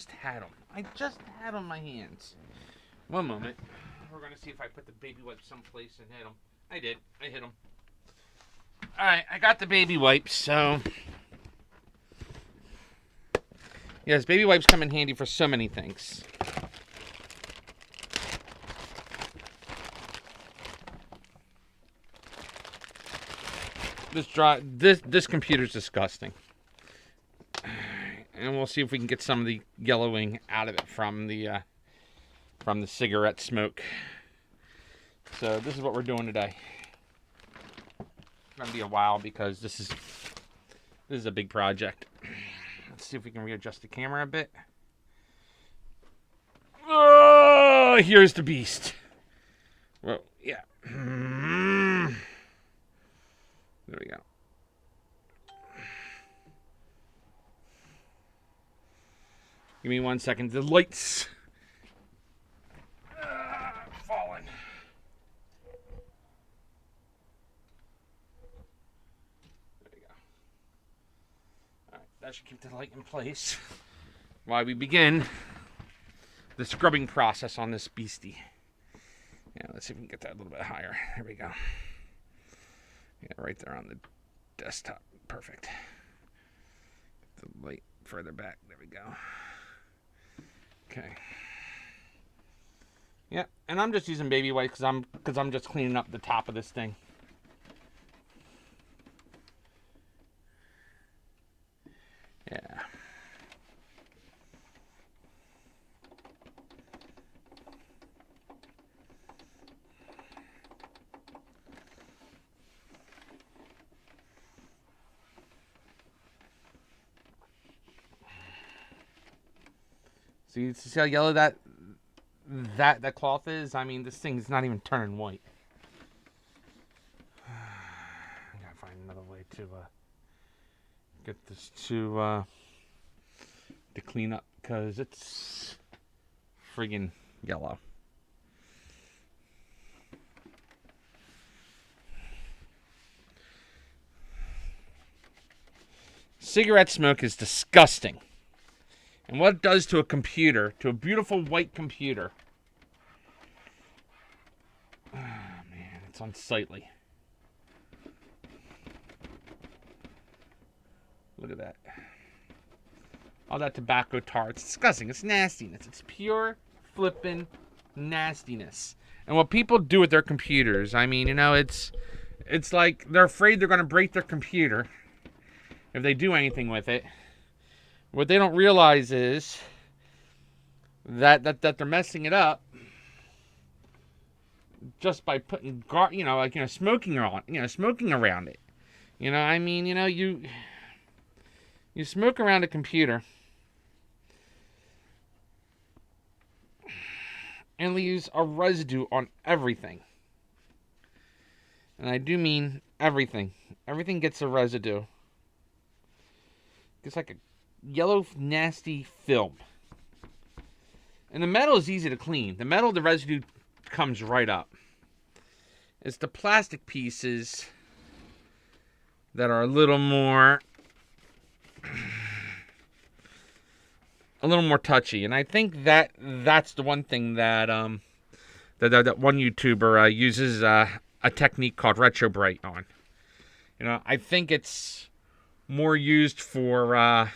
had them. I just had them in my hands. One moment. We're going to see if I put the baby wipes someplace and hit them. I did. I hit them. Alright, I got the baby wipes, so... Yes, baby wipes come in handy for so many things. This computer's disgusting. And we'll see if we can get some of the yellowing out of it from the cigarette smoke. So this is what we're doing today. It's gonna be a while because this is a big project. Let's see if we can readjust the camera a bit. Oh, here's the beast. Well, yeah. There we go. Give me 1 second. The lights falling. There we go. All right, that should keep the light in place while we begin the scrubbing process on this beastie. Yeah, let's see if we can get that a little bit higher. There we go. Yeah, right there on the desktop. Perfect. Get the light further back. There we go. Okay. Yeah, and I'm just using baby wipes because I'm just cleaning up the top of this thing. Yeah. See how yellow that cloth is? I mean, this thing's not even turning white. I gotta find another way to get this to clean up because it's friggin' yellow. Cigarette smoke is disgusting. And what it does to a computer, to a beautiful white computer. Oh, man, it's unsightly. Look at that. All that tobacco tar. It's disgusting. It's nastiness. It's pure flippin' nastiness. And what people do with their computers, I mean, it's like they're afraid they're going to break their computer if they do anything with it. What they don't realize is that they're messing it up just by putting, smoking around it. I mean, you smoke around a computer and leaves a residue on everything. And I do mean everything. Everything gets a residue. It's like a yellow, nasty film. And the metal is easy to clean. The residue comes right up. It's the plastic pieces that are a little more touchy. And I think that's the one thing that that one YouTuber uses a technique called retro bright on. I think it's more used for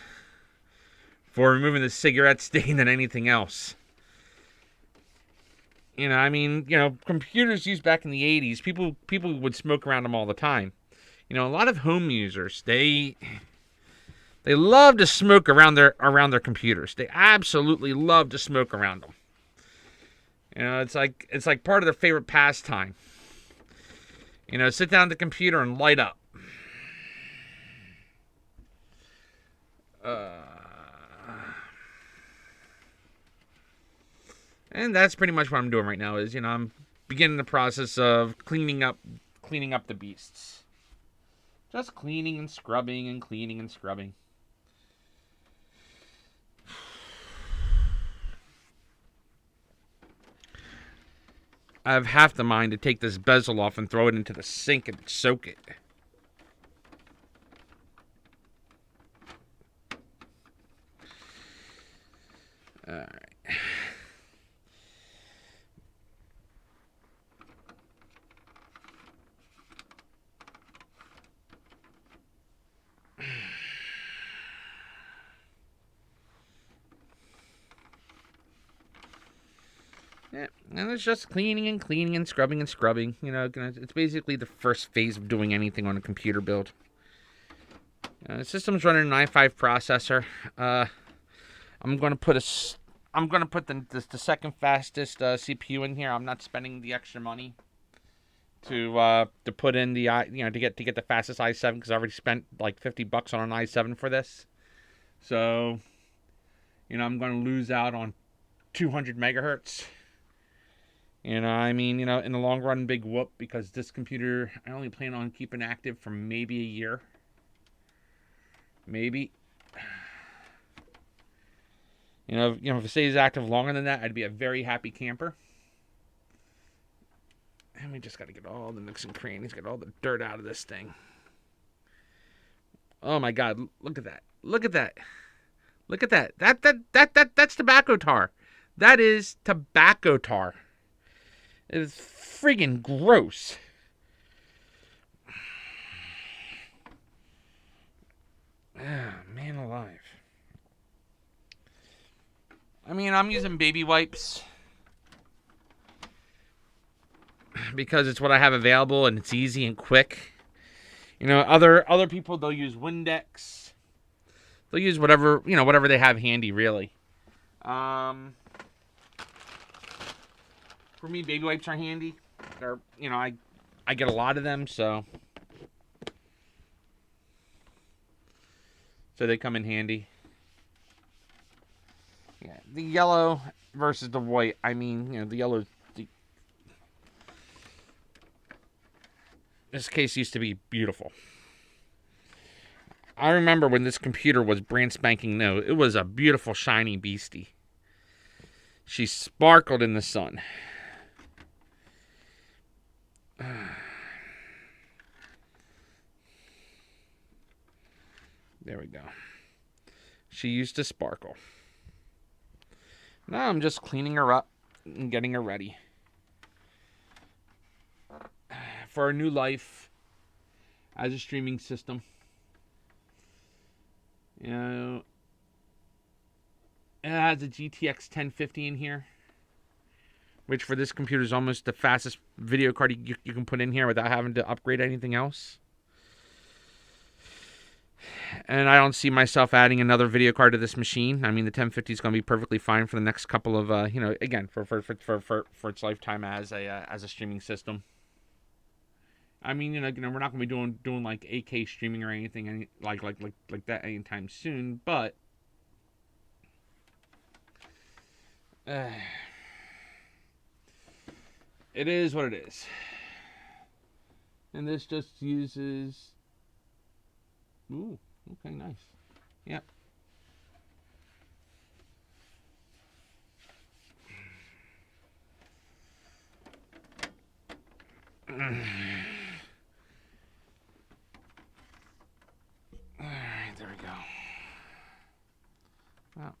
removing the cigarette stain than anything else. Computers used back in the 80s, people would smoke around them all the time. A lot of home users, they love to smoke around their computers. They absolutely love to smoke around them. It's like part of their favorite pastime. Sit down at the computer and light up. And that's pretty much what I'm doing right now. Is I'm beginning the process of cleaning up the beasts. Just cleaning and scrubbing and cleaning and scrubbing. I have half the mind to take this bezel off and throw it into the sink and soak it. All right. Yeah, and it's just cleaning and cleaning and scrubbing and scrubbing. You know, it's basically the first phase of doing anything on a computer build. The system's running an i5 processor. I'm gonna put the second fastest CPU in here. I'm not spending the extra money to put in the to get the fastest i7 because I already spent like $50 on an i7 for this. So, I'm gonna lose out on 200 megahertz. I mean, in the long run, big whoop, because this computer, I only plan on keeping active for maybe a year. Maybe. If it stays active longer than that, I'd be a very happy camper. And we just got to get all the nooks and crannies, get all the dirt out of this thing. Oh my God, look at that. Look at that. Look at that. That's tobacco tar. That is tobacco tar. It is friggin' gross. Ah, man alive. I mean, I'm using baby wipes because it's what I have available and it's easy and quick. Other people, they'll use Windex. They'll use whatever they have handy, really. For me, baby wipes are handy. They're, I get a lot of them, so they come in handy. Yeah, the yellow versus the white. I mean, the yellow. This case used to be beautiful. I remember when this computer was brand spanking new. It was a beautiful, shiny beastie. She sparkled in the sun. There we go. She used to sparkle. Now I'm just cleaning her up and getting her ready for a new life as a streaming system. It has a GTX 1050 in here, which for this computer is almost the fastest video card you can put in here without having to upgrade anything else. And I don't see myself adding another video card to this machine. I mean, the 1050 is going to be perfectly fine for the next couple of, again, for its lifetime as a streaming system. I mean, we're not going to be doing like 8K streaming or anything like that anytime soon, but it is what it is. And this just uses. Ooh, okay, nice. Yep. Alright, there we go. Well,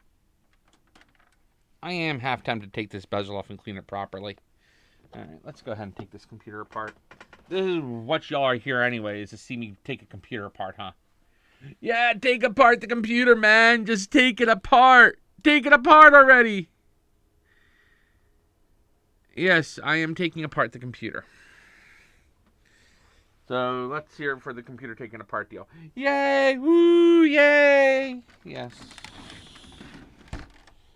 I am half tempted to take this bezel off and clean it properly. Alright, let's go ahead and take this computer apart. This is what y'all are here anyway, is to see me take a computer apart, huh? Yeah, take apart the computer, man. Just take it apart. Take it apart already. Yes, I am taking apart the computer. So let's hear it for the computer taking apart deal. Yay! Woo! Yay! Yes.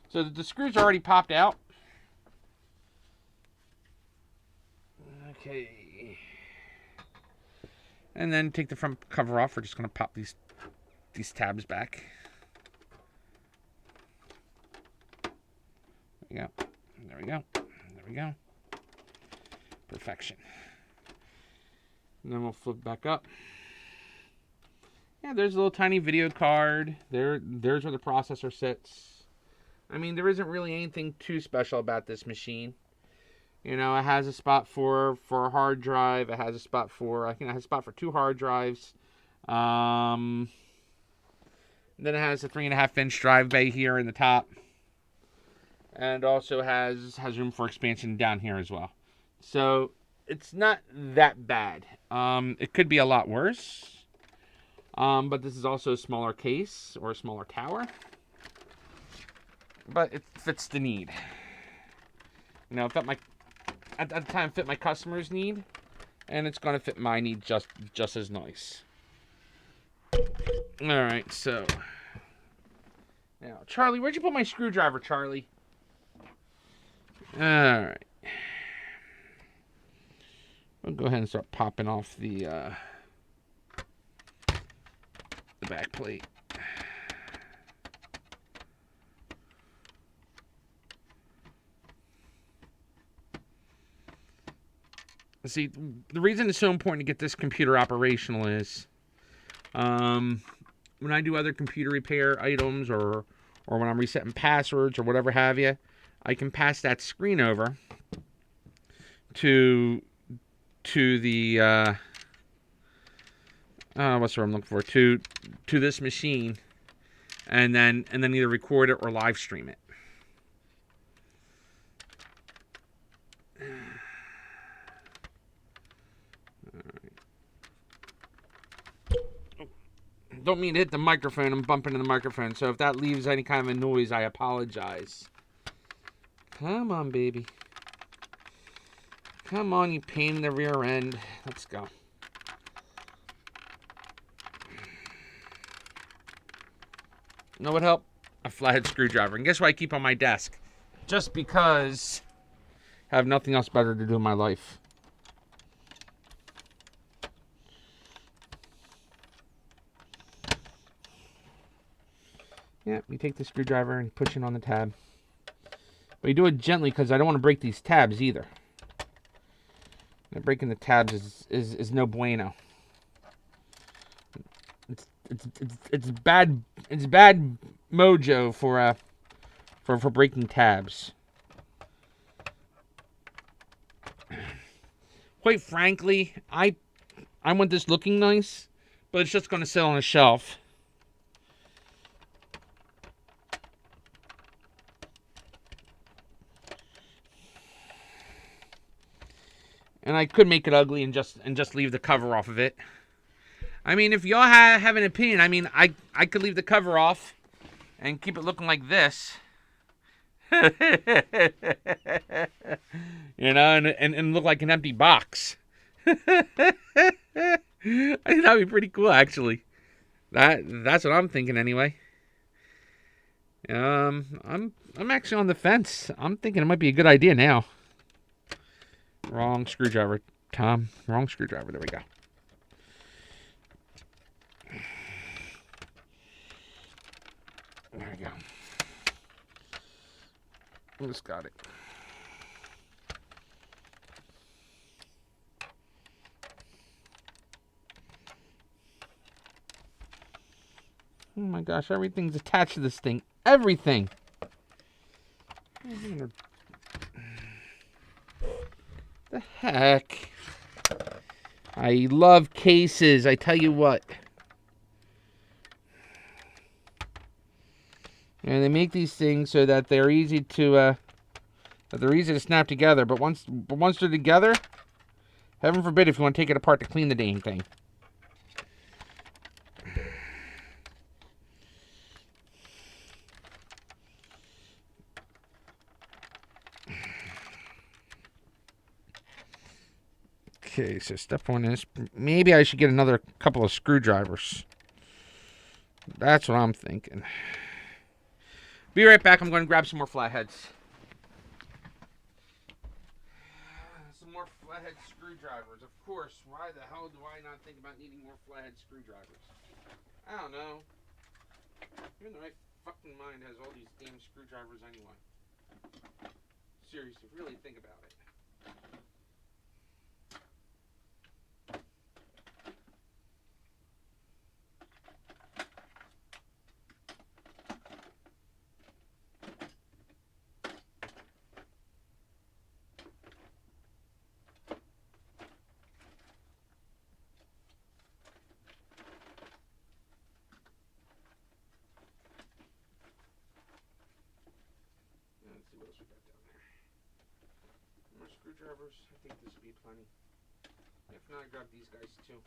So the screws are already popped out. Okay. And then take the front cover off. We're just going to pop these tabs back. There we go. There we go. There we go. Perfection. And then we'll flip back up. Yeah, there's a little tiny video card. There's where the processor sits. I mean, there isn't really anything too special about this machine. It has a spot for a hard drive. It has a spot for, I think it has a spot for 2 hard drives. Then it has a 3.5-inch drive bay here in the top. and also has room for expansion down here as well. So it's not that bad. It could be a lot worse. But this is also a smaller case or a smaller tower. But it fits the need. You know, it fit at the time fit my customer's need, and it's gonna fit my need just as nice. All right, so now, Charlie, where'd you put my screwdriver, Charlie? All right. I'll go ahead and start popping off the back plate. See, the reason it's so important to get this computer operational is when I do other computer repair items or when I'm resetting passwords or whatever have you, I can pass that screen over to the what's the word I'm looking for, to this machine, and then either record it or live stream it. Don't mean to hit the microphone. I'm bumping into the microphone, so if that leaves any kind of a noise, I apologize. Come on, baby. Come on, you pain in the rear end. Let's go. You know what helped? A flathead screwdriver. And guess what I keep on my desk? Just because I have nothing else better to do in my life. Yeah, you take the screwdriver and push it on the tab. But you do it gently because I don't want to break these tabs either. And breaking the tabs is no bueno. It's bad mojo for breaking tabs. Quite frankly, I want this looking nice, but it's just going to sit on a shelf. And I could make it ugly and just leave the cover off of it. I mean, if y'all have an opinion, I mean, I could leave the cover off and keep it looking like this. You know, and look like an empty box. I think that'd be pretty cool, actually. That's what I'm thinking, anyway. I'm actually on the fence. I'm thinking it might be a good idea now. Wrong screwdriver, Tom. Wrong screwdriver. There we go. There we go. Just got it. Oh my gosh, everything's attached to this thing. Everything. The heck? I love cases, I tell you what. And they make these things so that they're easy to snap together. But once they're together, heaven forbid if you want to take it apart to clean the dang thing. Okay, so step one is maybe I should get another couple of screwdrivers. That's what I'm thinking. Be right back. I'm going to grab some more flatheads. Some more flathead screwdrivers. Of course. Why the hell do I not think about needing more flathead screwdrivers? I don't know. Who in the right fucking mind has all these damn screwdrivers anyway? Seriously, really think about it. what else we got down there. More screwdrivers. I think this will be plenty. If not, I grab these guys too.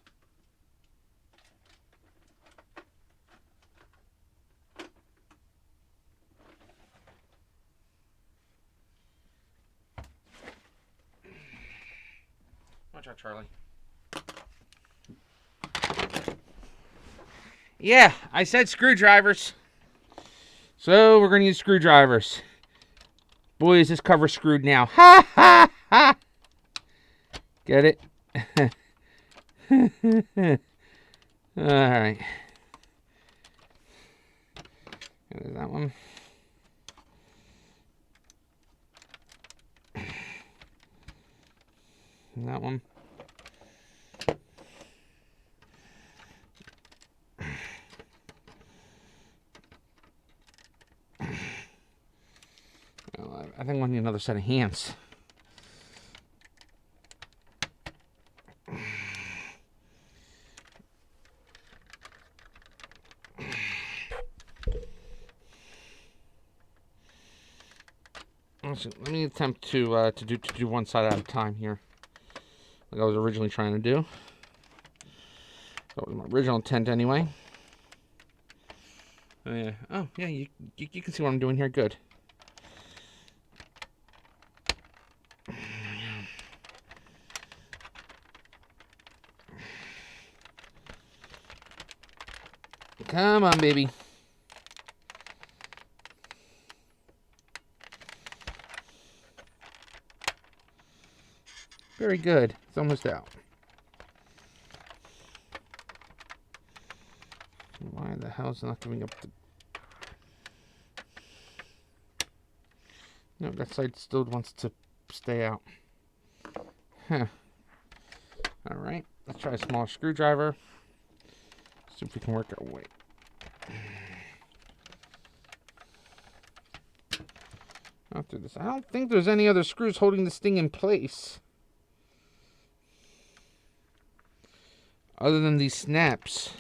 Watch out, Charlie. Yeah, I said screwdrivers. So we're going to use screwdrivers. Boy, is this cover screwed now. Ha, ha, ha. Get it? Alright. There's that one. And that one. Well, I think we'll need another set of hands. Let me attempt to do one side at a time here, like I was originally trying to do. That was my original intent anyway. Yeah. Oh yeah, you can see what I'm doing here. Good. Come on, baby. Very good. It's almost out. Why the hell is it not coming up the... No, that side still wants to stay out. Huh. Alright, let's try a smaller screwdriver. See if we can work our way. After this, I don't think there's any other screws holding this thing in place. Other than these snaps.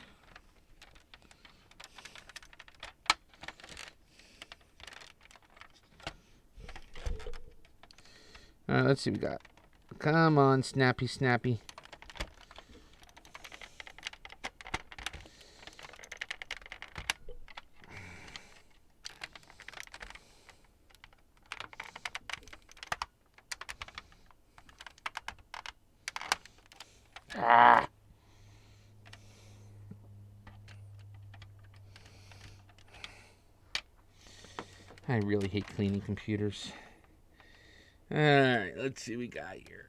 Alright, let's see what we got. Come on, snappy, snappy. Ah. I really hate cleaning computers. Alright, let's see what we got here.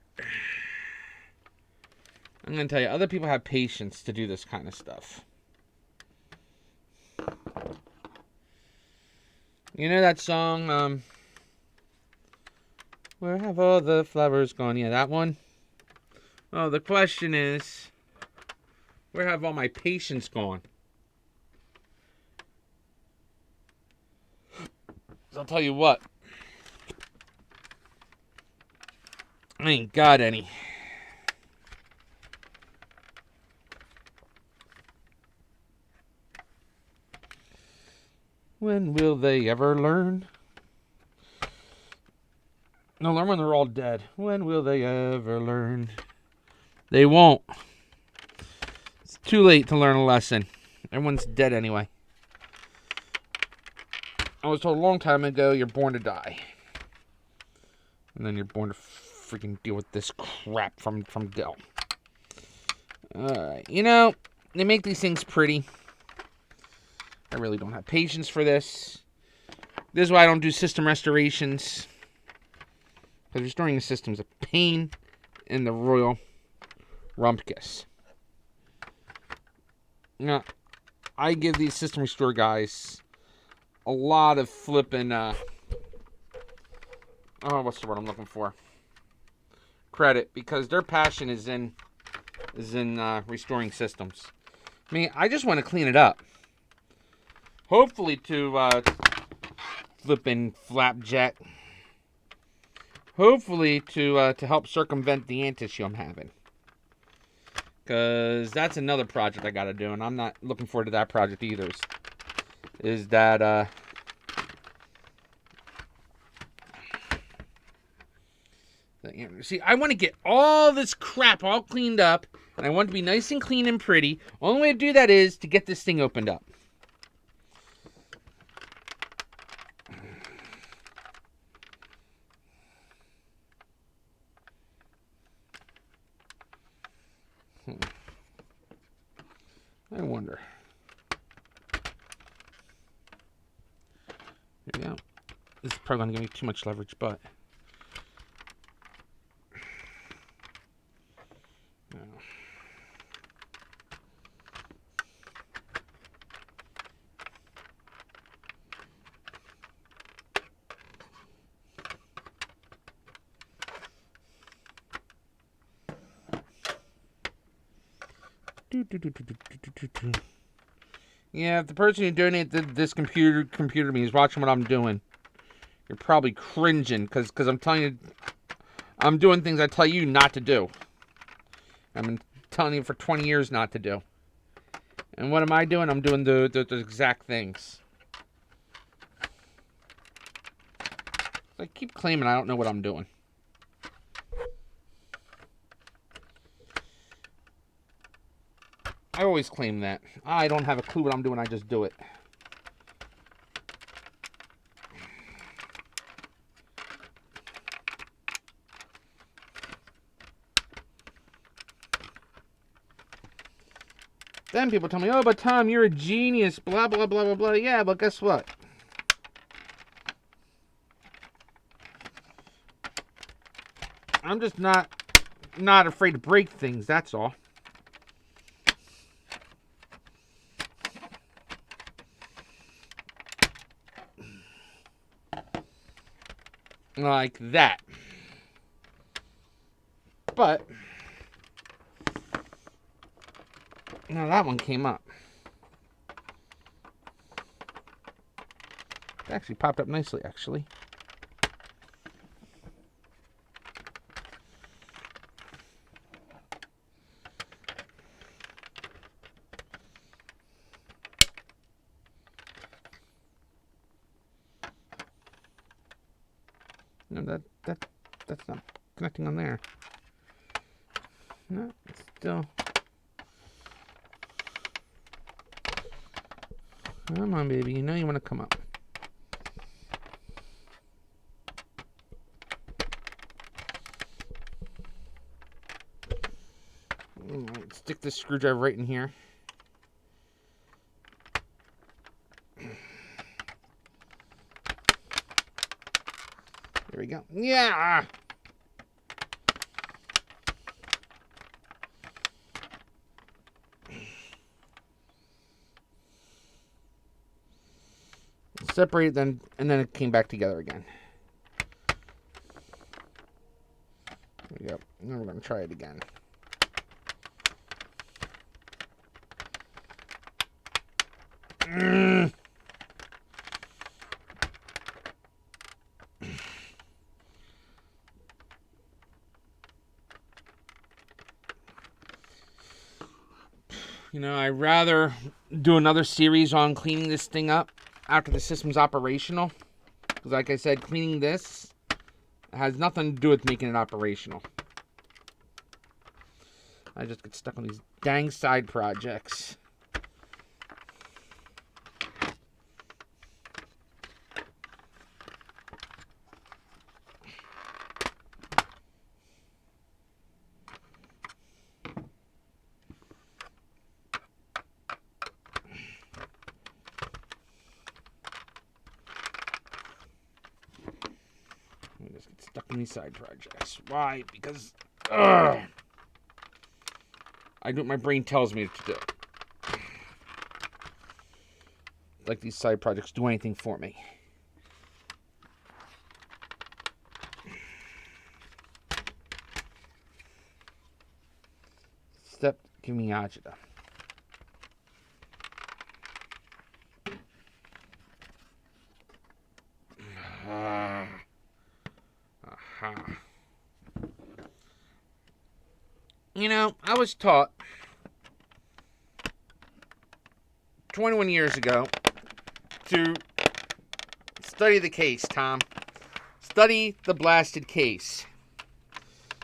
I'm going to tell you, other people have patience to do this kind of stuff. You know that song, Where Have All the Flowers Gone? Yeah, that one. Oh, the question is, where have all my patience gone? I'll tell you what. I ain't got any. When will they ever learn? They'll learn when they're all dead. When will they ever learn? They won't. It's too late to learn a lesson. Everyone's dead anyway. I was told a long time ago, you're born to die. And then you're born to freaking deal with this crap from Dell. Alright, you know, they make these things pretty. I really don't have patience for this. This is why I don't do system restorations. Because restoring a system is a pain in the royal rumpkus. Now, I give these system restore guys a lot of flipping, what's the word I'm looking for? Credit, because their passion is in restoring systems. I mean, I just want to clean it up. Hopefully to flipping flapjack. Hopefully to help circumvent the ant-issue I'm having. Because that's another project I got to do, and I'm not looking forward to that project either. Is that See, I want to get all this crap all cleaned up, and I want it to be nice and clean and pretty. Only way to do that is to get this thing opened up. I wonder. There we go. This is probably going to give me too much leverage, but... Yeah, if the person who donated this computer to me is watching what I'm doing, you're probably cringing because I'm telling you, I'm doing things I tell you not to do. I've been telling you for 20 years not to do. And what am I doing? I'm doing the exact things. I keep claiming I don't know what I'm doing. I always claim that. I don't have a clue what I'm doing, I just do it. Then people tell me, oh, but Tom, you're a genius, blah, blah, blah, blah, blah. Yeah, but guess what? I'm just not afraid to break things, that's all. Like that. But now that one came up. It actually popped up nicely, actually. No, that's not connecting on there. No, it's still. Come on, baby. You know you want to come up. Alright, stick this screwdriver right in here. There we go. Yeah! Separate then, and then it came back together again. There we go. And then we're going to try it again. You know, I'd rather do another series on cleaning this thing up after the system's operational. Because like I said, cleaning this has nothing to do with making it operational. I just get stuck on these dang side projects. Stuck in these side projects. Why? Because I do what my brain tells me to do. Like these side projects do anything for me. Step, give me agita. You know, I was taught 21 years ago to study the case, Tom. Study the blasted case.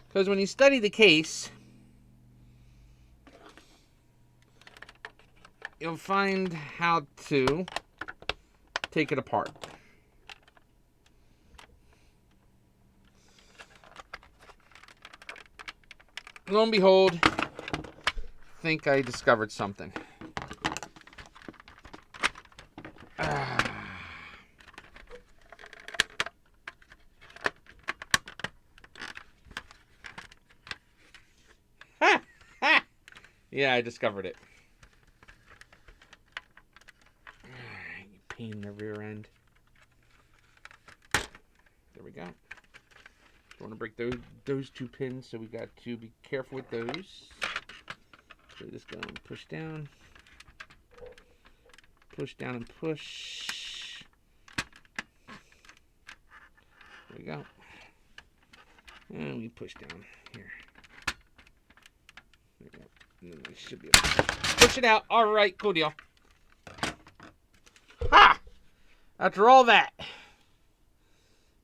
Because when you study the case, you'll find how to take it apart. Lo and behold, I think I discovered something. Yeah, I discovered it. Alright, you pain in the rear end. There we go. Don't want to break those two pins, so we got to be careful with those. So just go and push down. Push down and push. There we go. And we push down here. There we go. And then we should be able to push it out. Alright, cool deal. Ha! After all that, it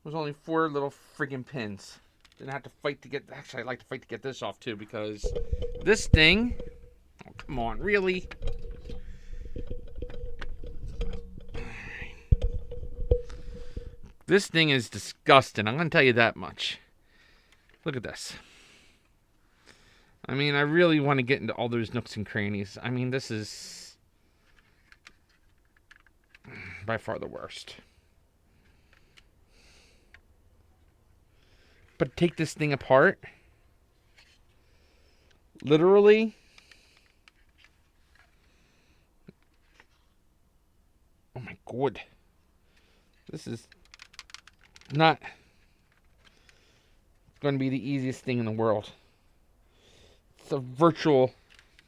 was only 4 little friggin' pins. Didn't have to fight to get... Actually, I'd like to fight to get this off, too, because this thing... Oh, come on, really? This thing is disgusting. I'm going to tell you that much. Look at this. I mean, I really want to get into all those nooks and crannies. I mean, this is by far the worst. But take this thing apart. Literally. Oh my God. This is not going to be the easiest thing in the world. It's a virtual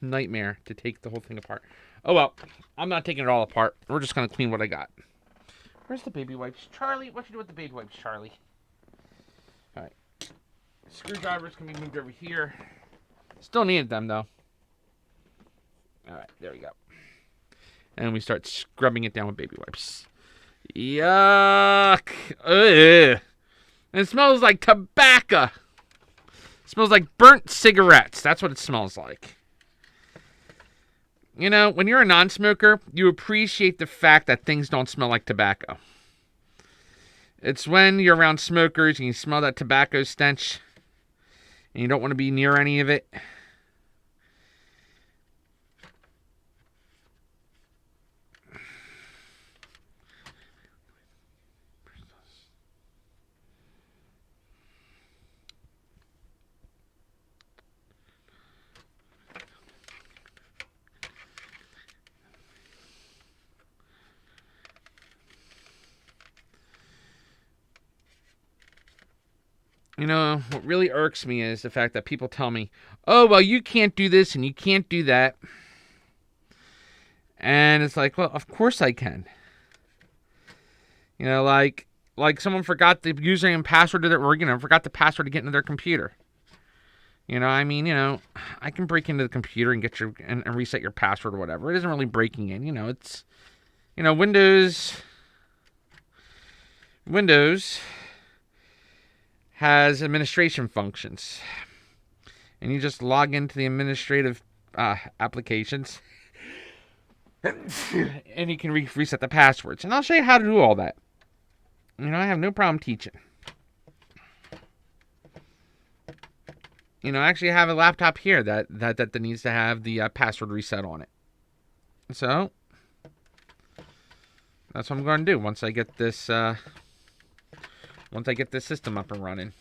nightmare to take the whole thing apart. Oh well, I'm not taking it all apart. We're just going to clean what I got. Where's the baby wipes? Charlie, what you do with the baby wipes, Charlie? Alright. Screwdrivers can be moved over here. Still needed them, though. Alright, there we go. And we start scrubbing it down with baby wipes. Yuck. Ugh. And it smells like tobacco. It smells like burnt cigarettes. That's what it smells like. You know, when you're a non-smoker, you appreciate the fact that things don't smell like tobacco. It's when you're around smokers and you smell that tobacco stench and you don't want to be near any of it. You know, what really irks me is the fact that people tell me, oh, well, you can't do this and you can't do that. And it's like, well, of course I can. You know, like someone forgot the username and password to their, or, you know, forgot the password to get into their computer. You know, I mean, you know, I can break into the computer and get your, and reset your password or whatever. It isn't really breaking in, you know, it's, you know, Windows has administration functions. And you just log into the administrative applications. And you can reset the passwords. And I'll show you how to do all that. You know, I have no problem teaching. You know, I actually have a laptop here that needs to have the password reset on it. So, that's what I'm going to do once I get this system up and running.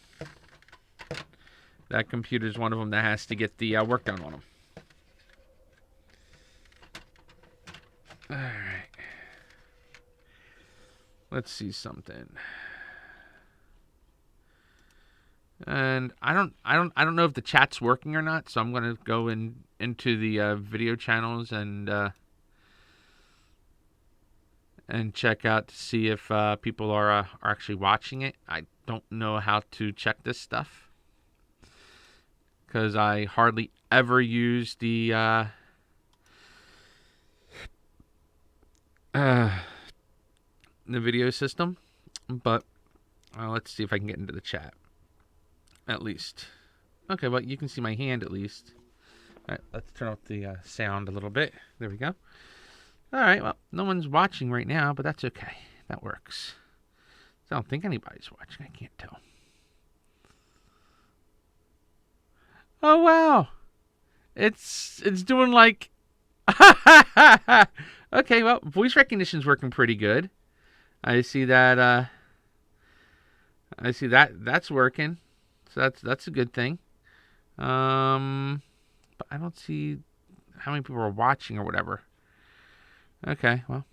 That computer is one of them that has to get the work done on them. All right. Let's see something. And I don't know if the chat's working or not, so I'm going to go into the video channels and check out to see if people are actually watching it. I don't know how to check this stuff because I hardly ever use the video system. But let's see if I can get into the chat at least. Okay, well, you can see my hand at least. All right, let's turn off the sound a little bit. There we go. All right, well, no one's watching right now, but that's okay. That works. I don't think anybody's watching. I can't tell. Oh, wow. It's doing like... Okay, well, voice recognition's working pretty good. I see that, that's working. So that's a good thing. But I don't see how many people are watching or whatever. Okay, well,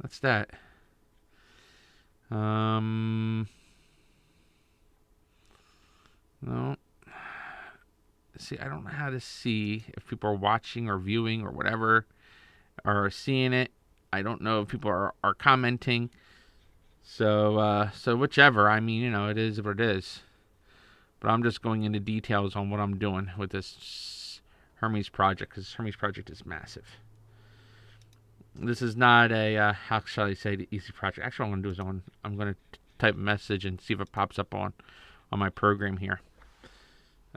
that's that. No. See, I don't know how to see if people are watching or viewing or whatever, or seeing it. I don't know if people are commenting. So whichever. I mean, it is what it is. But I'm just going into details on what I'm doing with this Hermes Project, because Hermes Project is massive. This is not a, how shall I say, the easy project. Actually, what I'm going to do is I'm going to type a message and see if it pops up on my program here.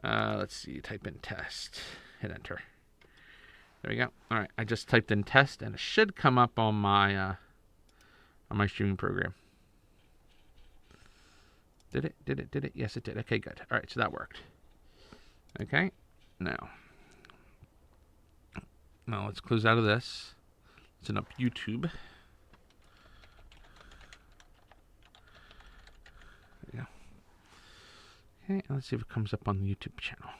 Let's see, type in test, hit enter. There we go. All right, I just typed in test, and it should come up on my streaming program. Did it? Yes, it did. Okay, good. All right, so that worked. Okay, now let's close out of this. Let's open up YouTube. There we go. Okay, let's see if it comes up on the YouTube channel.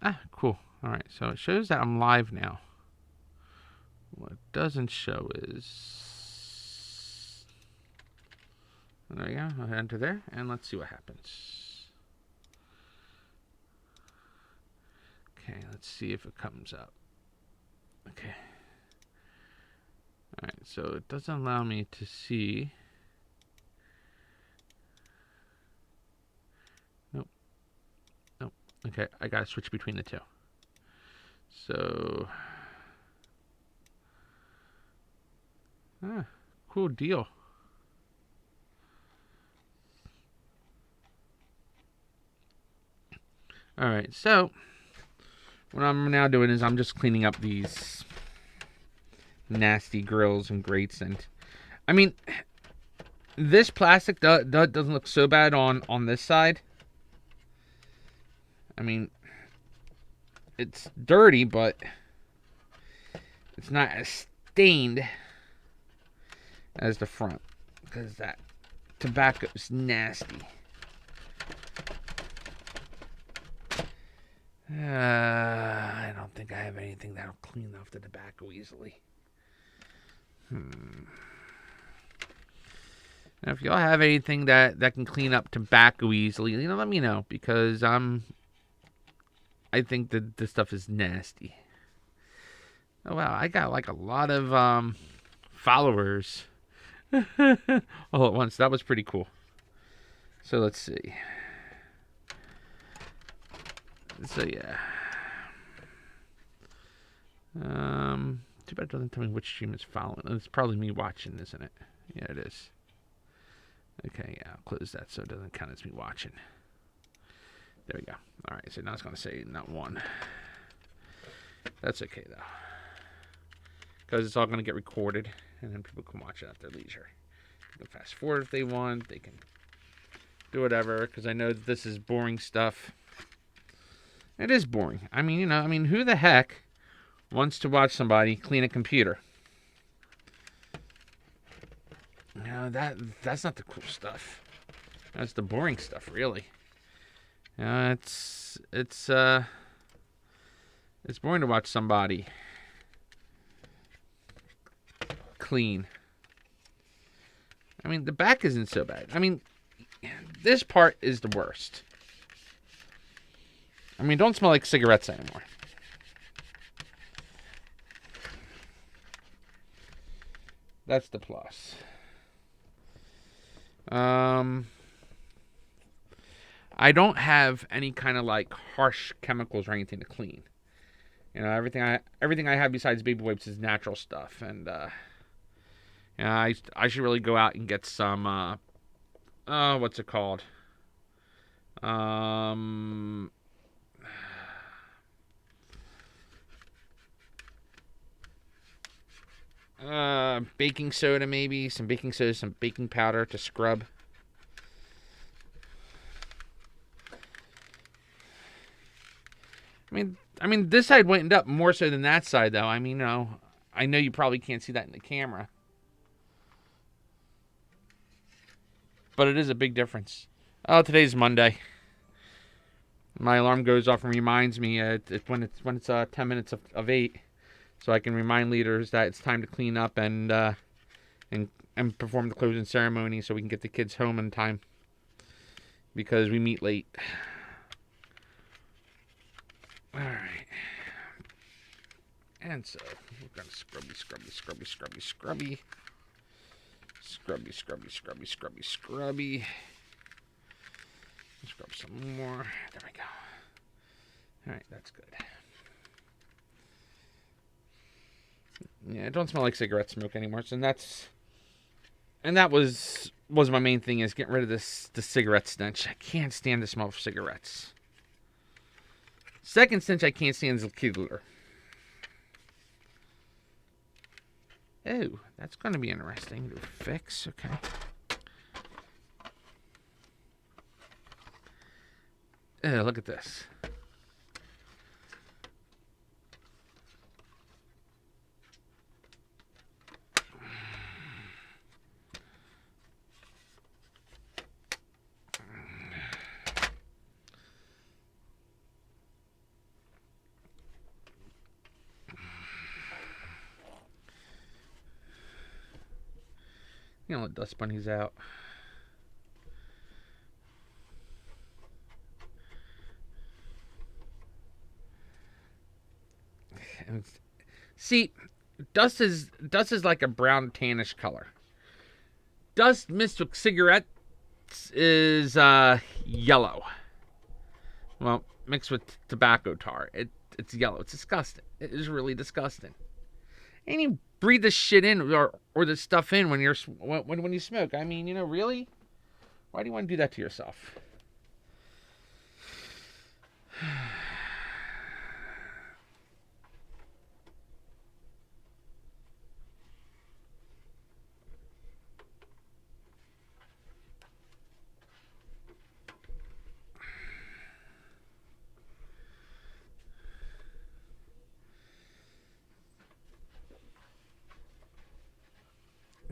Ah, cool. All right, so it shows that I'm live now. What it doesn't show is... There we go. I'll enter there, and let's see what happens. Okay, let's see if it comes up. Okay. All right, so it doesn't allow me to see... Nope. Okay, I gotta switch between the two. So... cool deal. Alright, so what I'm now doing is I'm just cleaning up these nasty grills and grates. And I mean, this plastic doesn't look so bad on this side. I mean, it's dirty, but it's not as stained as the front, because that tobacco is nasty. I don't think I have anything that'll clean off the tobacco easily. Now, if y'all have anything that can clean up tobacco easily, let me know, because I think that this stuff is nasty. Oh wow, I got like a lot of followers all at once. That was pretty cool. So let's see. So yeah. Too bad it doesn't tell me which stream is following. It's probably me watching, isn't it? Yeah, it is. Okay, yeah, I'll close that so it doesn't count as me watching. There we go. All right, so now it's going to say not one. That's okay, though. Because it's all going to get recorded, and then people can watch it at their leisure. They can fast forward if they want. They can do whatever, because I know that this is boring stuff. It is boring. I mean, who the heck wants to watch somebody clean a computer? That's not the cool stuff. That's the boring stuff, really. It's boring to watch somebody clean. I mean, the back isn't so bad. I mean, this part is the worst. I mean, don't smell like cigarettes anymore. That's the plus. I don't have any kind of like harsh chemicals or anything to clean. Everything I have besides baby wipes is natural stuff, and I should really go out and get some what's it called? Baking soda, maybe some baking soda, some baking powder to scrub. I mean, this side went up more so than that side, though. I mean, I know you probably can't see that in the camera, but it is a big difference. Oh, today's Monday. My alarm goes off and reminds me when it's 10 minutes of 8, so I can remind leaders that it's time to clean up and perform the closing ceremony, so we can get the kids home in time because we meet late. All right, and so we're gonna scrubby. Scrub some more. There we go. All right, that's good. Yeah, it don't smell like cigarette smoke anymore. So that was my main thing, is getting rid of the cigarette stench. I can't stand the smell of cigarettes. Second stench I can't stand is the Kegler. Oh, that's going to be interesting to fix. Okay. Oh, look at this. You know, let dust bunnies out. See, dust is like a brown tannish color. Dust mixed with cigarettes is yellow. Well, mixed with tobacco tar, it's yellow. It's disgusting. It is really disgusting. And you breathe this shit in or this stuff in when you smoke. I mean, really? Why do you want to do that to yourself?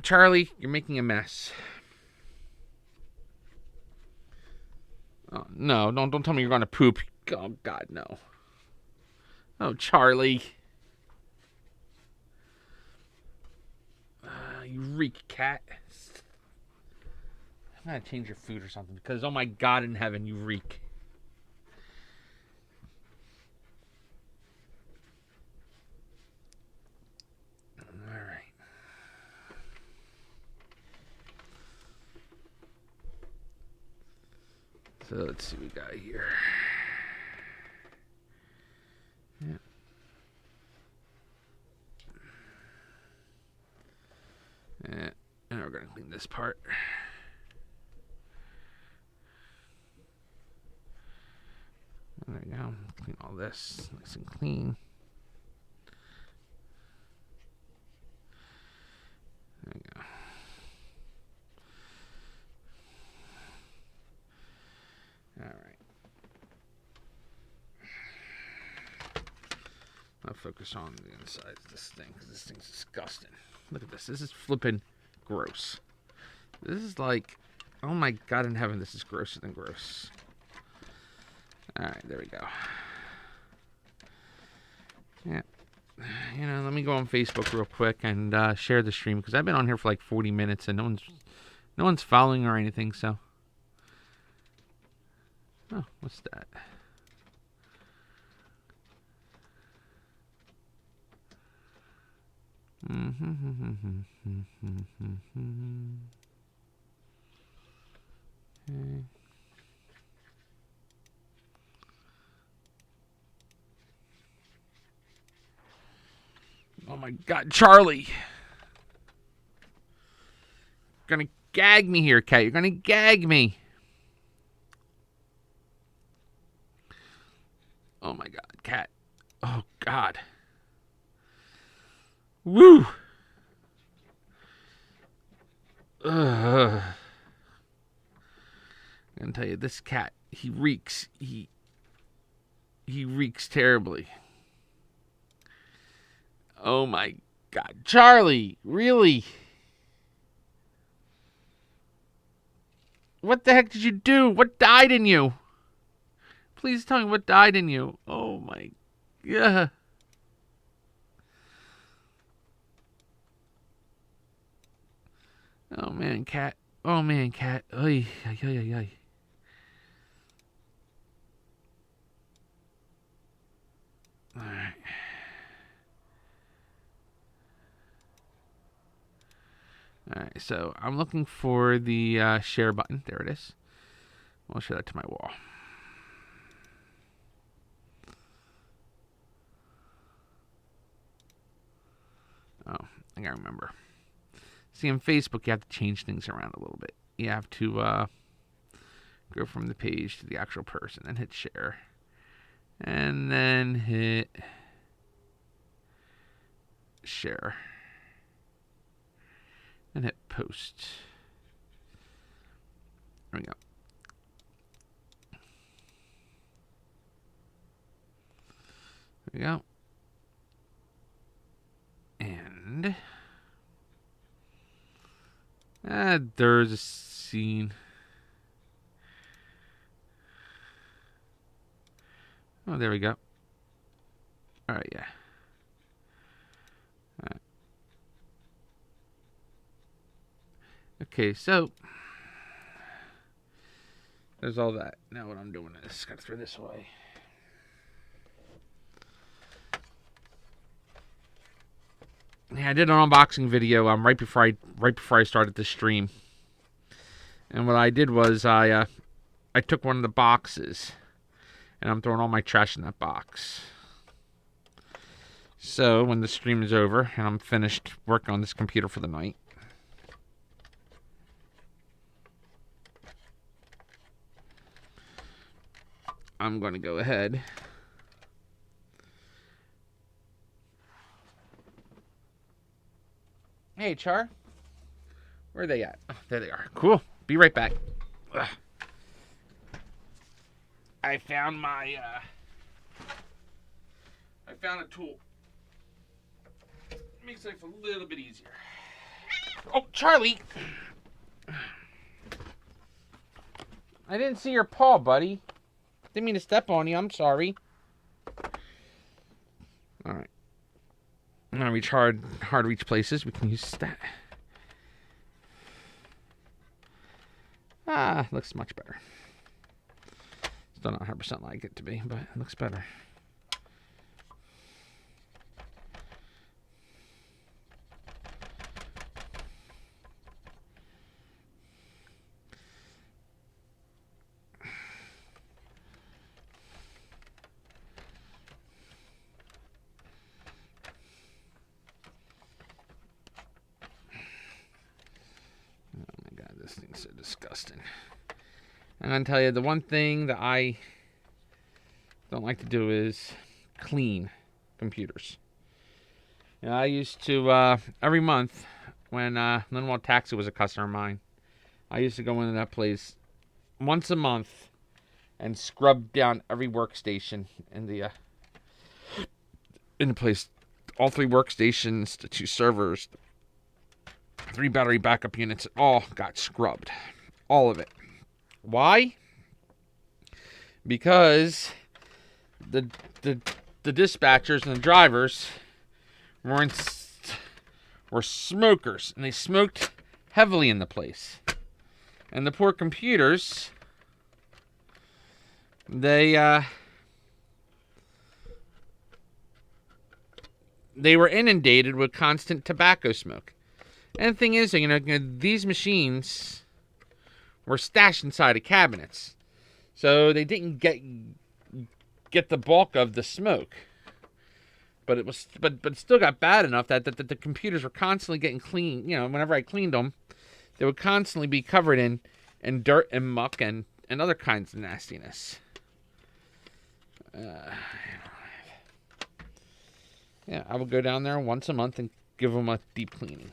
Charlie, you're making a mess. Oh, no, don't tell me you're going to poop. Oh, God, no. Oh, Charlie. You reek, cat. I'm going to change your food or something because, oh my God in heaven, you reek. Alright. So let's see what we got here. Yeah. And we're going to clean this part. There we go. Clean all this nice and clean. There we go. All right. I'll focus on the inside of this thing because this thing's disgusting. Look at this. This is flipping gross. This is like, oh my God in heaven, this is grosser than gross. All right, there we go. Yeah. Let me go on Facebook real quick and share the stream because I've been on here for like 40 minutes and no one's following or anything, so. Oh, what's that? Okay. Oh my God, Charlie! You're gonna gag me here, Kat. You're gonna gag me. Oh my God, cat. Oh God. Woo. Ugh. I'm gonna tell you, this cat, he reeks. He reeks terribly. Oh my God, Charlie, really? What the heck did you do? What died in you? Please tell me what died in you. Oh my God. Oh man, cat. Oh man, cat. Oy, oy, oy, oy, oy. All right. All right. So I'm looking for the share button. There it is. I'll show that to my wall. Oh, I gotta remember. See, on Facebook, you have to change things around a little bit. You have to go from the page to the actual person and hit share. And then hit share. And hit post. There we go. There we go. And there's a scene. Oh, there we go. All right, yeah. All right. Okay, so there's all that. Now what I'm doing is gotta throw this away. Yeah, I did an unboxing video right before I started the stream, and what I did was I took one of the boxes, and I'm throwing all my trash in that box. So when the stream is over and I'm finished working on this computer for the night, I'm going to go ahead Hey, Char. Where are they at? Oh, there they are. Cool. Be right back. Ugh. I found my, I found a tool. Makes life a little bit easier. Oh, Charlie! I didn't see your paw, buddy. Didn't mean to step on you. I'm sorry. Alright. I'm gonna reach hard reach places. We can use that. Ah, looks much better. Still not 100% like it to be, but it looks better. This thing's so disgusting. I'm gonna tell you, the one thing that I don't like to do is clean computers. You know, I used to every month when Linwald Taxi was a customer of mine, I used to go into that place once a month and scrub down every workstation in the place, all 3 workstations, the 2 servers, 3 battery backup units, it all got scrubbed. All of it. Why? Because the dispatchers and the drivers were smokers, and they smoked heavily in the place. And the poor computers, they were inundated with constant tobacco smoke. And the thing is, you know, these machines were stashed inside of cabinets, so they didn't get the bulk of the smoke. But it still got bad enough that the computers were constantly getting cleaned. You know, whenever I cleaned them, they would constantly be covered in dirt and muck and other kinds of nastiness. Yeah, I would go down there once a month and give them a deep cleaning.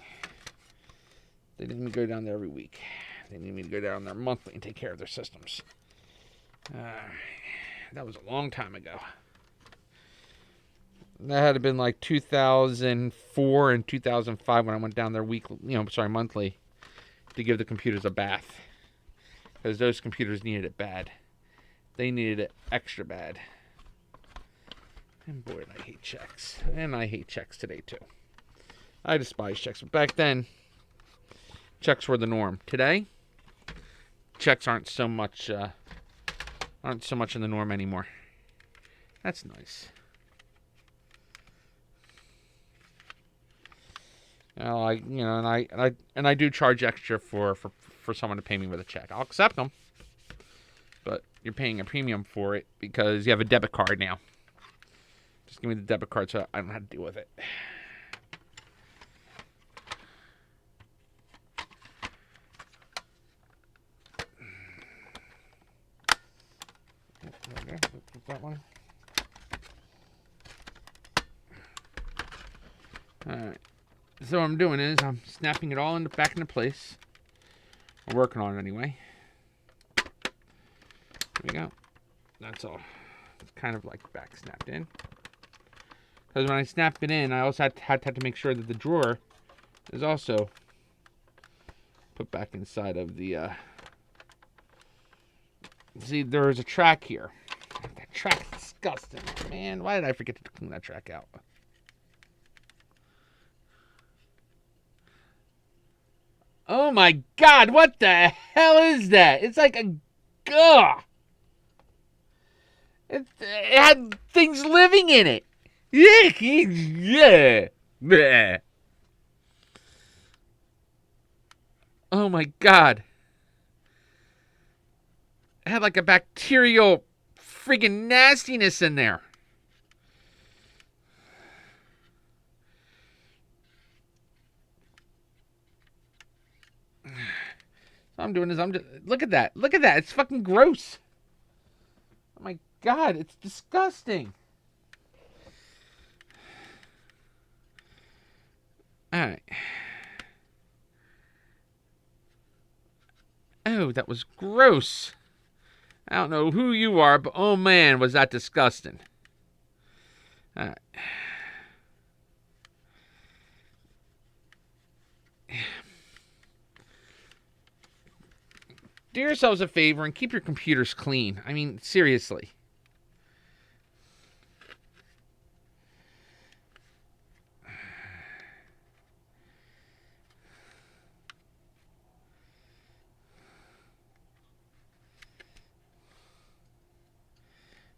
They didn't go down there every week. They need me to go down there monthly and take care of their systems. That was a long time ago. That had been like 2004 and 2005 when I went down there monthly to give the computers a bath. Because those computers needed it bad. They needed it extra bad. And boy, I hate checks. And I hate checks today, too. I despise checks. But back then, checks were the norm. Today, checks aren't so much in the norm anymore. That's nice. I do charge extra for someone to pay me with a check. I'll accept them, but you're paying a premium for it because you have a debit card now. Just give me the debit card so I don't have to deal with it. Okay, that one. All right. So what I'm doing is I'm snapping it all back into place. I'm working on it anyway. There we go. That's all. It's kind of like back snapped in. Because when I snapped it in, I also had to make sure that the drawer is also put back inside of the... See, there's a track here. That track's disgusting. Man, why did I forget to clean that track out? Oh my God, what the hell is that? It's like a... Ugh! It had things living in it. Yeah. Bleh. Oh my God. It had like a bacterial friggin' nastiness in there. So I'm doing is look at that. Look at that. It's fucking gross. Oh my God, it's disgusting. All right. Oh, that was gross. I don't know who you are, but oh man, was that disgusting. All right. Do yourselves a favor and keep your computers clean. I mean, seriously.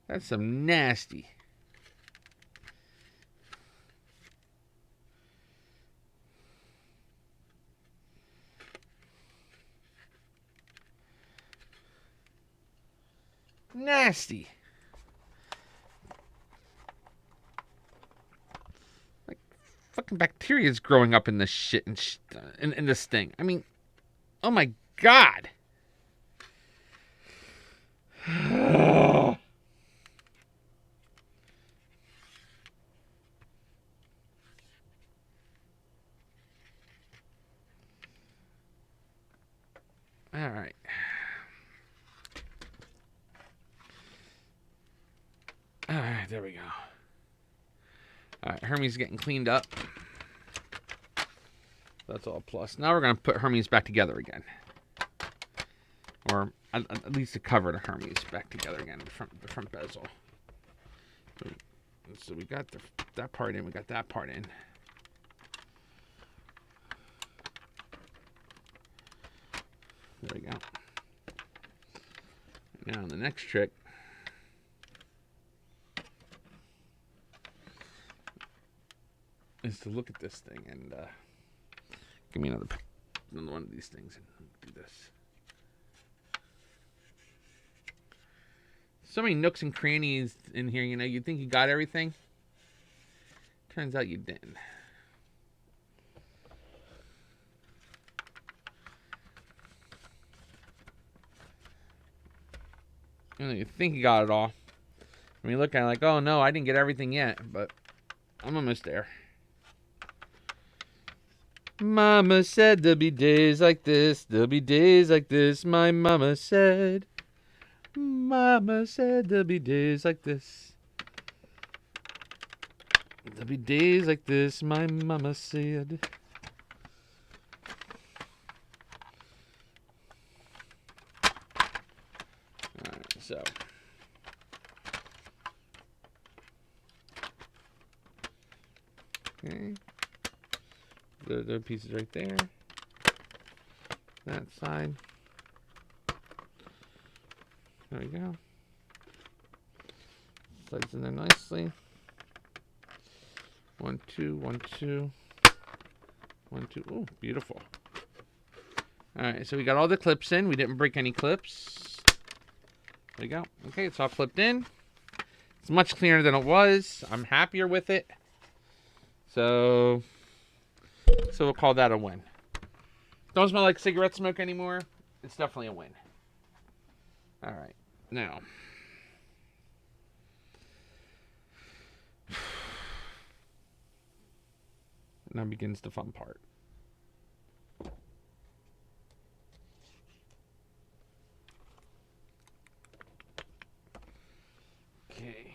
That's some nasty. Nasty. Like fucking bacteria is growing up in this shit and in this thing. I mean, oh my God. All right. All right, there we go. All right, Hermes is getting cleaned up. That's all plus. Now we're going to put Hermes back together again. Or at least the cover to Hermes back together again, the front bezel. So we got that part in, we got that part in. There we go. Now the next trick is to look at this thing and give me another one of these things and do this. So many nooks and crannies in here, you'd think you got everything. Turns out you didn't. You think you got it all. I mean, look at it like, oh no, I didn't get everything yet, but I'm almost there. Mama said there'll be days like this, there'll be days like this, my mama said. Mama said there'll be days like this. There'll be days like this, my mama said. Alright, so. Okay. The pieces right there. That side. There we go. Slides in there nicely. 1, 2, 1, 2. 1, 2. Ooh, beautiful. Alright, so we got all the clips in. We didn't break any clips. There we go. Okay, it's all clipped in. It's much cleaner than it was. I'm happier with it. So we'll call that a win. Don't smell like cigarette smoke anymore. It's definitely a win. Alright, now. Now begins the fun part. Okay.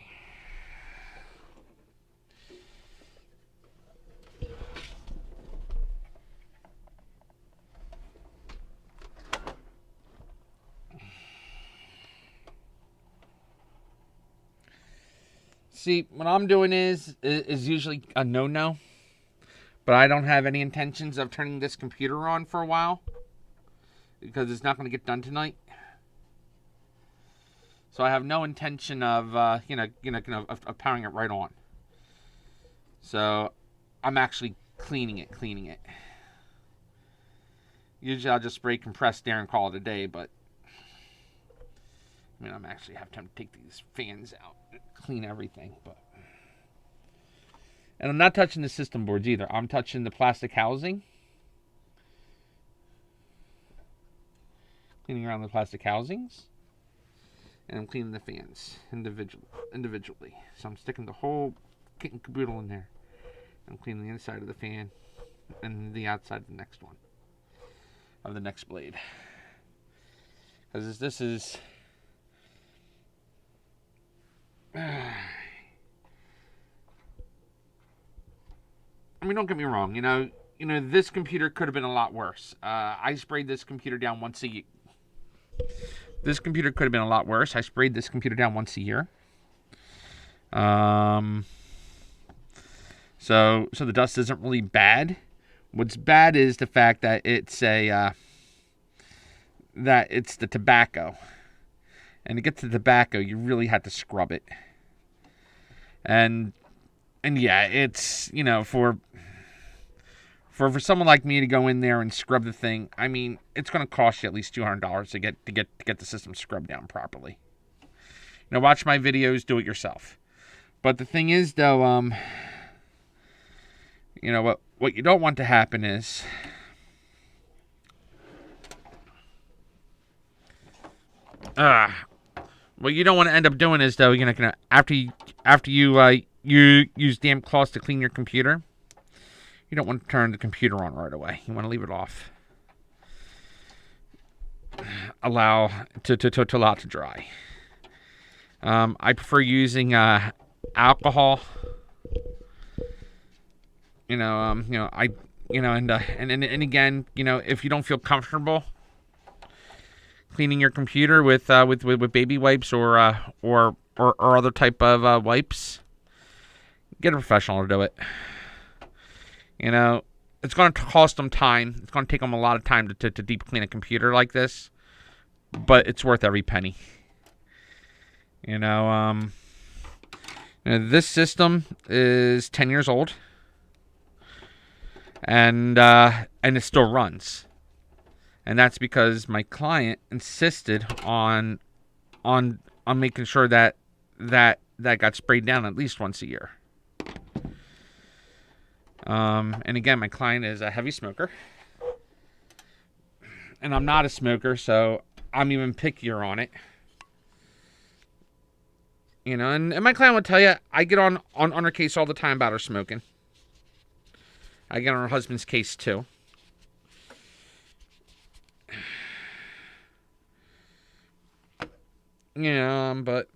See, what I'm doing is usually a no-no. But I don't have any intentions of turning this computer on for a while. Because it's not going to get done tonight. So I have no intention of, of powering it right on. So I'm actually cleaning it. Usually I'll just spray compressed air and call it a day, but I mean, I'm actually have time to take these fans out, clean everything, but. And I'm not touching the system boards either. I'm touching the plastic housing. Cleaning around the plastic housings. And I'm cleaning the fans individually. So I'm sticking the whole kit and caboodle in there. I'm cleaning the inside of the fan and the outside of the next one. Of the next blade. Because this is... I mean, don't get me wrong. You know, this computer could have been a lot worse. I sprayed this computer down once a year. This computer could have been a lot worse. I sprayed this computer down once a year. So the dust isn't really bad. What's bad is the fact that it's that it's the tobacco. And to get to the tobacco, you really had to scrub it. And yeah, it's, for someone like me to go in there and scrub the thing, I mean, it's going to cost you at least $200 to get the system scrubbed down properly. Watch my videos, do it yourself. But the thing is, though, what you don't want to happen is, what you don't want to end up doing is, though, after you use damp cloths to clean your computer, you don't want to turn the computer on right away. You want to leave it off. Allow to to dry. I prefer using alcohol. And again, if you don't feel comfortable cleaning your computer with baby wipes or other type of wipes, get a professional to do it. It's going to cost them time. It's going to take them a lot of time to deep clean a computer like this, but it's worth every penny. This system is 10 years old, and it still runs. And that's because my client insisted on making sure that got sprayed down at least once a year. And again, my client is a heavy smoker, and I'm not a smoker, so I'm even pickier on it. You know, and my client would tell you, I get on her case all the time about her smoking. I get on her husband's case too. But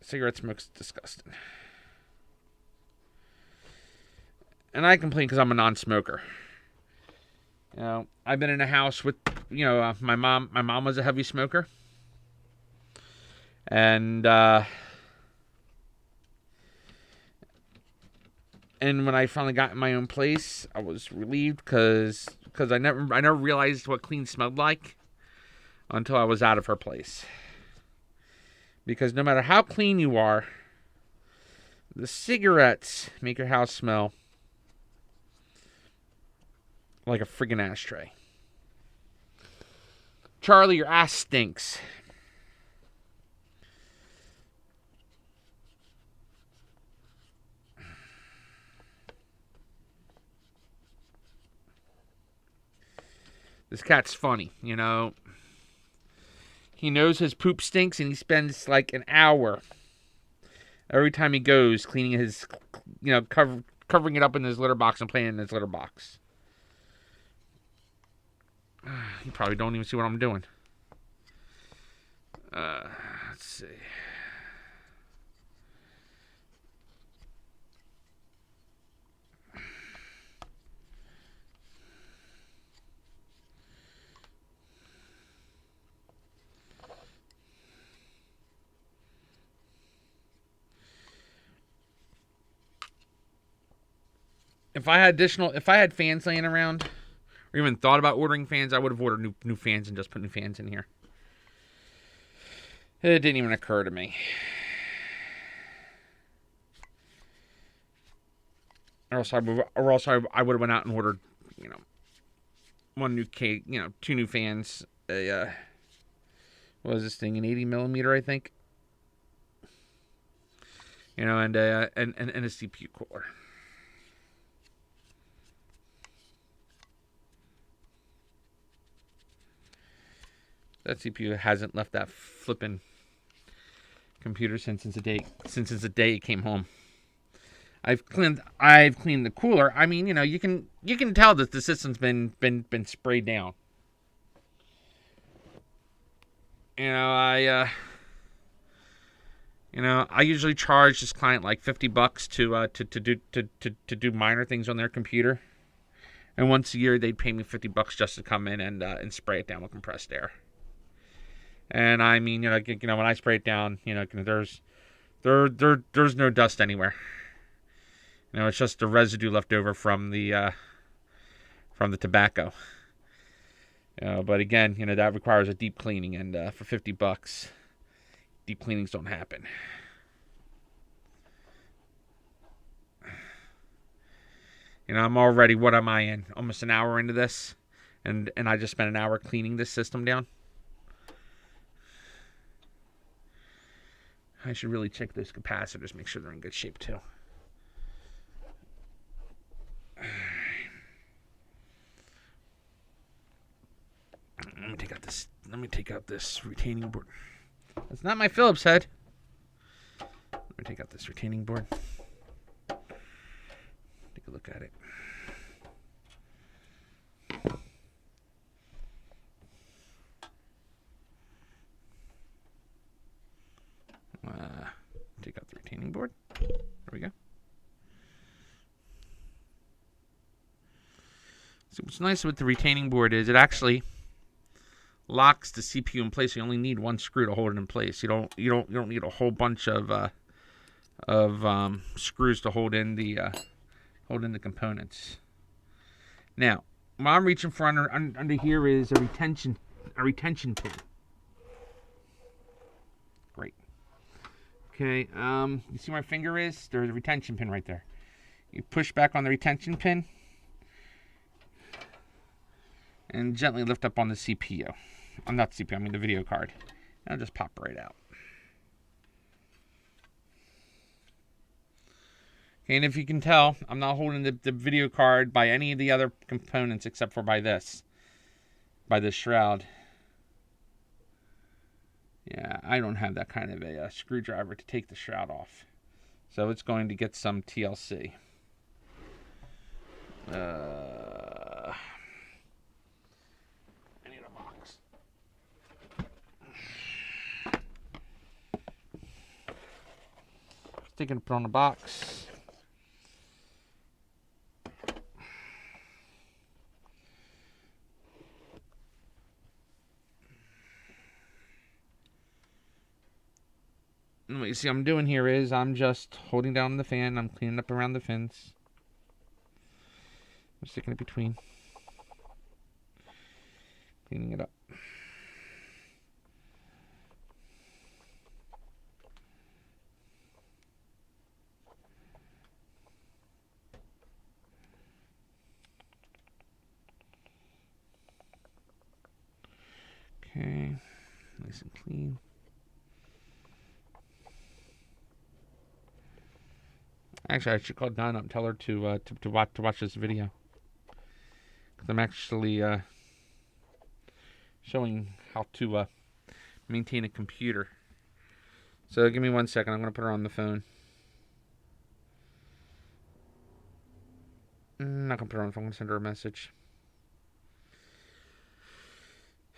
cigarette smoke's disgusting. And I complain because I'm a non-smoker. I've been in a house with, my mom. My mom was a heavy smoker. And when I finally got in my own place, I was relieved because I never realized what clean smelled like until I was out of her place. Because no matter how clean you are, the cigarettes make your house smell like a friggin' ashtray. Charlie, your ass stinks. This cat's funny, He knows his poop stinks, and he spends like an hour every time he goes cleaning his, covering it up in his litter box and playing in his litter box. You probably don't even see what I'm doing. Let's see. If I had fans laying around, or even thought about ordering fans, I would have ordered new fans and just put new fans in here. It didn't even occur to me. Or else I would have went out and ordered, one new cake, 2 new fans. What was this thing? An 80 millimeter, I think. And a CPU cooler. That CPU hasn't left that flippin' computer since the day it came home. I've cleaned the cooler. I mean, you can tell that the system's been sprayed down. I usually charge this client like $50 to do minor things on their computer, and once a year they'd pay me $50 just to come in and spray it down with compressed air. And I mean, when I spray it down, there's no dust anywhere. It's just the residue left over from the tobacco. But again, that requires a deep cleaning, and for $50, deep cleanings don't happen. I'm already, what am I in? Almost an hour into this, and I just spent an hour cleaning this system down. I should really check those capacitors, make sure they're in good shape too. Let me take out this retaining board. That's not my Phillips head. Let me take out this retaining board. Take a look at it. Take out the retaining board. There we go. So what's nice with the retaining board is it actually locks the CPU in place. You only need one screw to hold it in place. You don't need a whole bunch of screws to hold in the components. Now, what I'm reaching for under here is a retention pin. Great. Okay, you see where my finger is? There's a retention pin right there. You push back on the retention pin and gently lift up on the CPU. I'm not CPU, I mean the video card. And it'll just pop right out. Okay, and if you can tell, I'm not holding the video card by any of the other components except for by this shroud. Yeah, I don't have that kind of a screwdriver to take the shroud off. So it's going to get some TLC. I need a box. Thinking to put on a box. And what you see I'm doing here is I'm just holding down the fan. I'm cleaning up around the fins. I'm sticking it between. Cleaning it up. Okay, nice and clean. Actually, I should call Donna up and tell her to watch this video. Because I'm actually showing how to maintain a computer. So give me 1 second. I'm going to put her on the phone. I'm not going to put her on the phone. I'm going to send her a message.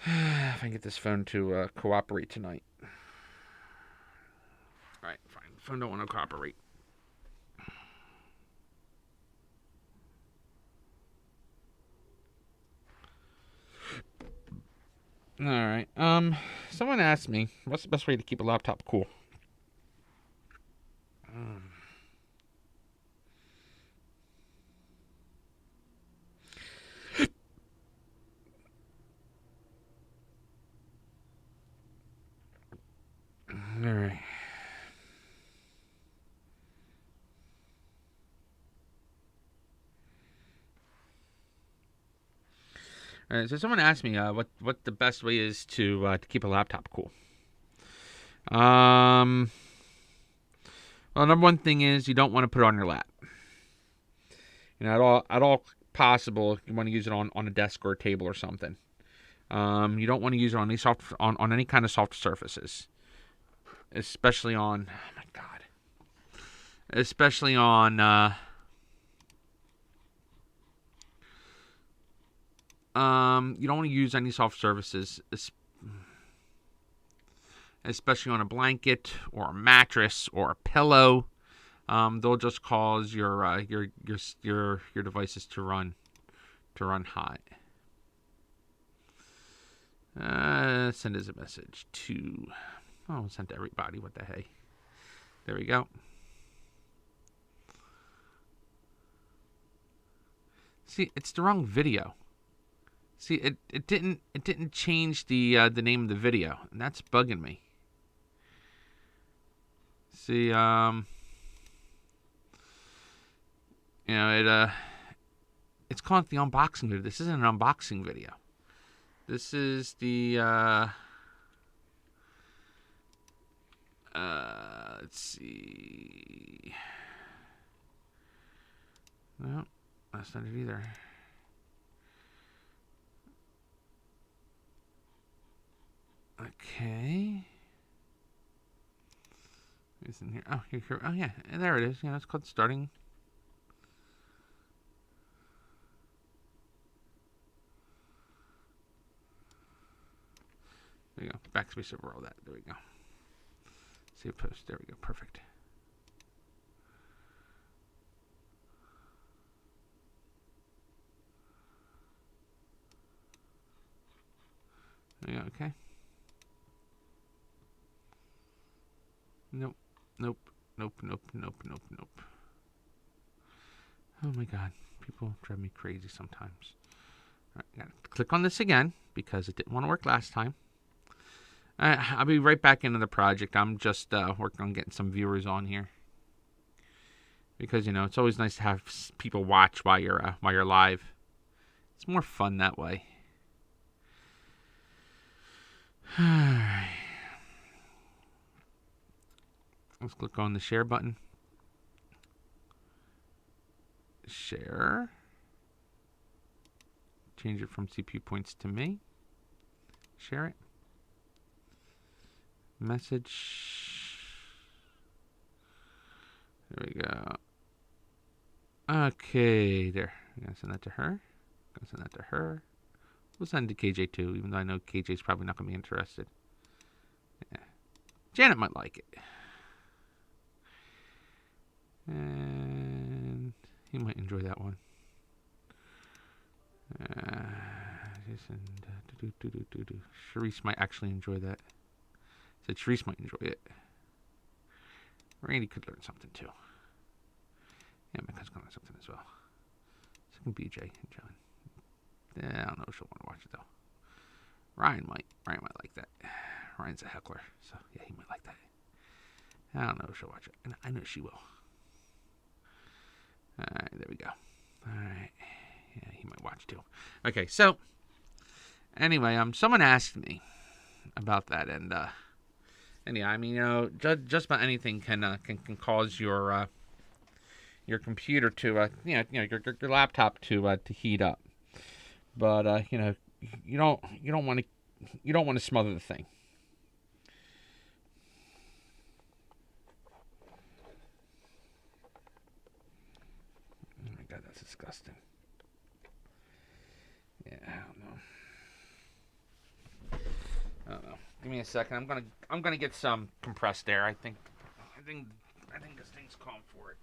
If I can get this phone to cooperate tonight. Alright, fine. Phone don't want to cooperate. Alright. Someone asked me, what's the best way to keep a laptop cool? Alright. Alright, so someone asked me what the best way is to keep a laptop cool. Well, number one thing is you don't want to put it on your lap. You know, at all possible, you want to use it on a desk or a table or something. You don't want to use it on any on any kind of soft surfaces, especially on. Oh my god. Especially on. You don't want to use any soft surfaces, especially on a blanket or a mattress or a pillow. They'll just cause your devices to run hot. Send as a message to. Oh, sent to everybody. What the hey? There we go. See, it's the wrong video. See, it didn't change the name of the video, and that's bugging me. See, you know, it's called the unboxing video. This isn't an unboxing video. This is the let's see. No, that's not it either. Okay. It's in here. Oh, here. Oh, yeah. And there it is. Yeah, it's called starting. There we go. Backspace over all that. There we go. Save post. There we go. Perfect. There we go. Okay. Nope. Oh my god. People drive me crazy sometimes. Alright, gotta click on this again because it didn't want to work last time. I'll be right back into the project. I'm just working on getting some viewers on here. Because, you know, it's always nice to have people watch while you're live. It's more fun that way. Alright. Let's click on the share button. Share. Change it from CPU points to me. Share it. Message. There we go. Okay, there. I'm gonna send that to her. Gonna send that to her. We'll send it to KJ too, even though I know KJ's probably not gonna be interested. Yeah. Janet might like it. And he might enjoy that one. Sharice might actually enjoy that. Said Sharice might enjoy it. Randy could learn something too. Yeah, my cousin's gonna learn something as well. So can BJ and John. Yeah, I don't know if she'll want to watch it though. Ryan might. Ryan might like that. Ryan's a heckler, so yeah, he might like that. I don't know if she'll watch it. I know she will. Alright, there we go. Alright. Yeah, he might watch too. Okay, so anyway, someone asked me about that, and yeah, I mean, you know, just about anything can cause your computer to your laptop to heat up, but you know, you don't want to smother the thing. Oh my God, that's disgusting. Yeah, I don't know. Give me a second. I'm gonna get some compressed air. I think this thing's calling for it.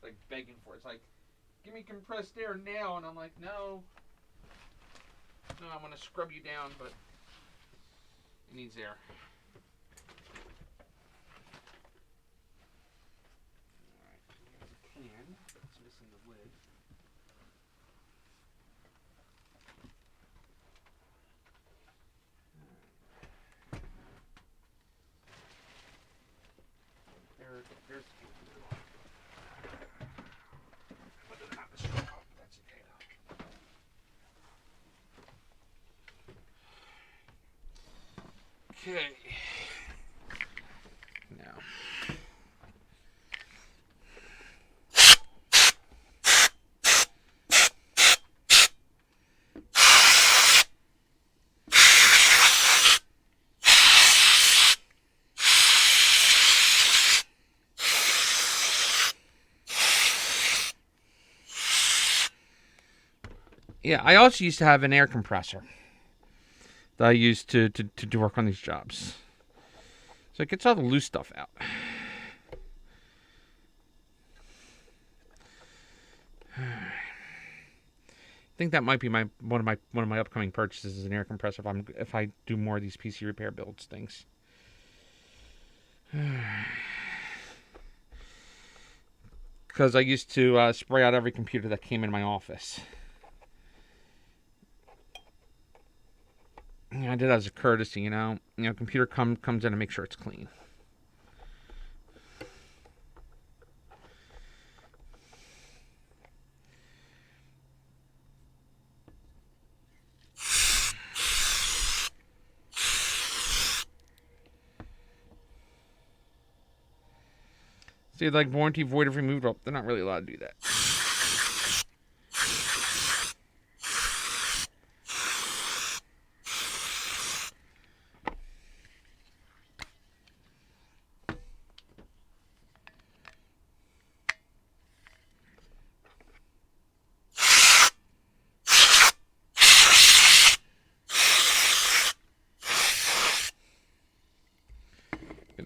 Like begging for it. It's like, give me compressed air now, and I'm like, no, I'm gonna scrub you down, but it needs air. Alright, here's the can. It's missing the lid. There's but not the straw. That's okay though. Okay. Now. Yeah, I also used to have an air compressor that I used to work on these jobs. So it gets all the loose stuff out. I think that might be one of my upcoming purchases is an air compressor if I do more of these PC repair builds things. Because I used to spray out every computer that came in my office. I did that as a courtesy, you know. Computer comes in and make sure it's clean. See, like warranty void if removed. Oh, they're not really allowed to do that.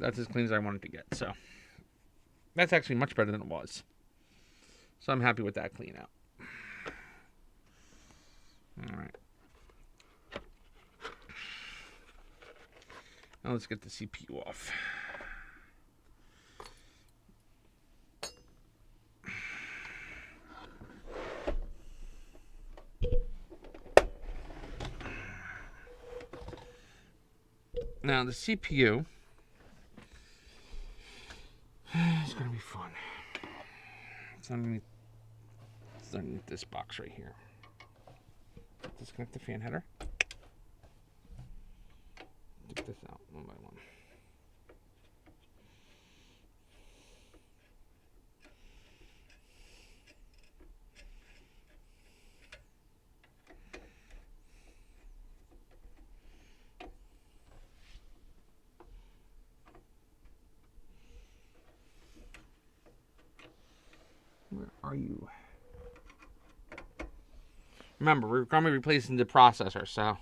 That's as clean as I wanted to get. So that's actually much better than it was. So I'm happy with that clean out. All right. Now let's get the CPU off. Now the CPU is going to be fun. It's underneath this box right here. Disconnect the fan header. Take this out one by one. Remember, we're going to be replacing the processor, so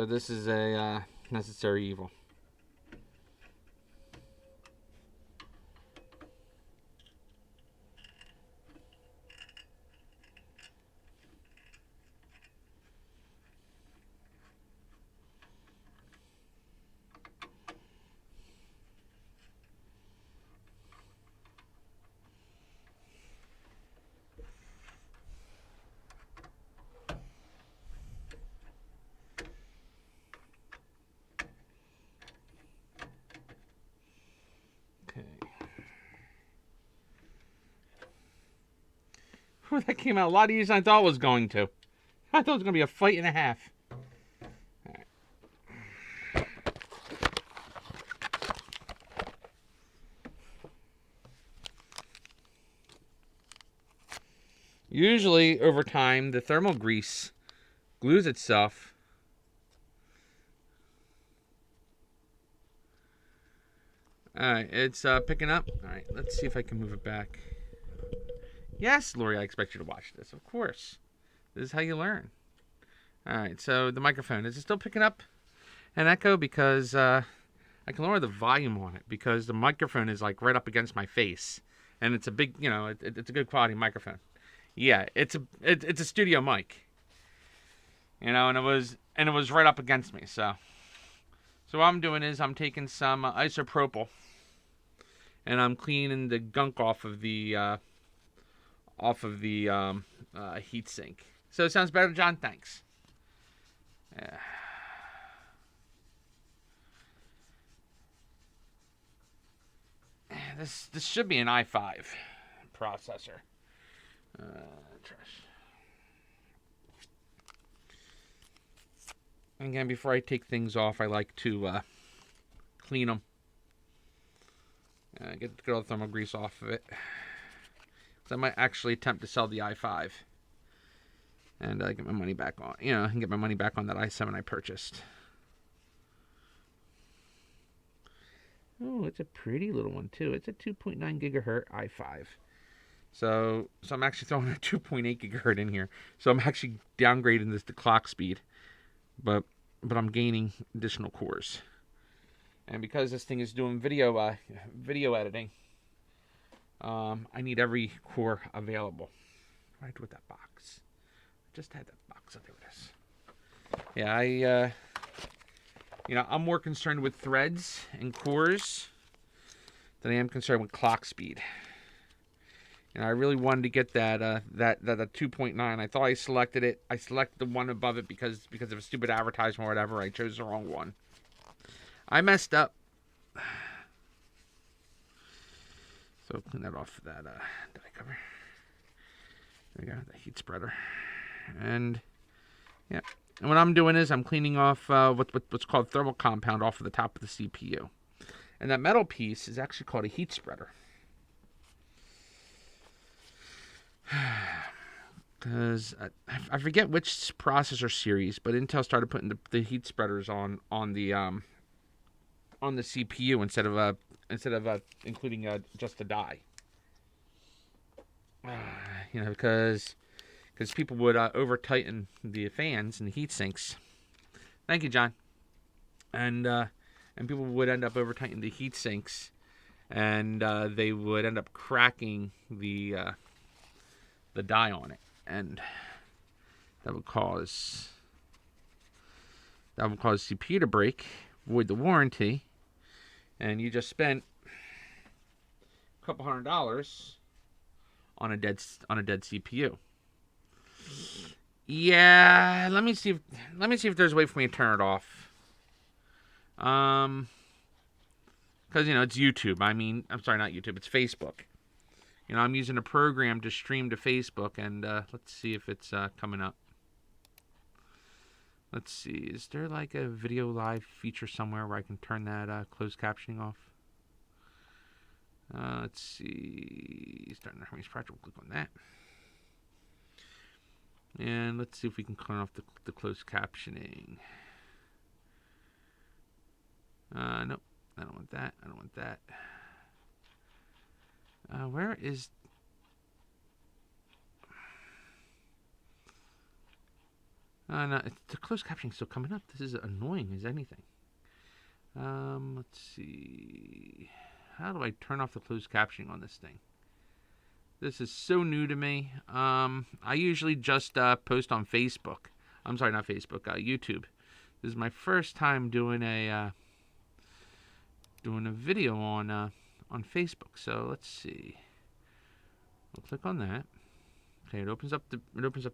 this is a necessary evil. Whew, that came out a lot easier than I thought it was going to. I thought it was going to be a fight and a half. All right. Usually, over time, the thermal grease glues itself. Alright, it's picking up. Alright, let's see if I can move it back. Yes, Lori, I expect you to watch this. Of course. This is how you learn. Alright, so the microphone. Is it still picking up an echo? Because I can lower the volume on it because the microphone is like right up against my face. And it's a big, it's a good quality microphone. Yeah, it's a studio mic. And it was right up against me. So what I'm doing is I'm taking some isopropyl and I'm cleaning the gunk off of the heat sink. So it sounds better, John. Thanks. This should be an i5 processor. Trash. Again, before I take things off, I like to clean them. Get all the thermal grease off of it. So I might actually attempt to sell the i5 and get my money back on. And get my money back on that i7 I purchased. Oh, it's a pretty little one too. It's a 2.9 gigahertz i5. So I'm actually throwing a 2.8 gigahertz in here. So I'm actually downgrading this to clock speed, but I'm gaining additional cores. And because this thing is doing video editing, I need every core available. What do I do with that box? I just had that box. Oh, there it is. Yeah, I'm more concerned with threads and cores than I am concerned with clock speed. And I really wanted to get that 2.9. I thought I selected it. I selected the one above it because of a stupid advertisement or whatever. I chose the wrong one. I messed up. So clean that off that die cover. There we go, the heat spreader. And yeah, and what I'm doing is I'm cleaning off what's called thermal compound off of the top of the CPU. And that metal piece is actually called a heat spreader. Because I forget which processor series, but Intel started putting the heat spreaders on the CPU instead of including just a die. Because people would over tighten the fans and the heat sinks. Thank you, John. And people would end up over tightening the heat sinks, and they would end up cracking the die on it, and that would cause CPU to break, void the warranty, and you just spent a couple $100 on a dead CPU. Yeah, let me see if there's a way for me to turn it off. Because it's YouTube. I'm sorry, not YouTube. It's Facebook. I'm using a program to stream to Facebook, and let's see if it's coming up. Let's see. Is there like a video live feature somewhere where I can turn that closed captioning off? Let's see. Starting the Hermes Project. We'll click on that. And let's see if we can turn off the closed captioning. Nope. I don't want that. I don't want that. Where is... No, the closed captioning still coming up. This is annoying as anything. Let's see. How do I turn off the closed captioning on this thing? This is so new to me. I usually just post on Facebook. I'm sorry, not Facebook. YouTube. This is my first time doing a video on Facebook. So let's see. We'll click on that. Okay, it opens up the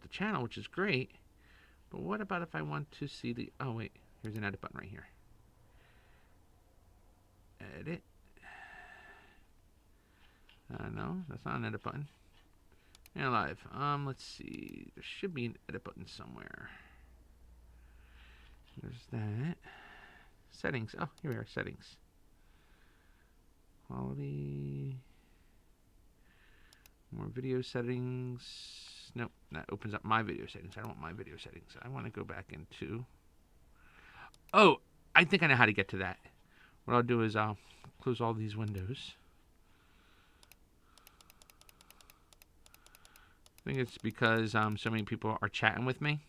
channel, which is great. But what about if I want to see the... Oh, wait. Here's an edit button right here. Edit. No, that's not an edit button. And live. Let's see. There should be an edit button somewhere. There's that. Settings. Oh, here we are. Settings. Quality. More video settings. Nope, that opens up my video settings. I don't want my video settings. I want to go back into... Oh, I think I know how to get to that. What I'll do is I'll close all these windows. I think it's because so many people are chatting with me.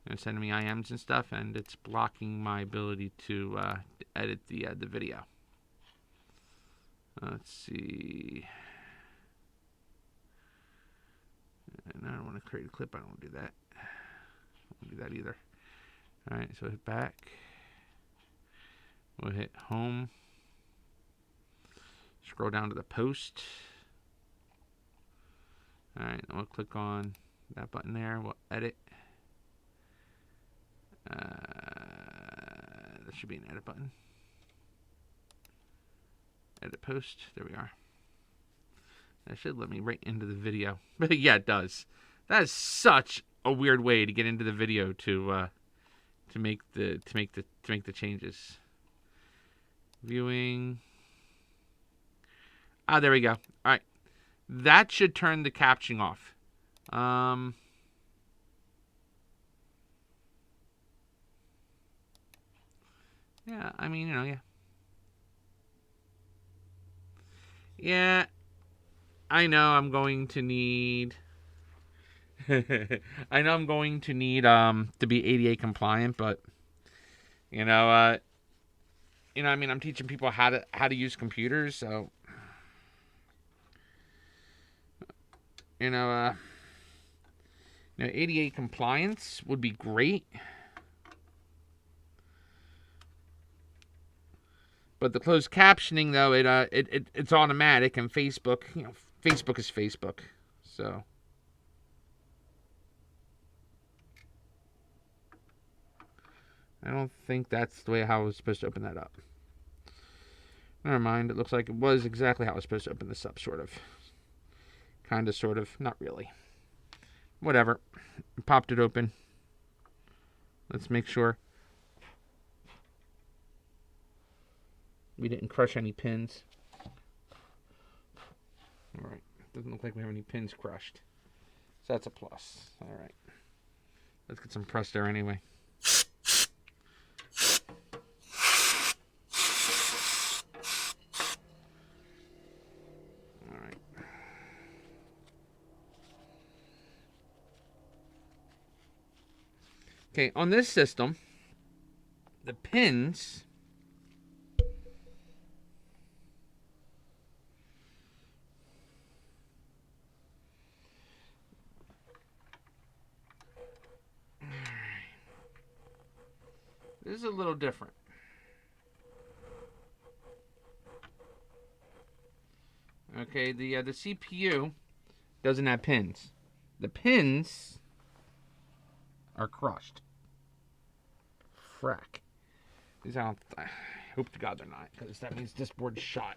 They're sending me IMs and stuff, and it's blocking my ability to edit the video. Let's see... And I don't want to create a clip. I don't want to do that. I don't want to do that either. All right, so hit back. We'll hit home. Scroll down to the post. All right, we'll click on that button there. We'll edit. That should be an edit button. Edit post. There we are. That should let me right into the video. But yeah, it does. That is such a weird way to get into the video to make the changes. Viewing. Ah, there we go. All right. That should turn the captioning off. Yeah, I mean, yeah. Yeah. I know I'm going to need to be ADA compliant, but I mean, I'm teaching people how to use computers, so ADA compliance would be great. But the closed captioning, though, it's automatic, and Facebook, Facebook is Facebook. So I don't think that's the way how I was supposed to open that up. Never mind. It looks like it was exactly how I was supposed to open this up, sort of. Kind of, sort of. Not really. Whatever. Popped it open. Let's make sure we didn't crush any pins. All right. Doesn't look like we have any pins crushed. So that's a plus. All right. Let's get some pressed air anyway. All right. Okay, on this system, the pins this is a little different. Okay, the CPU doesn't have pins. The pins are crushed. Frack. These I hope to God they're not, because that means this board's shot.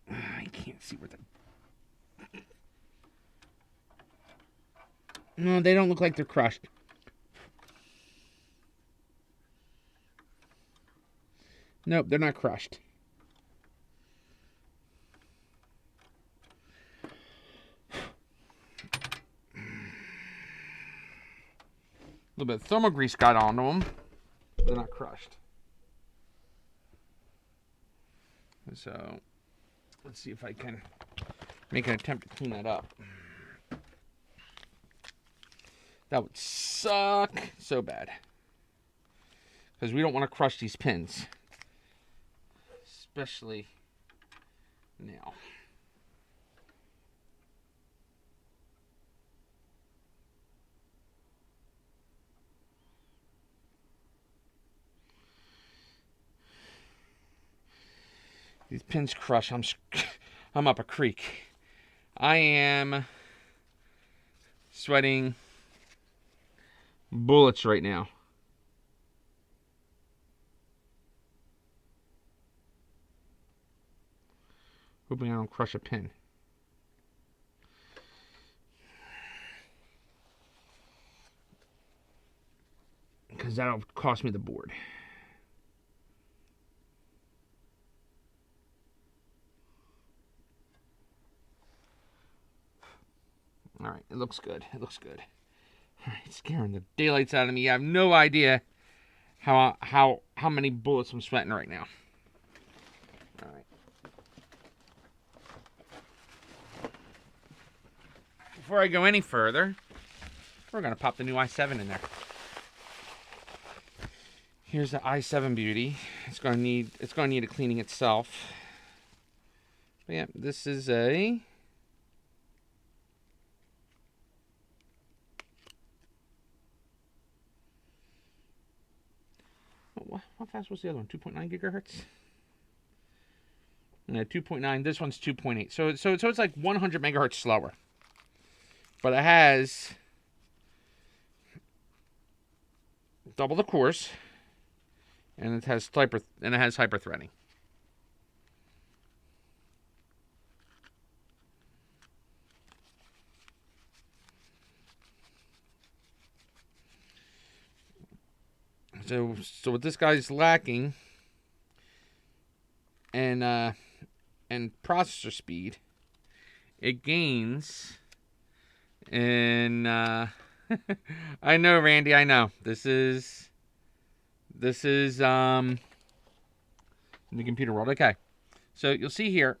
I can't see where the... No, they don't look like they're crushed. Nope, they're not crushed. A little bit of thermal grease got onto them. They're not crushed. So, Let's see if I can make an attempt to clean that up. That would suck so bad. Because we don't want to crush these pins. Especially now. These pins crush. I'm up a creek. I am sweating bullets right now. Hoping I don't crush a pin. Because that'll cost me the board. Alright, it looks good. It looks good. Alright, it's scaring the daylights out of me. I have no idea how many bullets I'm sweating right now. Alright. Before I go any further, we're going to pop the new i7 in there. Here's the i7 beauty. It's going to need a cleaning itself. But yeah, this is a how fast was the other one? 2.9 gigahertz? No, 2.9. This one's 2.8. So it's like 100 megahertz slower. But it has double the cores, and it has hyper-threading. So what this guy's lacking and processor speed, it gains in I know, Randy, I know. This is in the computer world. Okay. So you'll see here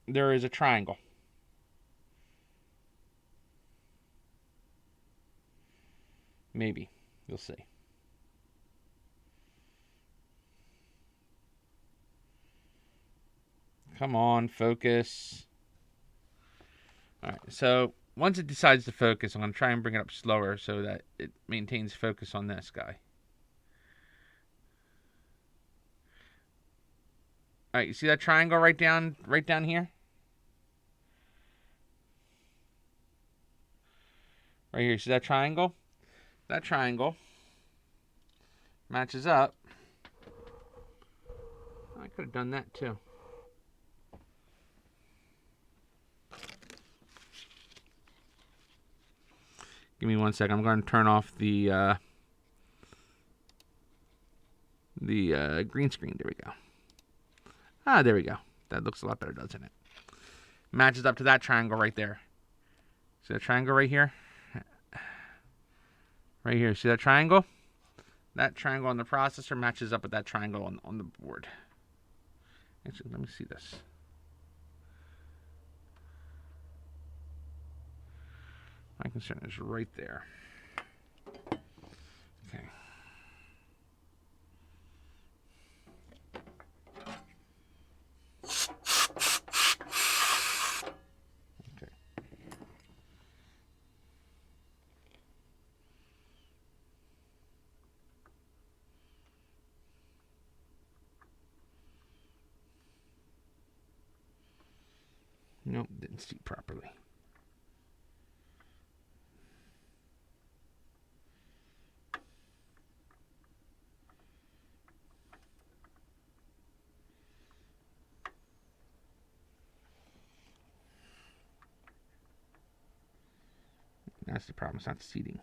there is a triangle. Maybe. You'll see. Come on, focus. Alright, so once it decides to focus, I'm going to try and bring it up slower so that it maintains focus on this guy. Alright, you see that triangle right down here? Right here, see that triangle? That triangle matches up. I could have done that too. Give me 1 second. I'm going to turn off the green screen. There we go. Ah, there we go. That looks a lot better, doesn't it? Matches up to that triangle right there. See that triangle right here? Right here. See that triangle? That triangle on the processor matches up with that triangle on the board. Actually, let me see this. My concern is right there. Okay. Okay. Nope, didn't see properly. That's the problem. It's not seating.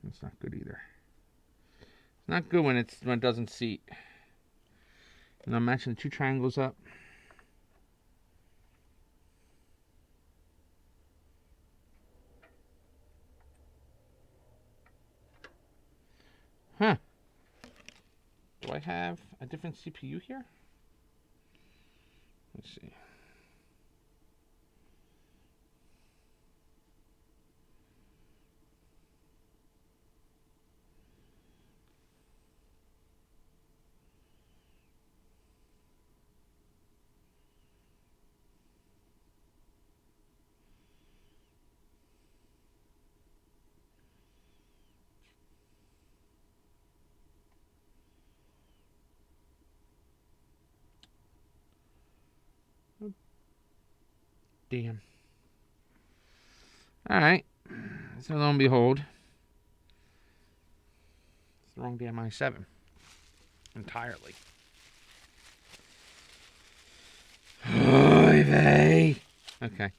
That's not good either. It's not good when it doesn't seat. And I'm matching the two triangles up. Huh. Do I have a different CPU here? Let's see. Damn. Alright. So lo and behold, it's the wrong damn i7. Entirely. Oy vey. Okay.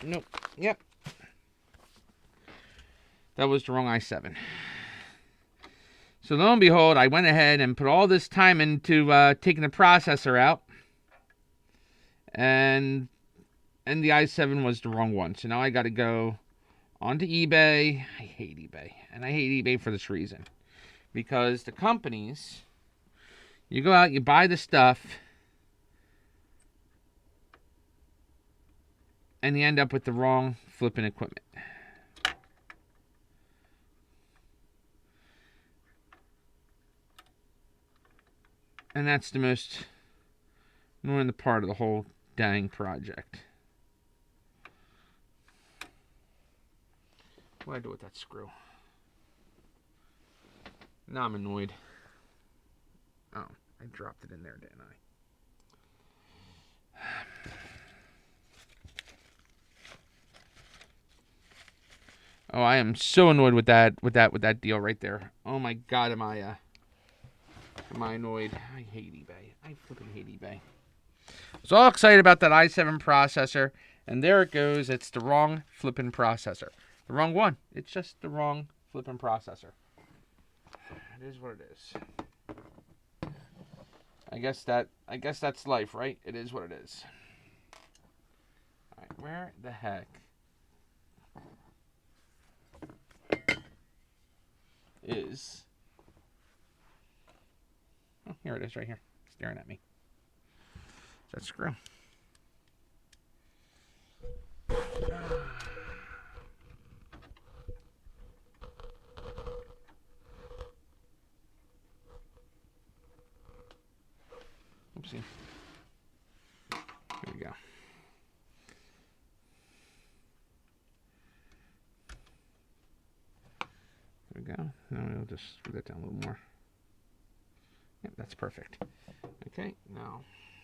Nope. Yep. That was the wrong i7. So lo and behold, I went ahead and put all this time into taking the processor out. And the i7 was the wrong one. So now I got to go onto eBay. I hate eBay. And I hate eBay for this reason. Because the companies, you go out, you buy the stuff, and you end up with the wrong flipping equipment. And that's the most annoying part of the whole dang project. What do I do with that screw? Now I'm annoyed. Oh, I dropped it in there, didn't I? Oh, I am so annoyed with that deal right there. Oh my God, am I annoyed? I hate eBay. I flipping hate eBay. I was all excited about that i7 processor, and there it goes. It's the wrong flipping processor. The wrong one. It's just the wrong flipping processor. It is what it is. I guess that's life, right? It is what it is. All right, where the heck is? Oh, here it is, right here, staring at me. That screw. Oopsie. Here we go. There we go. Now we'll just screw that down a little more. Yep, that's perfect. Okay, now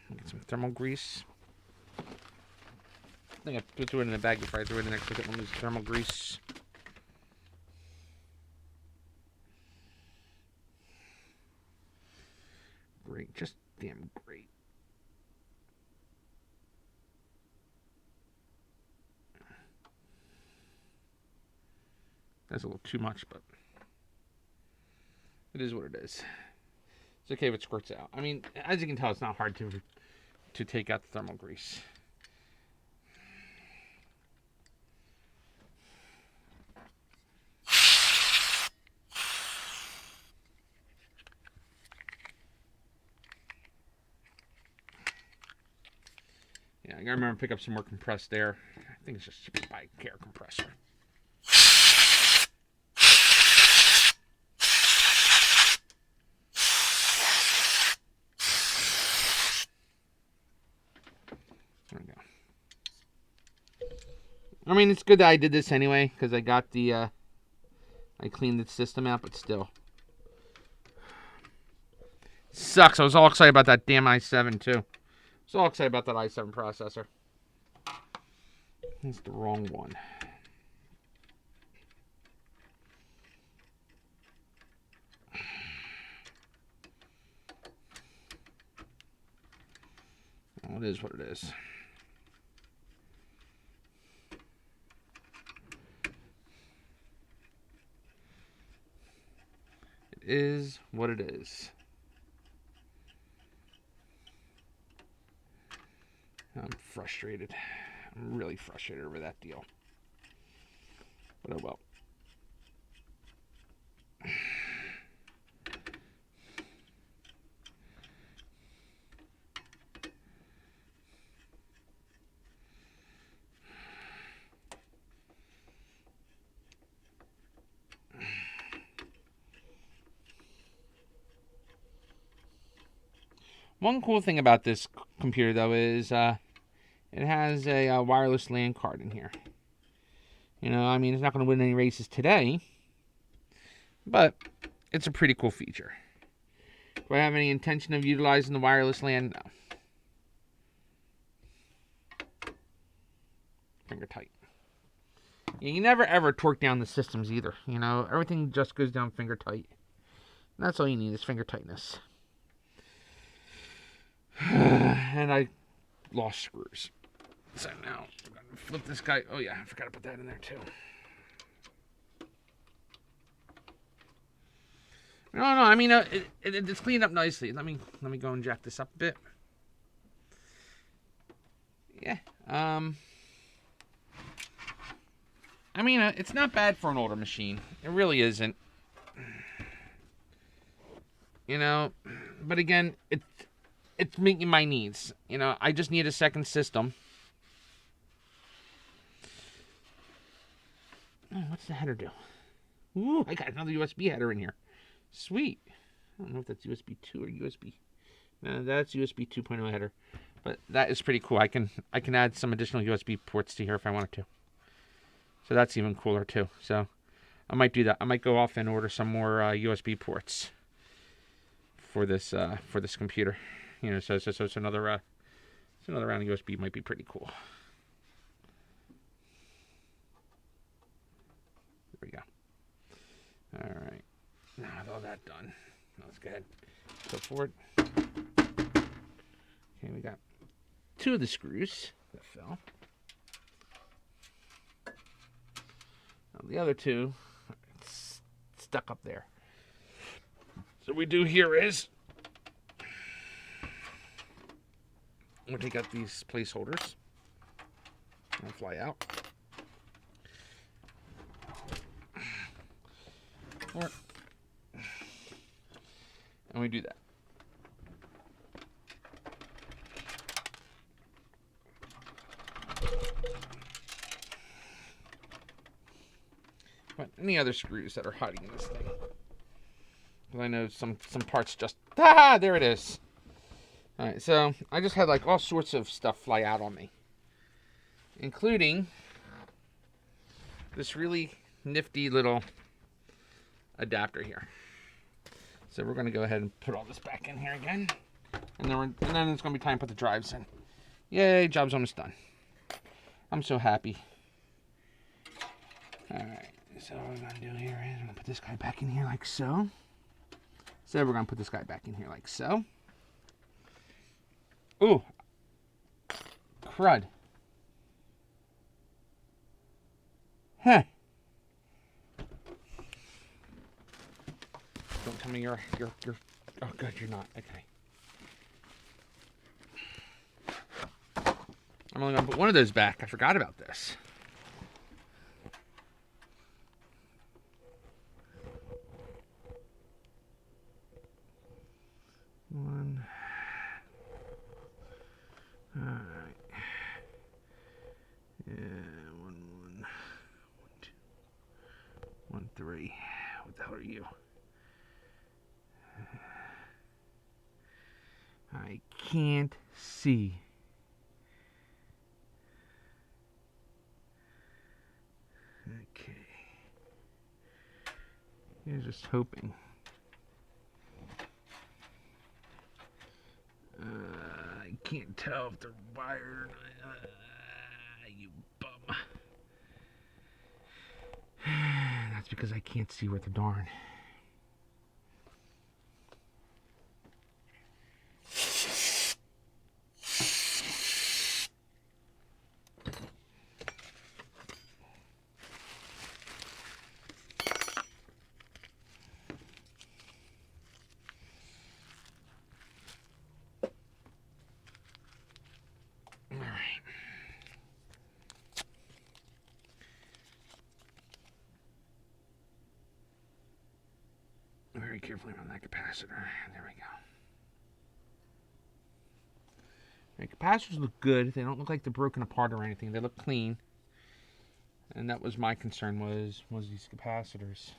get some thermal grease. I think I threw it in the bag before I threw it in next to it. One of these thermal grease. Great, just damn great. That's a little too much, but it is what it is. It's okay if it squirts out. I mean, as you can tell, it's not hard to take out the thermal grease. Yeah, I gotta remember to pick up some more compressed air. I think it's just shipped by air compressor. There we go. I mean, it's good that I did this anyway, because I got the, I cleaned the system out, but still. Sucks. I was all excited about that damn i7, too. I was all excited about that i7 processor. It's the wrong one. Well, it is what it is. It is what it is. I'm frustrated. I'm really frustrated over that deal. But oh well. One cool thing about this computer, though, is it has a wireless LAN card in here. You know, I mean, it's not going to win any races today, but it's a pretty cool feature. Do I have any intention of utilizing the wireless LAN? No. Finger tight. You never ever torque down the systems either. You know, everything just goes down finger tight. And that's all you need is finger tightness. And I lost screws. So now I'm going to flip this guy. Oh yeah, I forgot to put that in there too. No, I mean it's cleaned up nicely. Let me go and jack this up a bit. Yeah. I mean it's not bad for an older machine. It really isn't. You know, but again, it's meeting my needs. You know, I just need a second system. Oh, what's the header do? Ooh, I got another USB header in here. Sweet. I don't know if that's USB 2 or USB. No, that's USB 2.0 header. But that is pretty cool. I can add some additional USB ports to here if I wanted to. So that's even cooler too. So I might do that. I might go off and order some more USB ports for this computer. You know, so it's another round of USB. Might be pretty cool. There we go. All right. Now with all that done, let's go ahead. Go forward. Okay, we got 2 of the screws that fell. Now the other 2 it's stuck up there. So what we do here is we'll take out these placeholders and fly out. And we do that. But any other screws that are hiding in this thing? Because I know some parts just... Ah, there it is. Alright, so I just had like all sorts of stuff fly out on me. Including this really nifty little adapter here. So we're going to go ahead and put all this back in here again. And then it's going to be time to put the drives in. Yay, job's almost done. I'm so happy. Alright, so what we're going to do here is we're going to put this guy back in here like so. So we're going to put this guy back in here like so. Ooh. Crud. Huh. Don't tell me you're oh good, you're not. Okay. I'm only gonna put one of those back. I forgot about this. One. Alright. Yeah, one, 2, 1, 3. What the hell are you? I can't see. Okay. You're just hoping. I can't tell if they're wired. You bum. That's because I can't see worth a darn. Very carefully around that capacitor. There we go. Right, capacitors look good. They don't look like they're broken apart or anything. They look clean. And that was my concern, was these capacitors.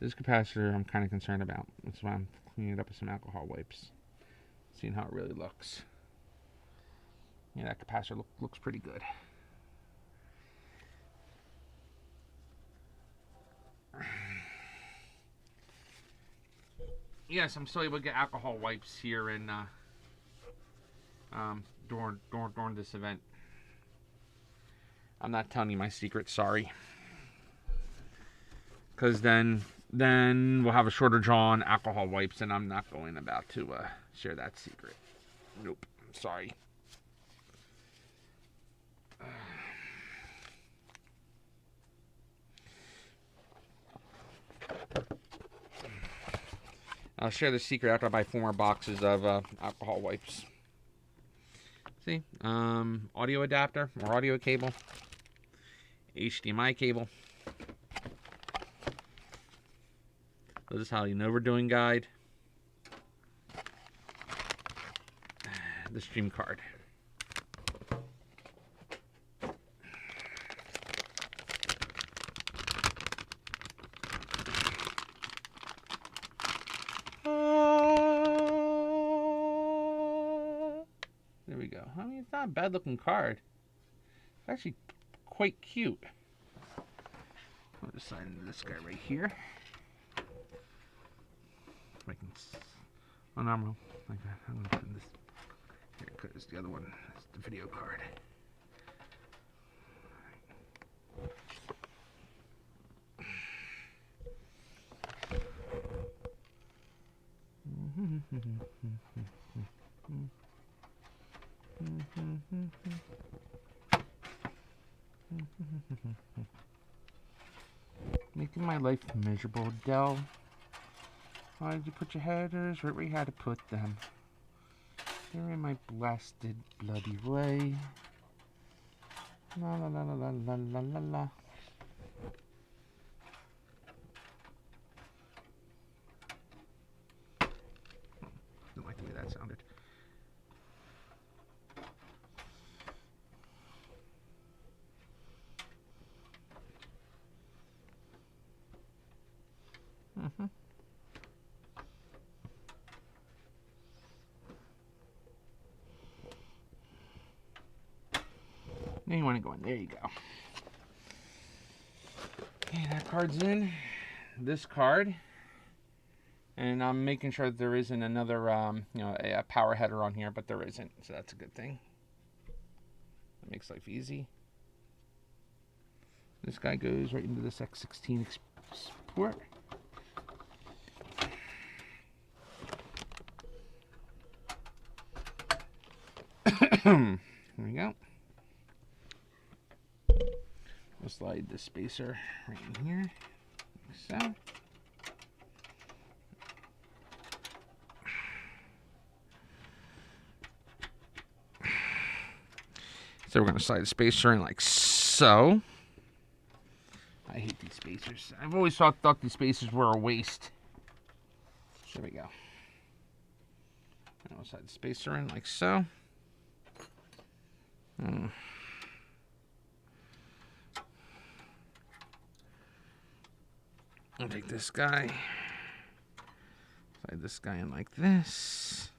This capacitor I'm kind of concerned about. That's why I'm cleaning it up with some alcohol wipes. Seeing how it really looks. Yeah, that capacitor looks pretty good. Yes, I'm still able to get alcohol wipes here in during this event. I'm not telling you my secret, sorry. Because then we'll have a shorter draw on alcohol wipes, and I'm not going about to share that secret. Nope, sorry. I'll share the secret after I buy 4 more boxes of alcohol wipes. See, audio adapter or audio cable, HDMI cable. This is how you know we're doing guide. The stream card. There we go. I mean, it's not a bad looking card. It's actually quite cute. I'll just sign this guy right here. I can unarmor like that. I'm gonna put this here because the other one is the video card. Making my life miserable, Dell. Why did you put your headers right where you had to put them? They're in my blasted bloody way. La la la la la la la la la. Don't like the way that sounded. Now you want to go in. There you go. Okay, that card's in. This card. And I'm making sure that there isn't another, a power header on here, but there isn't. So that's a good thing. That makes life easy. This guy goes right into this X16 port. There we go. We'll slide the spacer right in here, like so. So we're going to slide the spacer in like so. I hate these spacers. I've always thought these spacers were a waste. There we go. And we'll slide the spacer in like so. I'll take this guy, slide this guy in like this.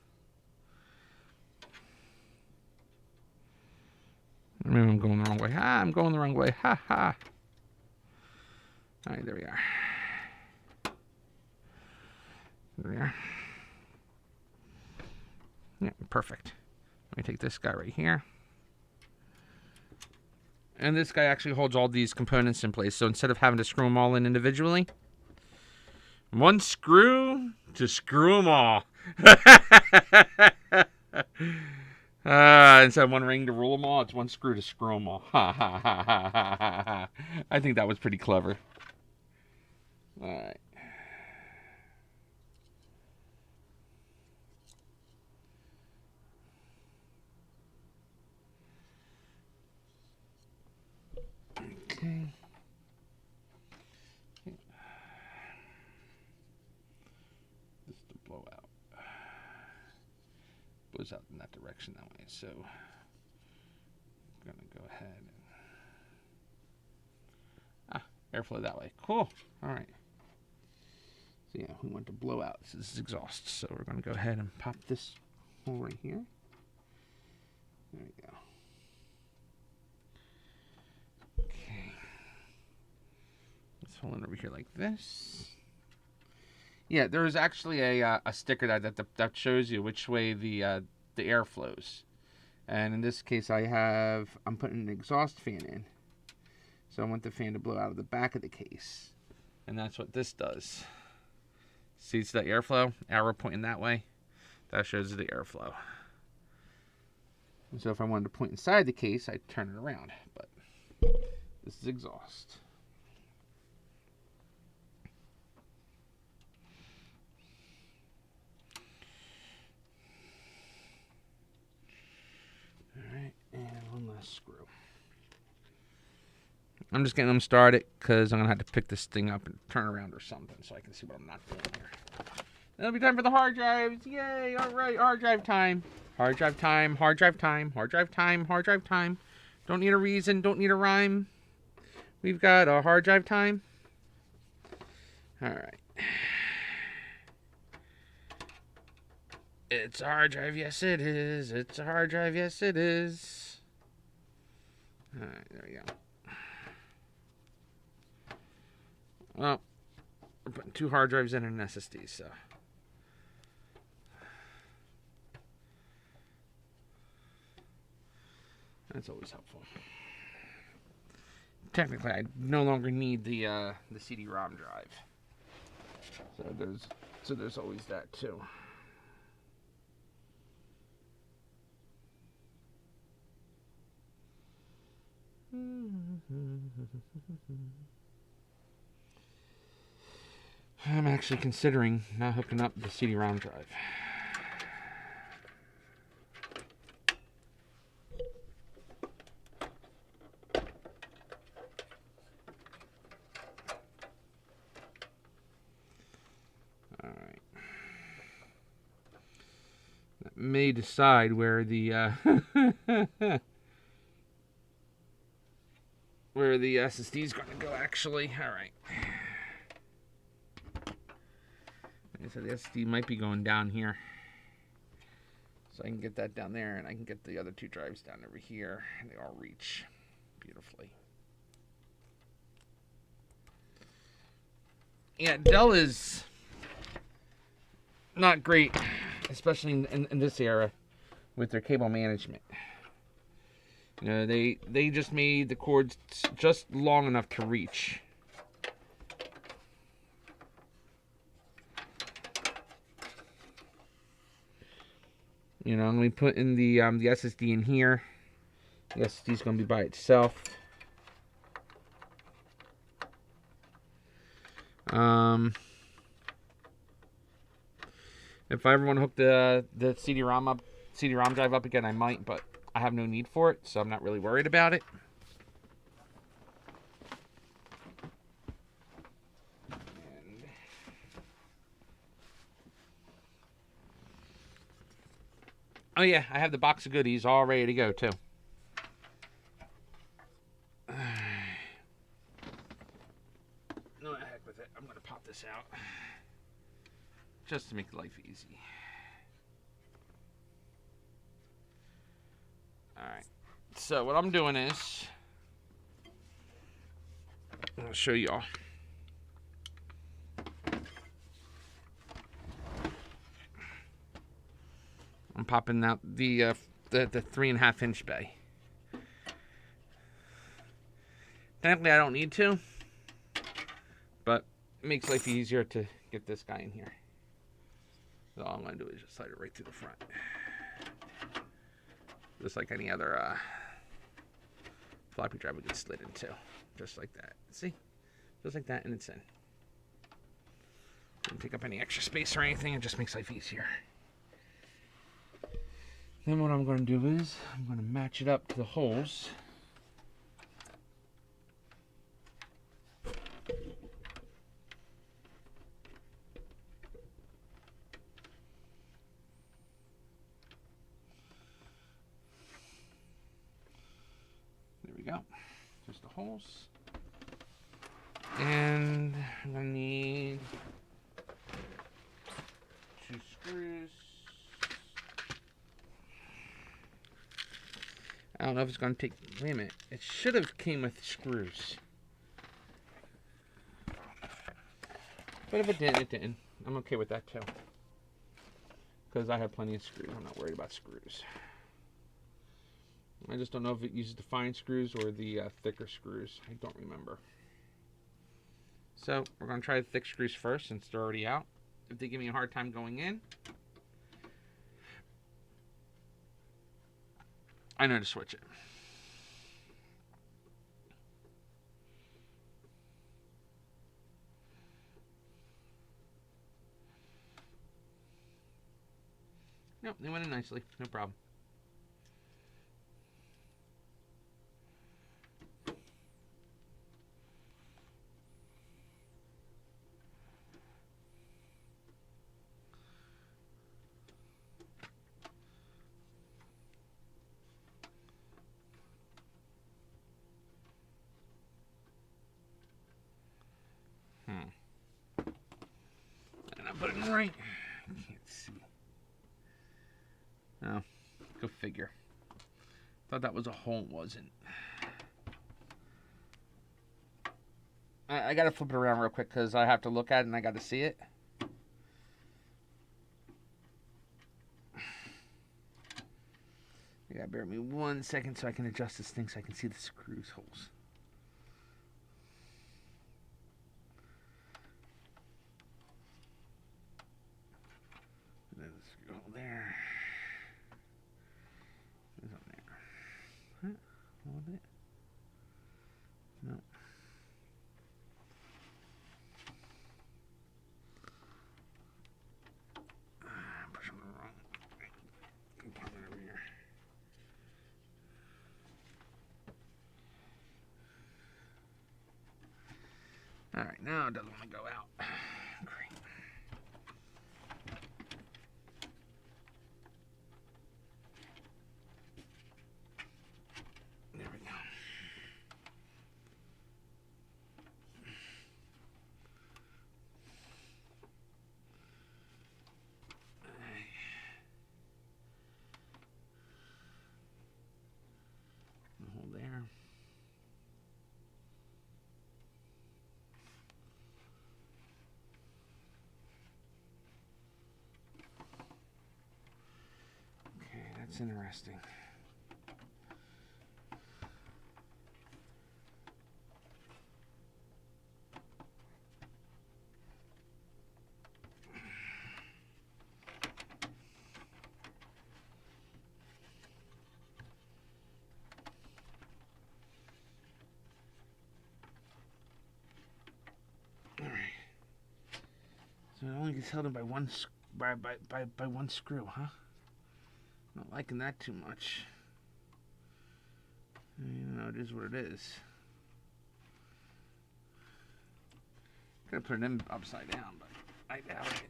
Maybe I'm going the wrong way. I'm going the wrong way. Ha ha. All right, there we are. There we are. Yeah, perfect. Let me take this guy right here. And this guy actually holds all these components in place. So instead of having to screw them all in individually, one screw to screw them all. Instead of one ring to rule them all, it's one screw to screw them all. I think that was pretty clever. All right. Okay. goes out in that direction that way. So I'm gonna go ahead and airflow that way. Cool. All right. So yeah, we want to blow out. This is exhaust. So we're gonna go ahead and pop this hole right here. There we go. Okay. Let's hold it over here like this. Yeah, there is actually a sticker that shows you which way the air flows. And in this case, I'm putting an exhaust fan in. So I want the fan to blow out of the back of the case. And that's what this does. See, it's the airflow, arrow pointing that way. That shows the airflow. And so if I wanted to point inside the case, I'd turn it around. But this is exhaust. Alright, and one last screw. I'm just getting them started because I'm going to have to pick this thing up and turn around or something so I can see what I'm not doing here. It'll be time for the hard drives. Yay! Alright, hard drive time. Hard drive time, hard drive time, hard drive time, hard drive time. Don't need a reason, don't need a rhyme. We've got a hard drive time. Alright. It's a hard drive, yes it is. It's a hard drive, yes it is. Alright, there we go. Well, we're putting 2 hard drives in an SSD, so. That's always helpful. Technically, I no longer need the CD-ROM drive. So there's always that too. I'm actually considering not hooking up the CD-ROM drive. Alright. That may decide where the where the SSD is going to go, actually. Alright. Like I said, the SSD might be going down here. So I can get that down there, and I can get the other 2 drives down over here. And they all reach beautifully. Yeah, Dell is not great, especially in this era, with their cable management. You know, they just made the cords just long enough to reach. You know, and we put in the SSD in here. The SSD is going to be by itself. If I ever want to hook the CD-ROM drive up again, I might, but I have no need for it, so I'm not really worried about it. Oh yeah, I have the box of goodies all ready to go too. No, heck with it. I'm gonna pop this out just to make life easy. Alright, so what I'm doing is, I'll show y'all. I'm popping out the 3.5 inch bay. Technically I don't need to, but it makes life easier to get this guy in here. So all I'm going to do is just slide it right through the front. Just like any other floppy drive would get slid into. Just like that. See? Just like that, and it's in. Doesn't take up any extra space or anything. It just makes life easier. Then what I'm going to do is, I'm going to match it up to the holes. Just the holes. And I'm going to need 2 screws. I don't know if it's going to take... Wait a minute. It should have came with screws. But if it didn't, it didn't. I'm okay with that too. Because I have plenty of screws. I'm not worried about screws. I just don't know if it uses the fine screws or the thicker screws. I don't remember. So we're going to try the thick screws first since they're already out. If they give me a hard time going in, I know to switch it. Nope, they went in nicely. No problem. And I put it in right. I can't see. Oh, go figure. Thought that was a hole, it wasn't. I gotta flip it around real quick because I have to look at it and I gotta see it. You gotta bear with me 1 second so I can adjust this thing so I can see the screws holes. There's a screw hole there. There's one there. Huh? Hold it. No. I'm pushing the wrong compartment over here. Alright, now it doesn't want to go out. Great. There we go. The hole there. That's interesting. All right. So it only gets held in by one screw, huh? Not liking that too much. You know, it is what it is. Could put it in upside down, but I doubt it.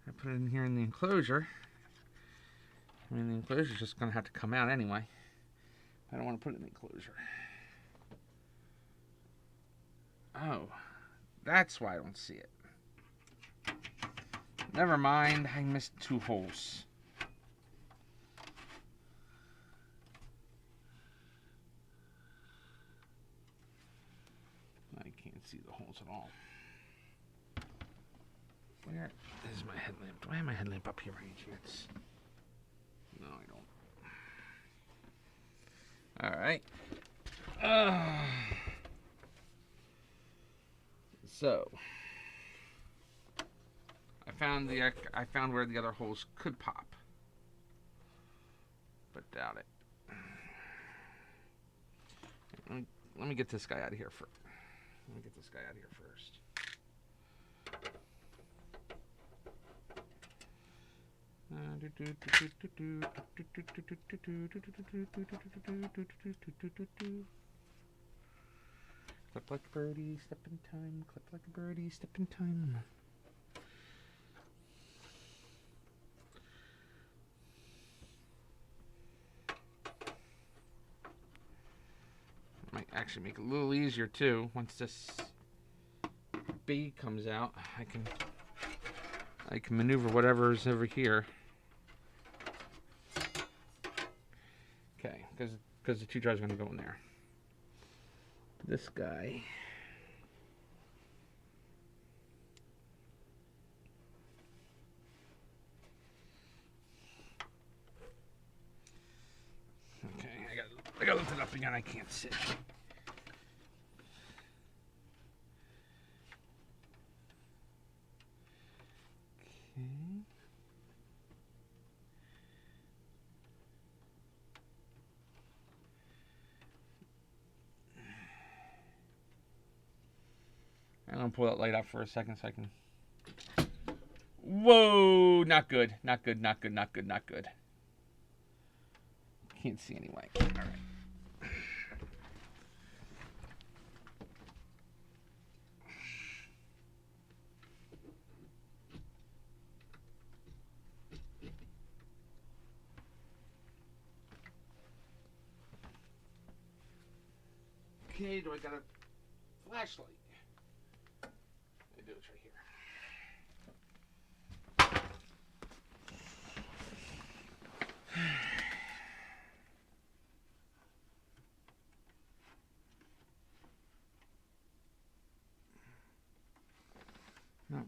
I put it in here in the enclosure. I mean, the enclosure is just going to have to come out anyway. I don't want to put it in the enclosure. Oh, that's why I don't see it. Never mind, I missed 2 holes. I can't see the holes at all. Where is my headlamp? Do I have my headlamp up here by any chance? No, I don't. Alright. So I found where the other holes could pop, but doubt it. Let me get this guy out of here first. Clip like a birdie, step in time. Clip like a birdie, step in time. actually make it a little easier too. Once this B comes out, I can maneuver whatever's over here. Okay, because the 2 drives are going to go in there. This guy. Okay, I got to lift it up again. I can't sit. I'm going to pull that light out for a second so I can... Whoa! Not good. Not good, not good, not good, not good. Can't see anyway. All right. Okay, do I got a flashlight? I do, it's right here. No.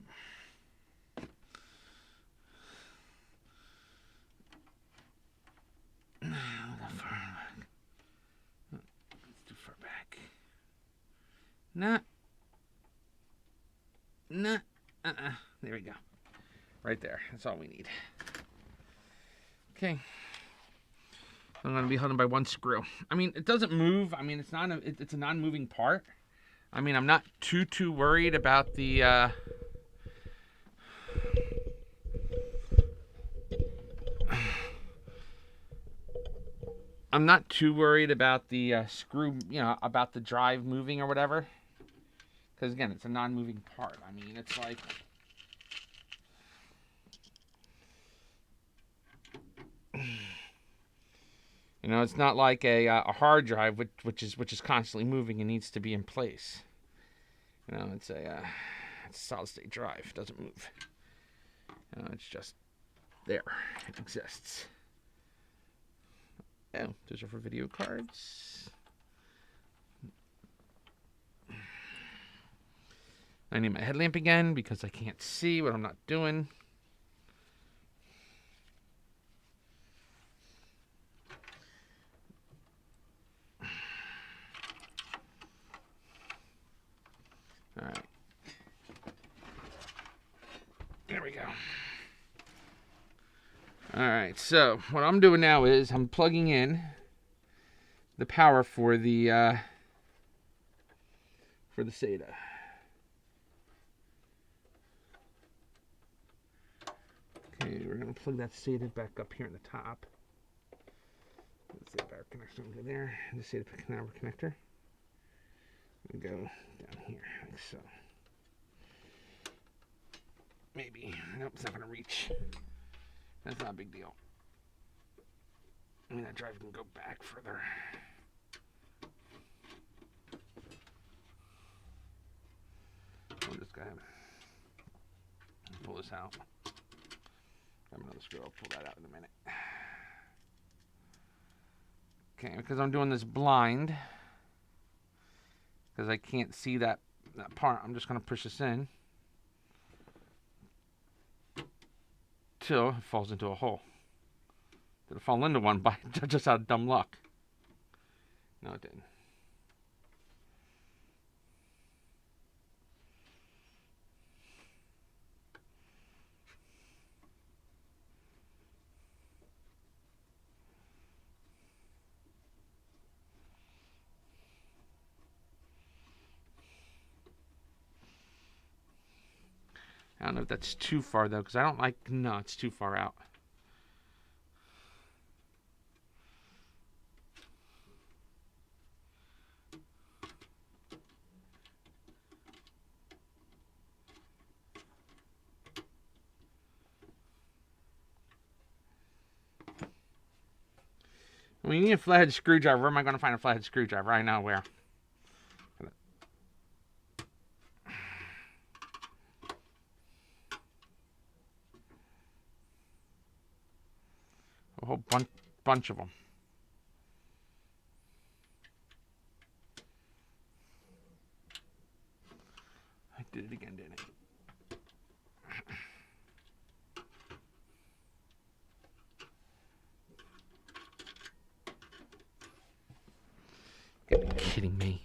It's too far back. Nah. Nah. There we go. Right there. That's all we need. Okay. I'm going to be held in by one screw. I mean, it doesn't move. I mean, it's not it's a non-moving part. I mean, I'm not too worried about the I'm not too worried about the screw, you know, about the drive moving or whatever. Because again, it's a non-moving part. I mean, it's like you know, it's not like a hard drive which is constantly moving and needs to be in place. You know, it's a solid state drive. It doesn't move. You know, it's just there. It exists. Oh, those are for video cards. I need my headlamp again because I can't see what I'm not doing. All right. There we go. All right, so what I'm doing now is I'm plugging in the power for the SATA. Okay, we're gonna plug that SATA back up here in the top. The SATA power connector will go there. The SATA power connector will go down here, like so. Maybe. Nope, it's not gonna reach. That's not a big deal. I mean, that drive can go back further. I'm just gonna pull this out. Grab another screw. I'll pull that out in a minute. Okay, because I'm doing this blind, because I can't see that part, I'm just gonna push this in till it falls into a hole. Did it fall into one by just out of dumb luck? No, it didn't. I don't know if that's too far though, because I don't like. No, it's too far out. When you need a flathead screwdriver, where am I going to find a flathead screwdriver? I know where. bunch of them. I did it again, didn't I? You're kidding me.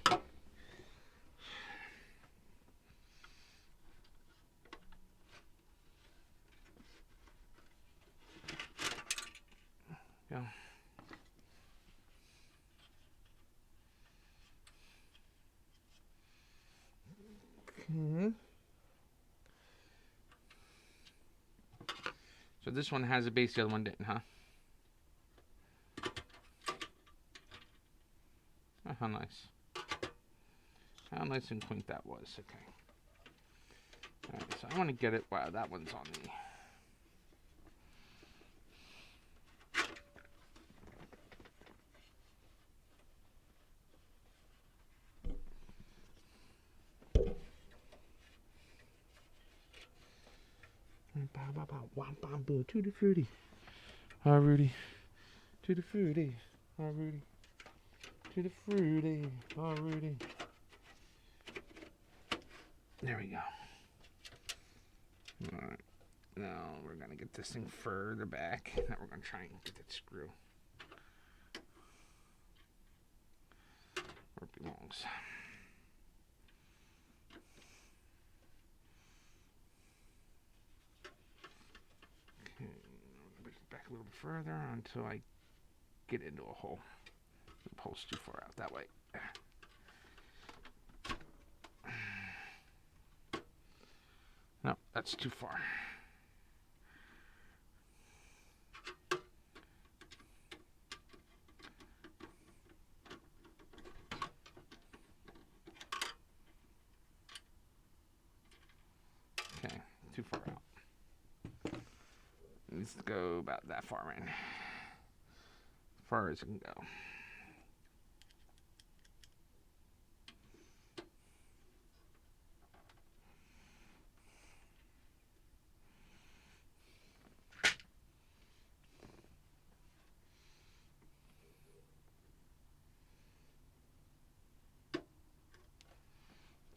Go. Okay. So this one has a base, the other one didn't, huh? Oh, how nice. How nice and quaint that was. Okay. Alright, so I want to get it. Wow, that one's on the... To the fruity. Hi, Rudy. To the fruity. Hi, Rudy. To the fruity. Hi, Rudy. There we go. Alright. Now we're going to get this thing further back. Now we're going to try and get that screw where it belongs. Back a little bit further until I get into a hole. The hole's too far out that way. No, that's too far. Okay, too far out. It needs to go about that far in. As far as it can go.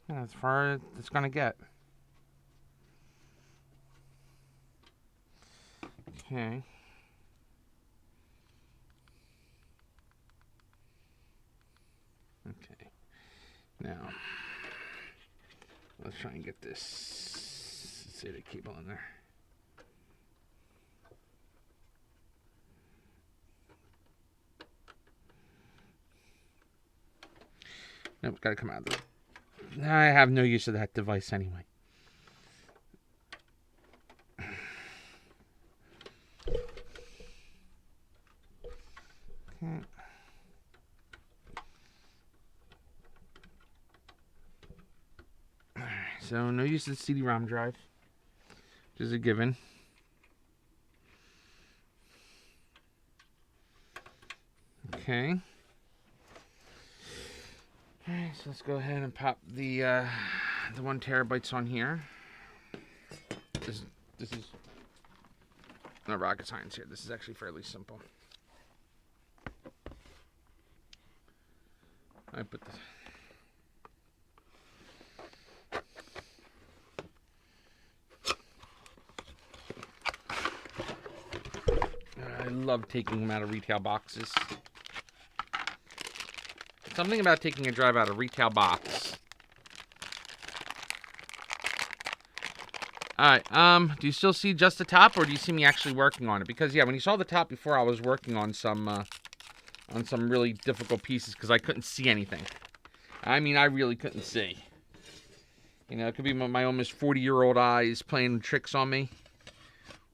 Yeah, as far as it's gonna get. Okay. Okay. Now, let's try and get this SATA cable in there. Nope, gotta come out of there. I have no use of that device anyway. Okay. So no use of the CD-ROM drive, which is a given. Okay. Alright, so let's go ahead and pop the 1 terabytes on here. This is no rocket science here. This is actually fairly simple. I put this. I love taking them out of retail boxes. Something about taking a drive out of retail box. Alright, do you still see just the top, or do you see me actually working on it? Because, yeah, when you saw the top before, I was working on some really difficult pieces because I couldn't see anything. I mean, I really couldn't see. You know, it could be my almost 40-year-old eyes playing tricks on me,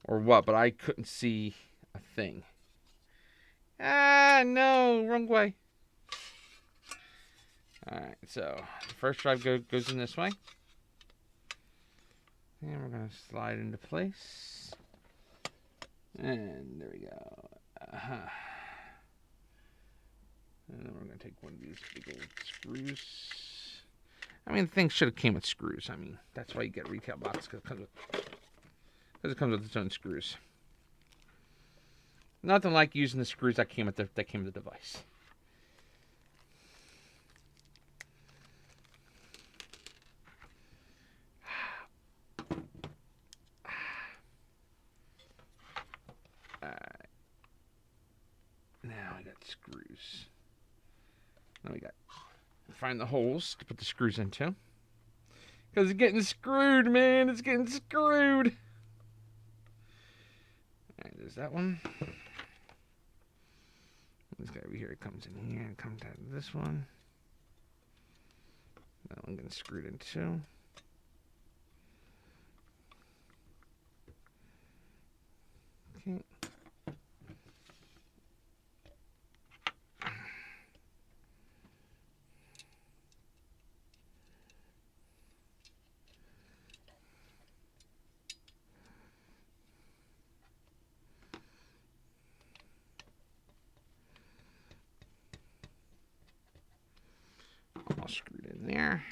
or what, but I couldn't see a thing. Ah, no, wrong way. Alright, so the first drive goes in this way. And we're going to slide into place. And there we go. And then we're going to take one of these big old screws. I mean, the thing should have came with screws. I mean, that's why you get a retail box, because it comes with its own screws. Nothing like using the screws that came with the device. Alright. Now I got screws. Now we got to find the holes to put the screws into. Because it's getting screwed, man. It's getting screwed. Alright, there's that one. This guy over here comes in here and comes out of this one. That one getting screwed in too. Okay. All screwed in there.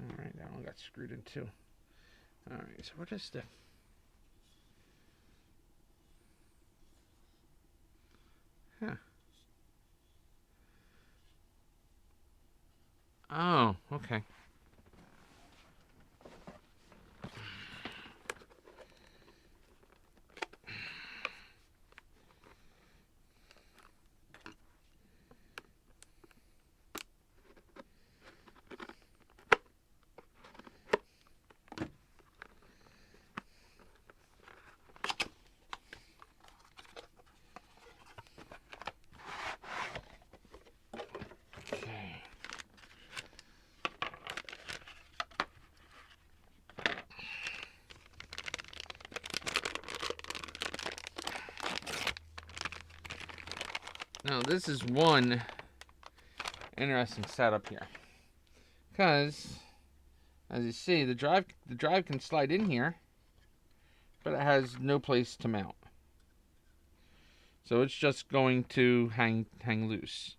Alright, that one got screwed in too. Alright, so what is the... Huh. Oh, okay. Now this is one interesting setup here, because as you see, the drive can slide in here, but it has no place to mount, so it's just going to hang loose.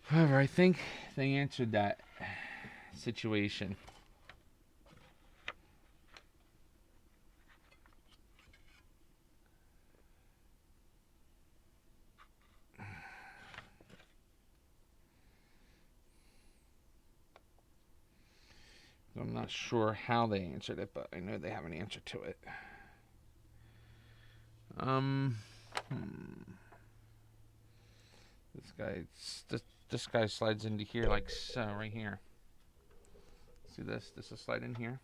However, I think they answered that situation. I'm not sure how they answered it, but I know they have an answer to it. This guy slides into here like so, right here. See this? This will slide in here.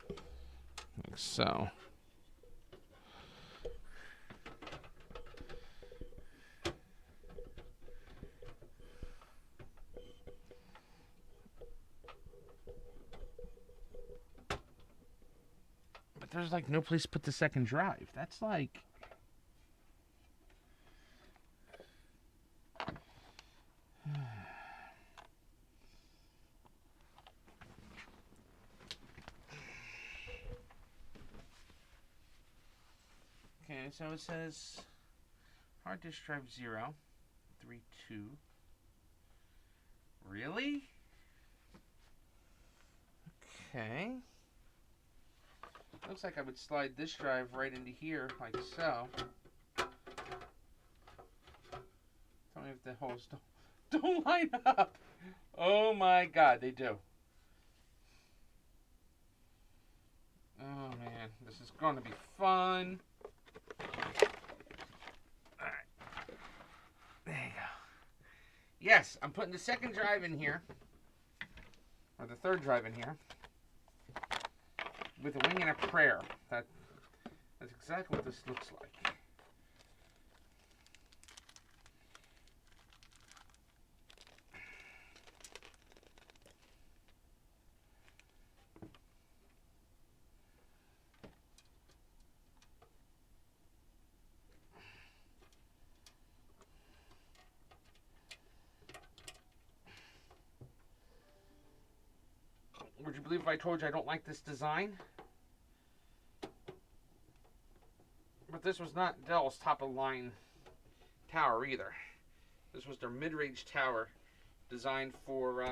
Like so. But there's like no place to put the second drive. That's like... Okay, so it says hard disk drive 0, 3, 2. Really? Okay. Looks like I would slide this drive right into here, like so. Tell me if the holes don't line up. Oh my god, they do. Oh man, this is going to be fun. Alright. There you go. Yes, I'm putting the second drive in here. Or the third drive in here. With a wing and a prayer. That's exactly what this looks like. Would you believe if I told you I don't like this design? But this was not Dell's top of the line tower either. This was their mid-range tower, designed for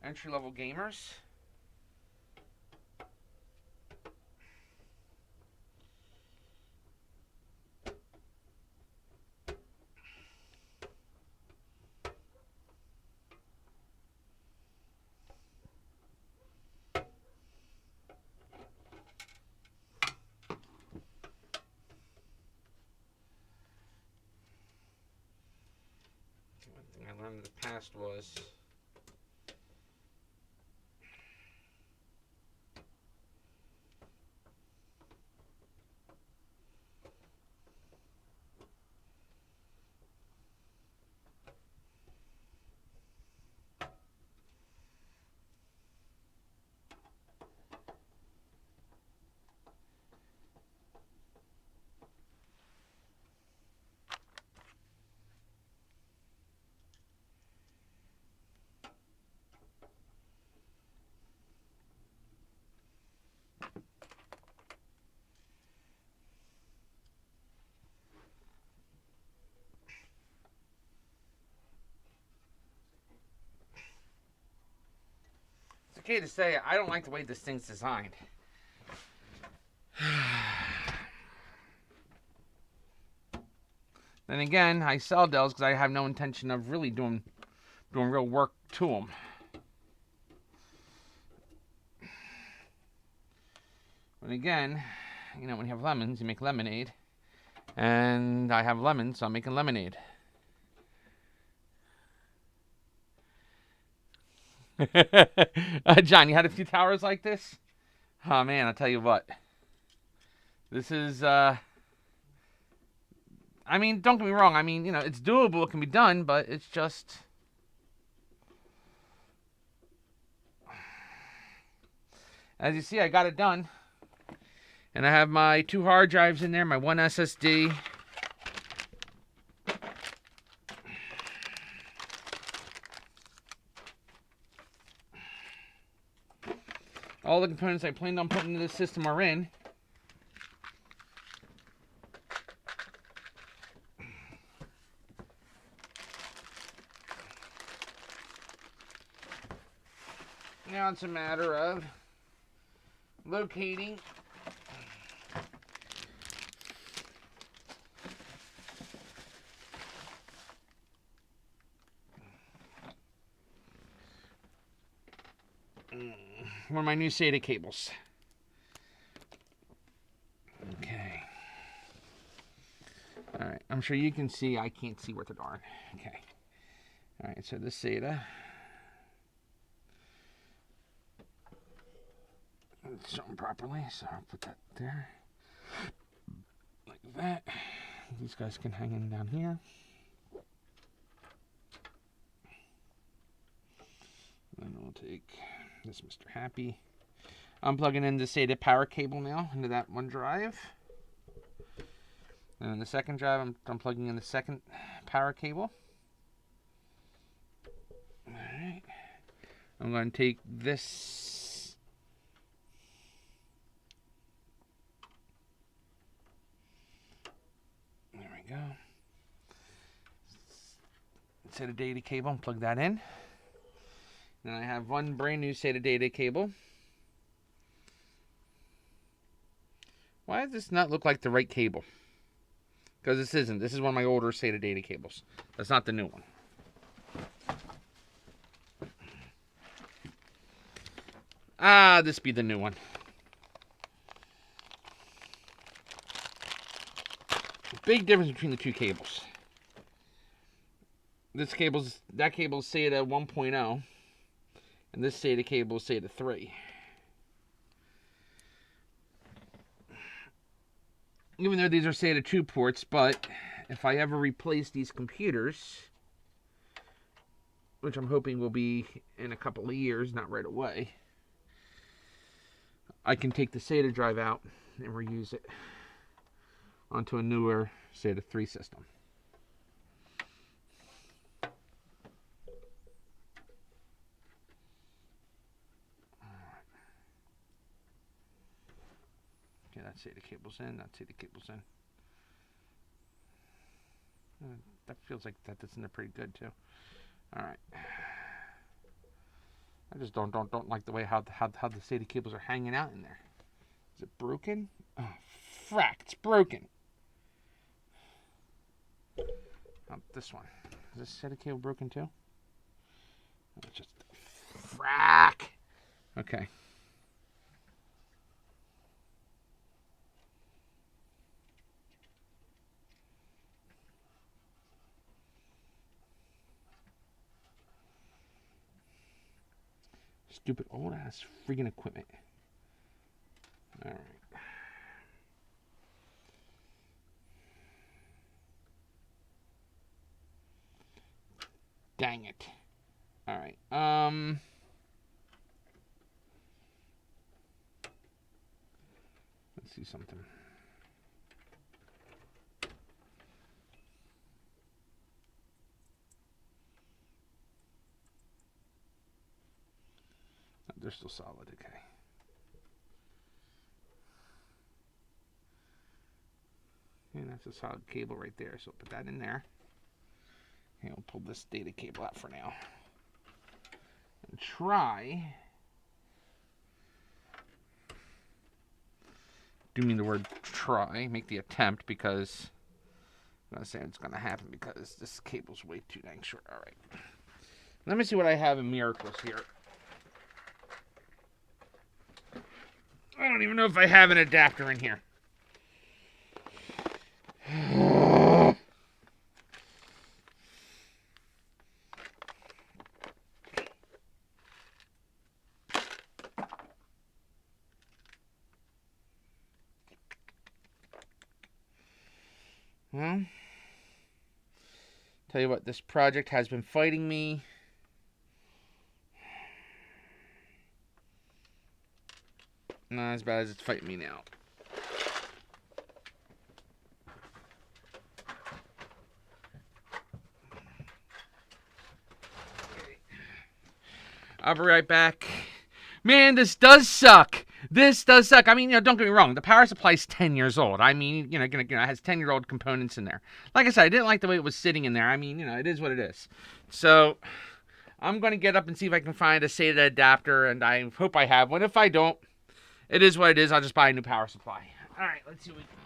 entry-level gamers. One thing I learned in the past was it's okay to say I don't like the way this thing's designed. Then again, I sell Dells because I have no intention of really doing real work to them. But again, you know, when you have lemons, you make lemonade. And I have lemons, so I'm making lemonade. John, you had a few towers like this? Oh man, I'll tell you what. This is, I mean, don't get me wrong. I mean, you know, it's doable. It can be done, but it's just... As you see, I got it done. And I have my 2 hard drives in there, my 1 SSD. All the components I planned on putting into this system are in. Now it's a matter of locating one of my new SATA cables. Okay. Alright, I'm sure you can see. I can't see worth a darn. Okay. Alright, so this SATA. It's showing properly, so I'll put that there. Like that. These guys can hang in down here. Then we'll take this Mr. Happy. I'm plugging in the SATA power cable now into that one drive. And in the second drive, I'm plugging in the second power cable. Alright. I'm going to take this. There we go. SATA data cable, and plug that in. Then I have one brand new SATA data cable. Why does this not look like the right cable? Because this isn't. This is one of my older SATA data cables. That's not the new one. Ah, this be the new one. Big difference between the two cables. That cable's SATA 1.0, and this SATA cable is SATA 3. Even though these are SATA 2 ports, but if I ever replace these computers, which I'm hoping will be in a couple of years, not right away, I can take the SATA drive out and reuse it onto a newer SATA 3 system. Okay, that SATA cable's in. That SATA cable's in. That feels like that's in there pretty good too. All right. I just don't like the way how the SATA cables are hanging out in there. Is it broken? Oh, frack! It's broken. Oh, this one. Is this SATA cable broken too? Oh, it's just frack. Okay. Stupid old ass freaking equipment. All right. Dang it. All right. Let's see something. Oh, they're still solid. Okay. And that's a solid cable right there. So put that in there. And we'll pull this data cable out for now. And try. Do mean the word try. Make the attempt because I'm not saying it's going to happen because this cable's way too dang short. All right. Let me see what I have in Miracles here. I don't even know if I have an adapter in here. Well, tell you what, this project has been fighting me. Not as bad as it's fighting me now. Okay. I'll be right back. Man, this does suck. This does suck. I mean, don't get me wrong. The power supply is 10 years old. I mean, it has 10-year-old components in there. Like I said, I didn't like the way it was sitting in there. I mean, it is what it is. So, I'm going to get up and see if I can find a SATA adapter, and I hope I have one. If I don't, it is what it is. I'll just buy a new power supply. All right, let's see what we can.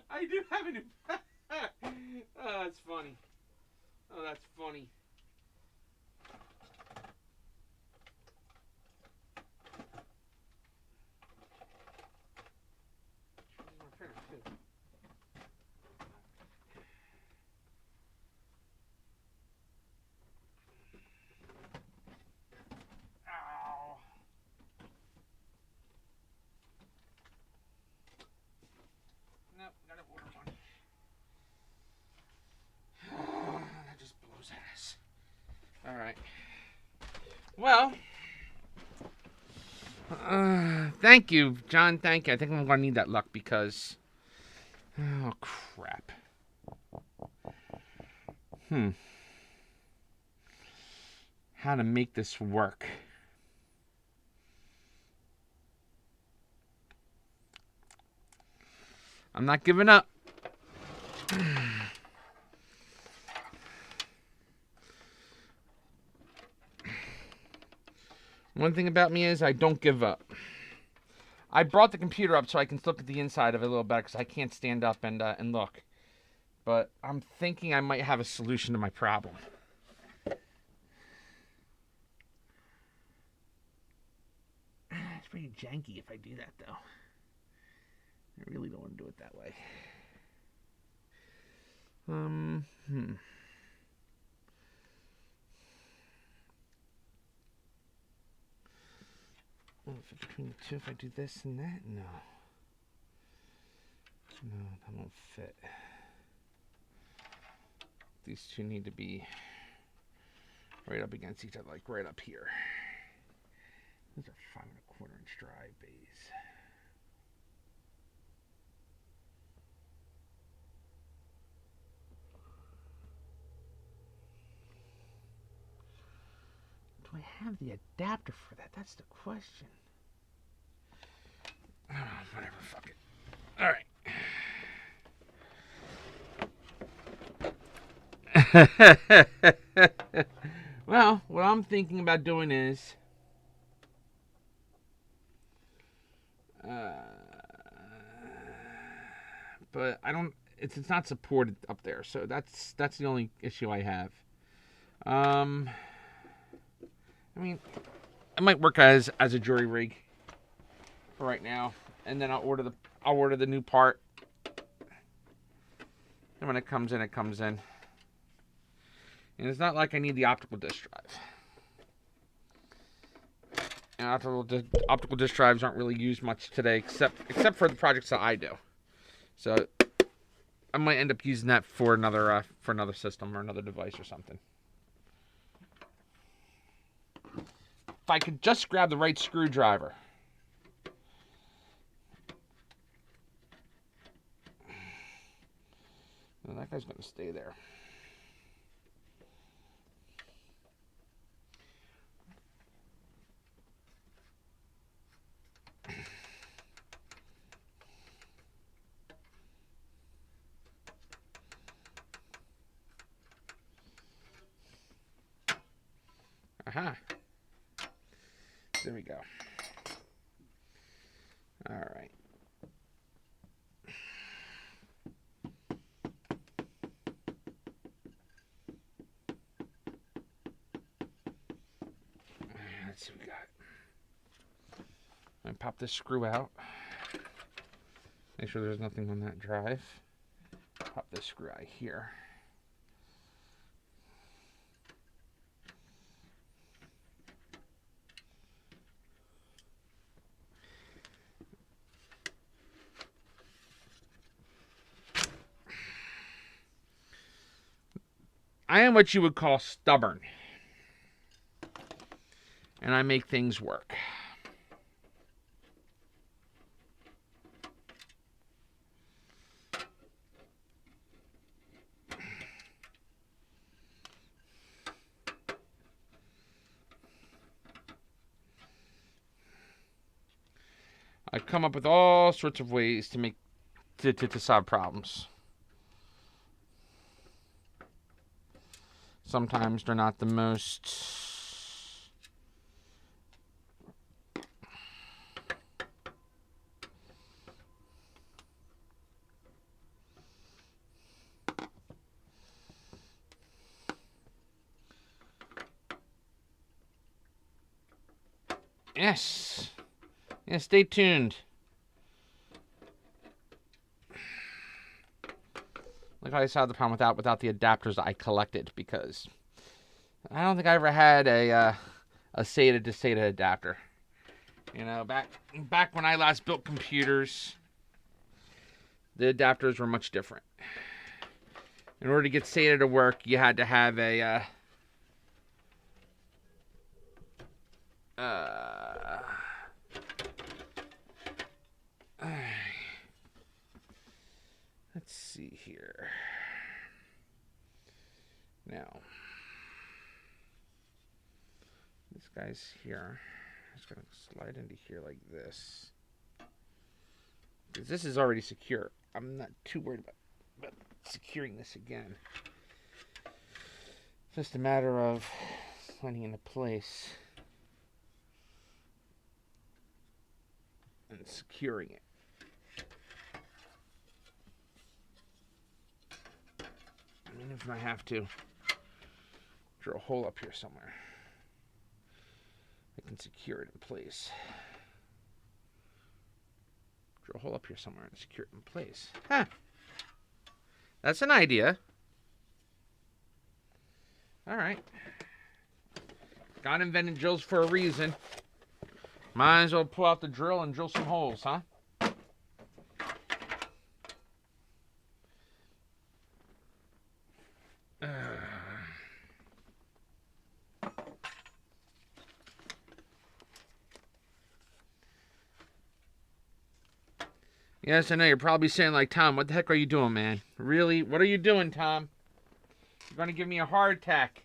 I do have a new. Oh, that's funny. Oh, that's funny. Ow. Nope, gotta order one. That just blows ass. All right. Well, thank you, John. Thank you. I think I'm gonna need that luck because. Oh crap. How to make this work? I'm not giving up. One thing about me is I don't give up. I brought the computer up so I can look at the inside of it a little better because I can't stand up and look. But I'm thinking I might have a solution to my problem. It's pretty janky if I do that, though. I really don't want to do it that way. fit between the two if I do this and that? No. No, that won't fit. These two need to be right up against each other, like right up here. Those are 5 1/4 inch dry bays. Do I have the adapter for that? That's the question. Oh, whatever, fuck it. Alright. Well, what I'm thinking about doing is but I don't it's not supported up there, so that's the only issue I have. I mean, it might work as a jury rig for right now, and then I'll order the new part, and when it comes in, it comes in. And it's not like I need the optical disc drive. And optical disc drives aren't really used much today, except for the projects that I do. So I might end up using that for another system or another device or something. If I could just grab the right screwdriver. Well, that guy's going to stay there. Aha. There we go. All right. Let's see what we got. I pop this screw out. Make sure there's nothing on that drive. Pop this screw out here. I am what you would call stubborn. And I make things work. I come up with all sorts of ways to make to solve problems. Sometimes they're not the most Yes. Yeah, stay tuned. Like I saw the problem without the adapters I collected, because I don't think I ever had a SATA to SATA adapter. You know, back when I last built computers, the adapters were much different. In order to get SATA to work, you had to have a let's see here. Now, this guy's here. I'm just going to slide into here like this. Because this is already secure. I'm not too worried about securing this again. It's just a matter of sliding into place and securing it. I mean, if I have to drill a hole up here somewhere, I can secure it in place. Drill a hole up here somewhere and secure it in place. Huh. That's an idea. All right. God invented drills for a reason. Might as well pull out the drill and drill some holes, huh? Yes, I know. You're probably saying, like, Tom, what the heck are you doing, man? Really? What are you doing, Tom? You're going to give me a heart attack.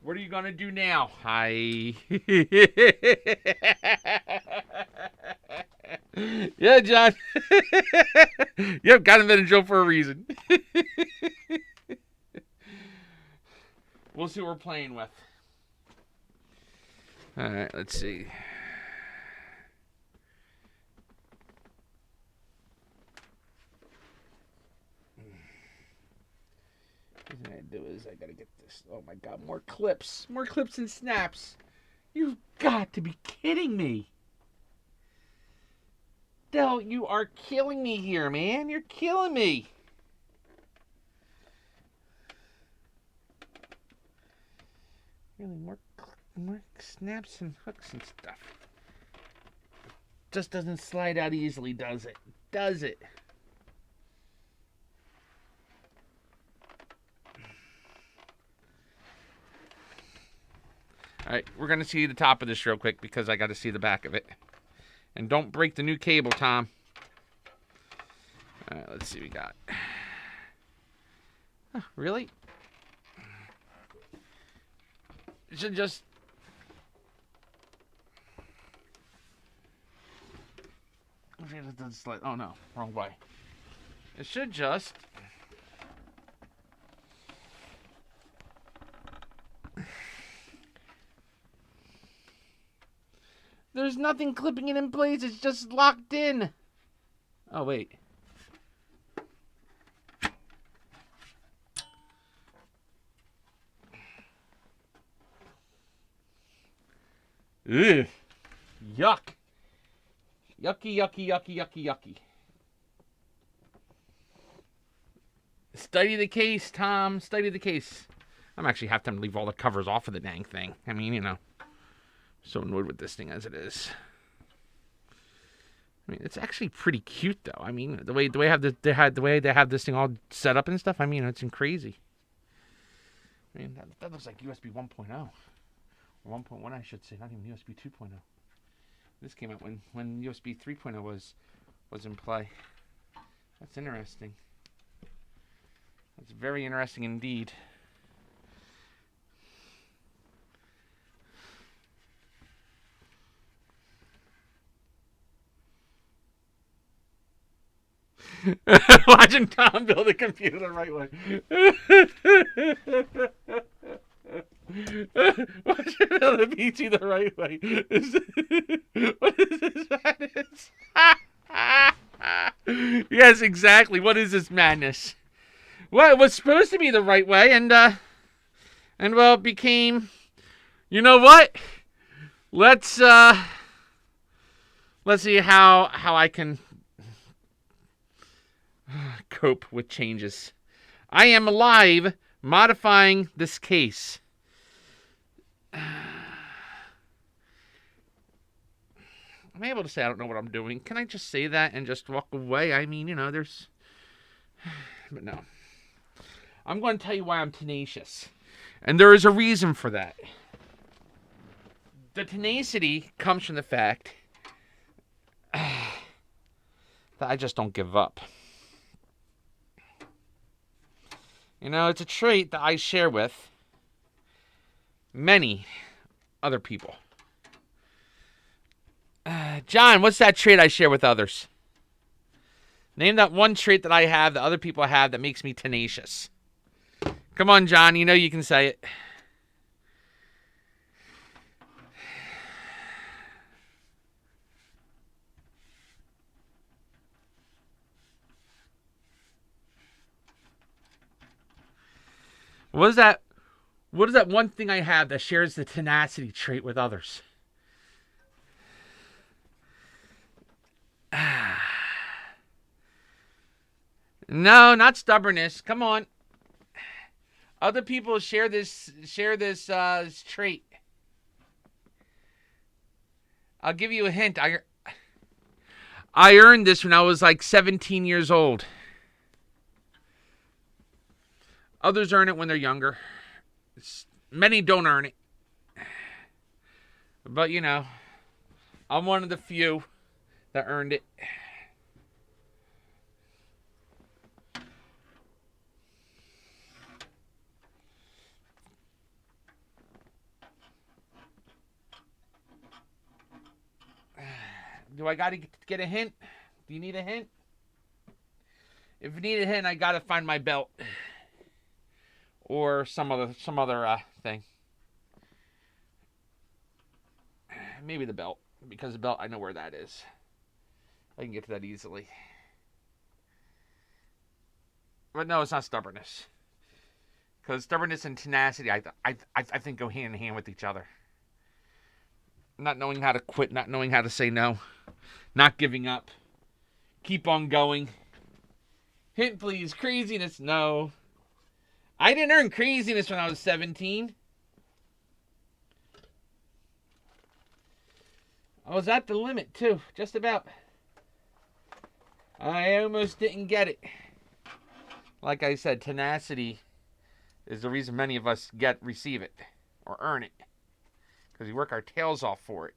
What are you going to do now? Hi. Yeah, John. Yep, got him in jail for a reason. We'll see what we're playing with. All right, let's see. What I do is I gotta get this. Oh my god, more clips and snaps. You've got to be kidding me. Dell, you are killing me here, man. You're killing me. Really, more snaps and hooks and stuff. Just doesn't slide out easily, does it? Does it? All right, we're going to see the top of this real quick because I got to see the back of it. And don't break the new cable, Tom. All right, let's see what we got. Huh, really? It should just... Oh, no. Wrong way. It should just... There's nothing clipping it in place. It's just locked in. Oh, wait. Ugh. Yuck. Yucky, yucky, yucky, yucky, yucky. Study the case, Tom. Study the case. I'm actually have to leave all the covers off of the dang thing. I mean, you know. So annoyed with this thing as it is. I mean, it's actually pretty cute, though. I mean, the way they have this thing all set up and stuff. I mean, it's crazy. I mean, that looks like USB 1.0 or 1.1, I should say, not even USB 2.0. This came out when USB 3.0 was in play. That's interesting. That's very interesting indeed. Watching Tom build a computer the right way. Watching build a PC the right way. What is this madness? Yes, exactly. What is this madness? Well, it was supposed to be the right way, and well, it became. You know what? Let's see how I can cope with changes. I am live modifying this case. I'm able to say I don't know what I'm doing. Can I just say that and just walk away? I mean, you know, there's... But no. I'm going to tell you why I'm tenacious. And there is a reason for that. The tenacity comes from the fact that I just don't give up. You know, it's a trait that I share with many other people. John, what's that trait I share with others? Name that one trait that I have that other people have that makes me tenacious. Come on, John, you know you can say it. What is that one thing I have that shares the tenacity trait with others? No, not stubbornness. Come on. Other people share this trait. I'll give you a hint. I earned this when I was like 17 years old. Others earn it when they're younger. Many don't earn it. But, you know, I'm one of the few that earned it. Do I got to get a hint? Do you need a hint? If you need a hint, I got to find my belt. Or some other thing. Maybe the belt. Because the belt, I know where that is. I can get to that easily. But no, it's not stubbornness. Because stubbornness and tenacity, I think, go hand in hand with each other. Not knowing how to quit, not knowing how to say no, not giving up, keep on going. Hint, please. Craziness, no. I didn't earn craziness when I was 17. I was at the limit, too. Just about. I almost didn't get it. Like I said, tenacity is the reason many of us receive it or earn it. Because we work our tails off for it.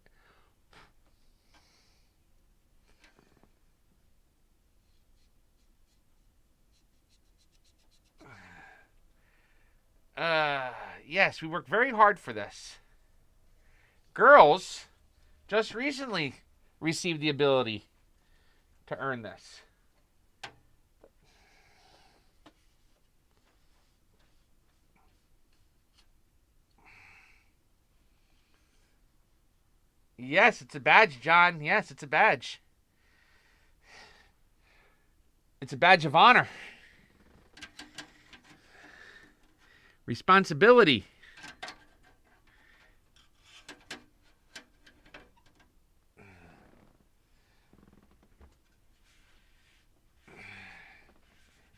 Yes, we work very hard for this. Girls just recently received the ability to earn this. Yes, it's a badge, John. Yes, it's a badge. It's a badge of honor. Responsibility.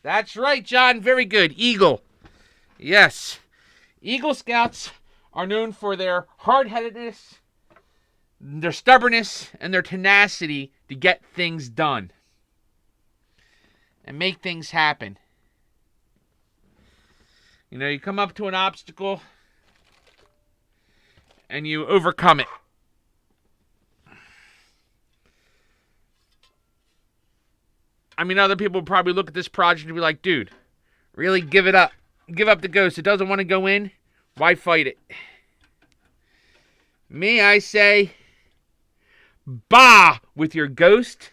That's right, John. Very good. Eagle. Yes. Eagle Scouts are known for their hard-headedness, their stubbornness, and their tenacity to get things done and make things happen. You know, you come up to an obstacle and you overcome it. I mean, other people would probably look at this project and be like, dude, really give it up. Give up the ghost. It doesn't want to go in. Why fight it? Me, I say, bah with your ghost.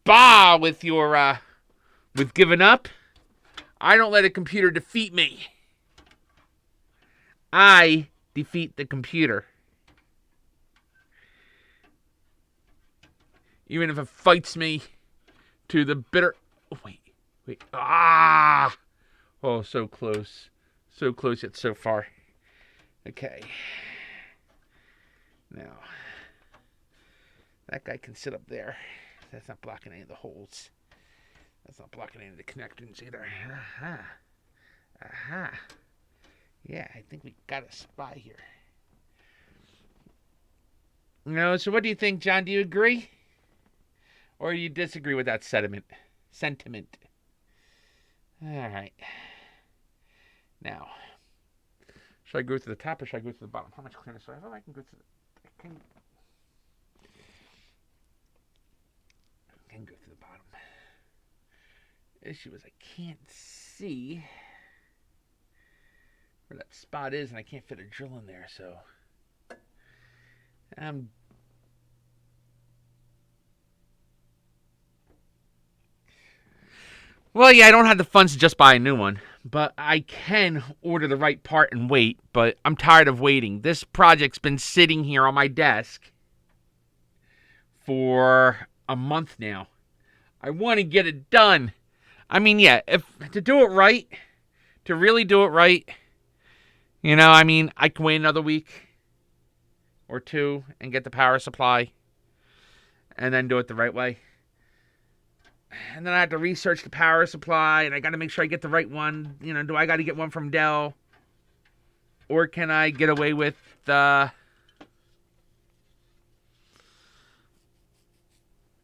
Bah with your, with giving up. I don't let a computer defeat me. I defeat the computer. Even if it fights me to the bitter... Oh, wait. Ah! Oh, so close. So close yet so far. Okay. Now, that guy can sit up there. That's not blocking any of the holes. That's not blocking any of the connections either. Aha. Yeah, I think we got a spot here. No, so what do you think, John? Do you agree? Or do you disagree with that sentiment? All right. Now, should I go to the top or should I go to the bottom? How much clearance do I have? Oh, I can go to the... I can go to the bottom. Issue is I can't see where that spot is, and I can't fit a drill in there, so well, yeah, I don't have the funds to just buy a new one, but I can order the right part and wait, but I'm tired of waiting. This project's been sitting here on my desk for a month now. I want to get it done. I mean, yeah, if to do it right, to really do it right, you know, I mean, I can wait another week or two and get the power supply and then do it the right way. And then I have to research the power supply, and I got to make sure I get the right one. You know, do I got to get one from Dell? Or can I get away with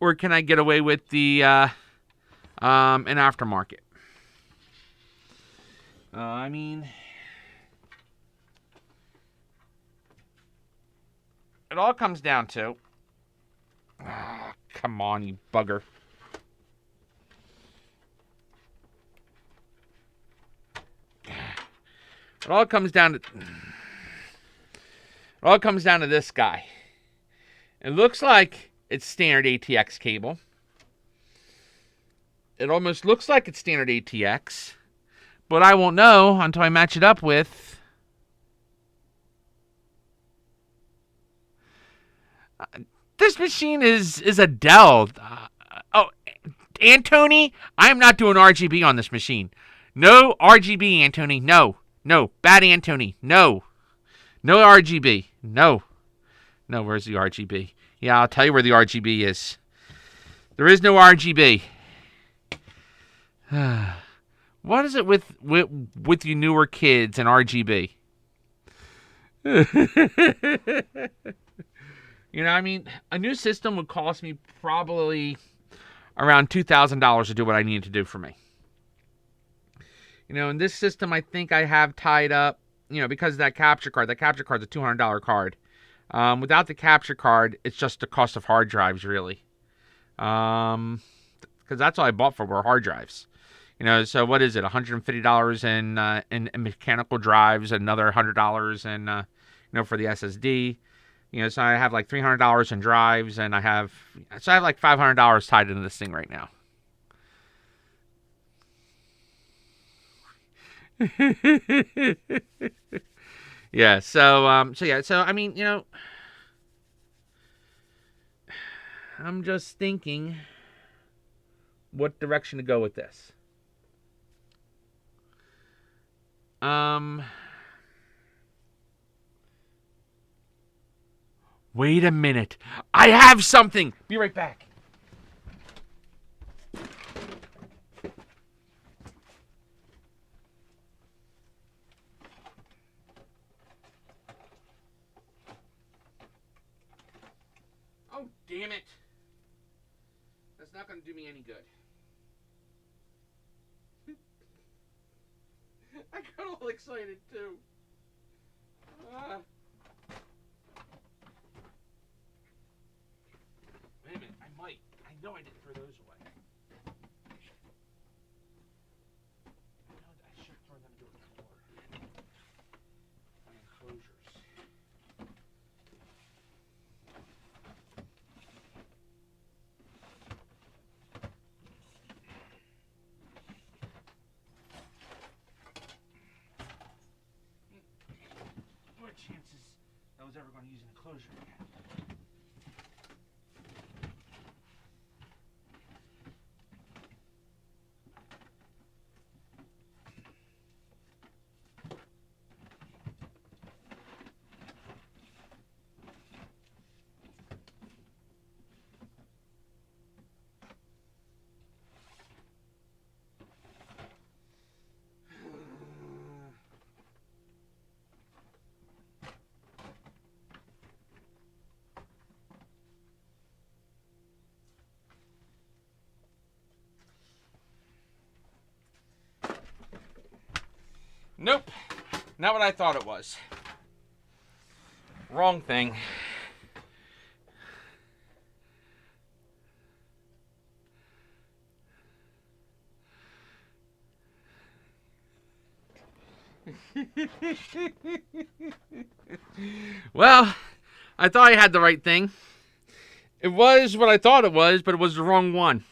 or can I get away with the an aftermarket? I mean, it all comes down to, come on, you bugger. It all comes down to this guy. It looks like it's standard ATX cable. It almost looks like it's standard ATX, but I won't know until I match it up with this machine is a Dell. Antony, I'm not doing RGB on this machine. No RGB, Antony. No. Bad Antony. No RGB. No, where's the RGB? Yeah, I'll tell you where the RGB is. There is no RGB. What is it with you newer kids and RGB? I mean, a new system would cost me probably around $2,000 to do what I need to do for me. In this system, I think I have tied up, because of that capture card. That capture card's a $200 card. Without the capture card, it's just the cost of hard drives, really. Because that's all I bought for were hard drives. So what is it? $150 in mechanical drives, another $100 in, for the SSD. So I have like $300 in drives, and I have like $500 tied into this thing right now. Yeah. So I mean, I'm just thinking what direction to go with this. Wait a minute. I have something. Be right back. Oh, damn it. That's not going to do me any good. I got all excited, too. Wait a minute, I might. I know I didn't throw those away. I should throw them to a drawer. Enclosures. What chances I was ever going to use an enclosure again? Nope. Not what I thought it was. Wrong thing. Well, I thought I had the right thing. It was what I thought it was, but it was the wrong one.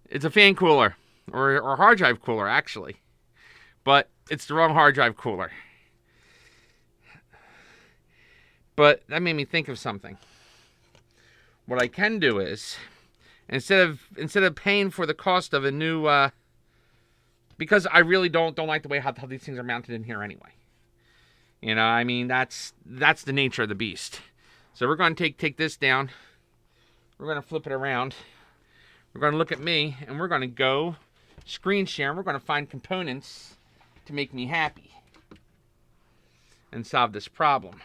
It's a fan cooler. Or hard drive cooler, actually. But it's the wrong hard drive cooler. But that made me think of something. What I can do is, instead of paying for the cost of a new, because I really don't like the way how these things are mounted in here anyway. I mean, that's the nature of the beast. So we're going to take this down. We're going to flip it around. We're going to look at me, and we're going to go screen share, and we're going to find components to make me happy and solve this problem.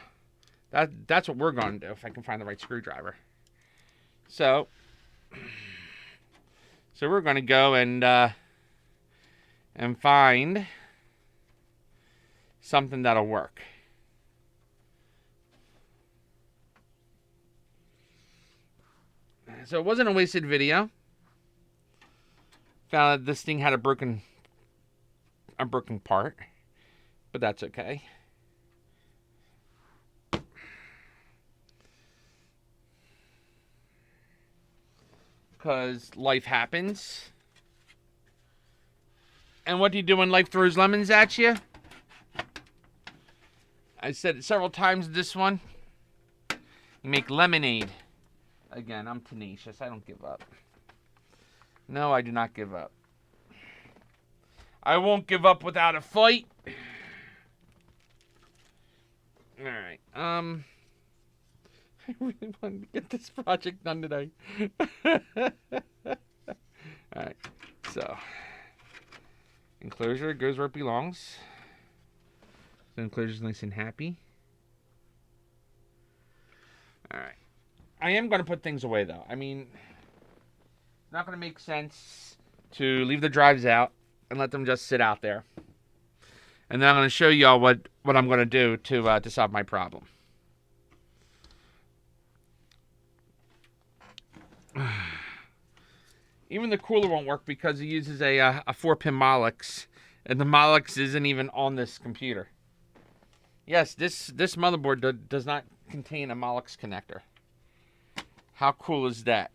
That's what we're going to do if I can find the right screwdriver. So So we're going to go and find something that'll work. So it wasn't a wasted video. Found that this thing had a broken part, but that's okay. Because life happens. And what do you do when life throws lemons at you? I said it several times this one. You make lemonade. Again, I'm tenacious. I don't give up. No, I do not give up. I won't give up without a fight. Alright. I really wanted to get this project done today. Alright. So. Enclosure goes where it belongs. The enclosure's nice and happy. Alright. I am going to put things away, though. I mean, it's not going to make sense to leave the drives out and let them just sit out there. And then I'm going to show y'all what I'm going to do to solve my problem. Even the cooler won't work because it uses a 4-pin Molex. And the Molex isn't even on this computer. Yes, this motherboard does not contain a Molex connector. How cool is that?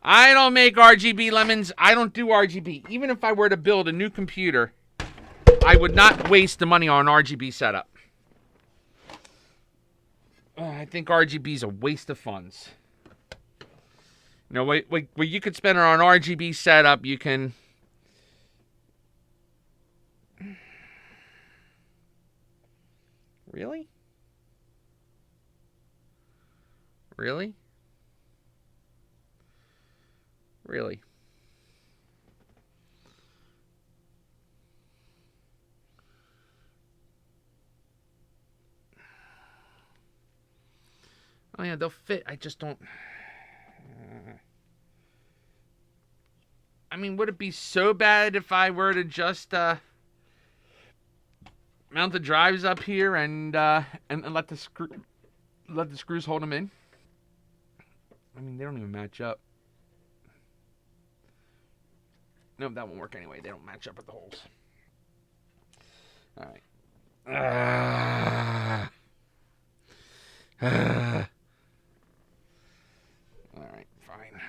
I don't make RGB lemons. I don't do RGB. Even if I were to build a new computer, I would not waste the money on an RGB setup. I think RGB is a waste of funds. You know, what you could spend on an RGB setup, you can... Really? Really? Really? Oh yeah, they'll fit. I just don't... I mean, would it be so bad if I were to just mount the drives up here and let the screws hold them in? I mean, they don't even match up. No, that won't work anyway. They don't match up with the holes. All right. All right, fine.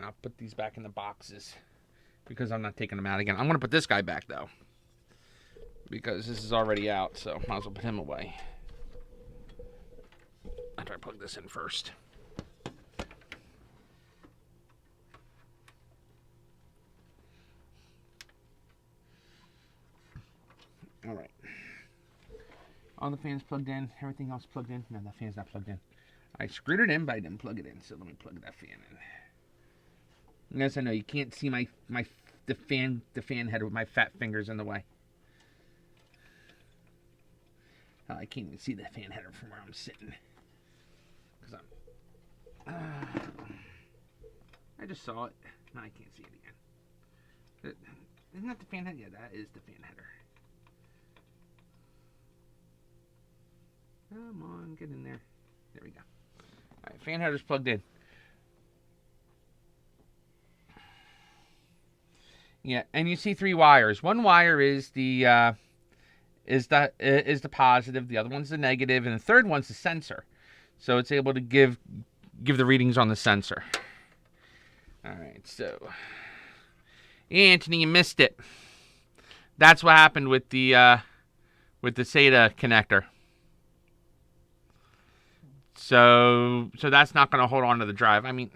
I'll put these back in the boxes because I'm not taking them out again. I'm going to put this guy back, though, because this is already out, so might as well put him away. After I plug this in first. All right. All the fans plugged in. Everything else plugged in. No, that fan's not plugged in. I screwed it in, but I didn't plug it in. So let me plug that fan in. Yes, I know you can't see the fan head with my fat fingers in the way. Oh, I can't even see the fan header from where I'm sitting. Cause I just saw it. Now I can't see it again. Isn't that the fan header? Yeah, that is the fan header. Come on, get in there. There we go. All right, fan header's plugged in. Yeah, and you see 3 wires. One wire is the positive, the other one's the negative, and the third one's the sensor. So it's able to give the readings on the sensor. All right, so Anthony, you missed it. That's what happened with the SATA connector. So that's not going to hold on to the drive. I mean,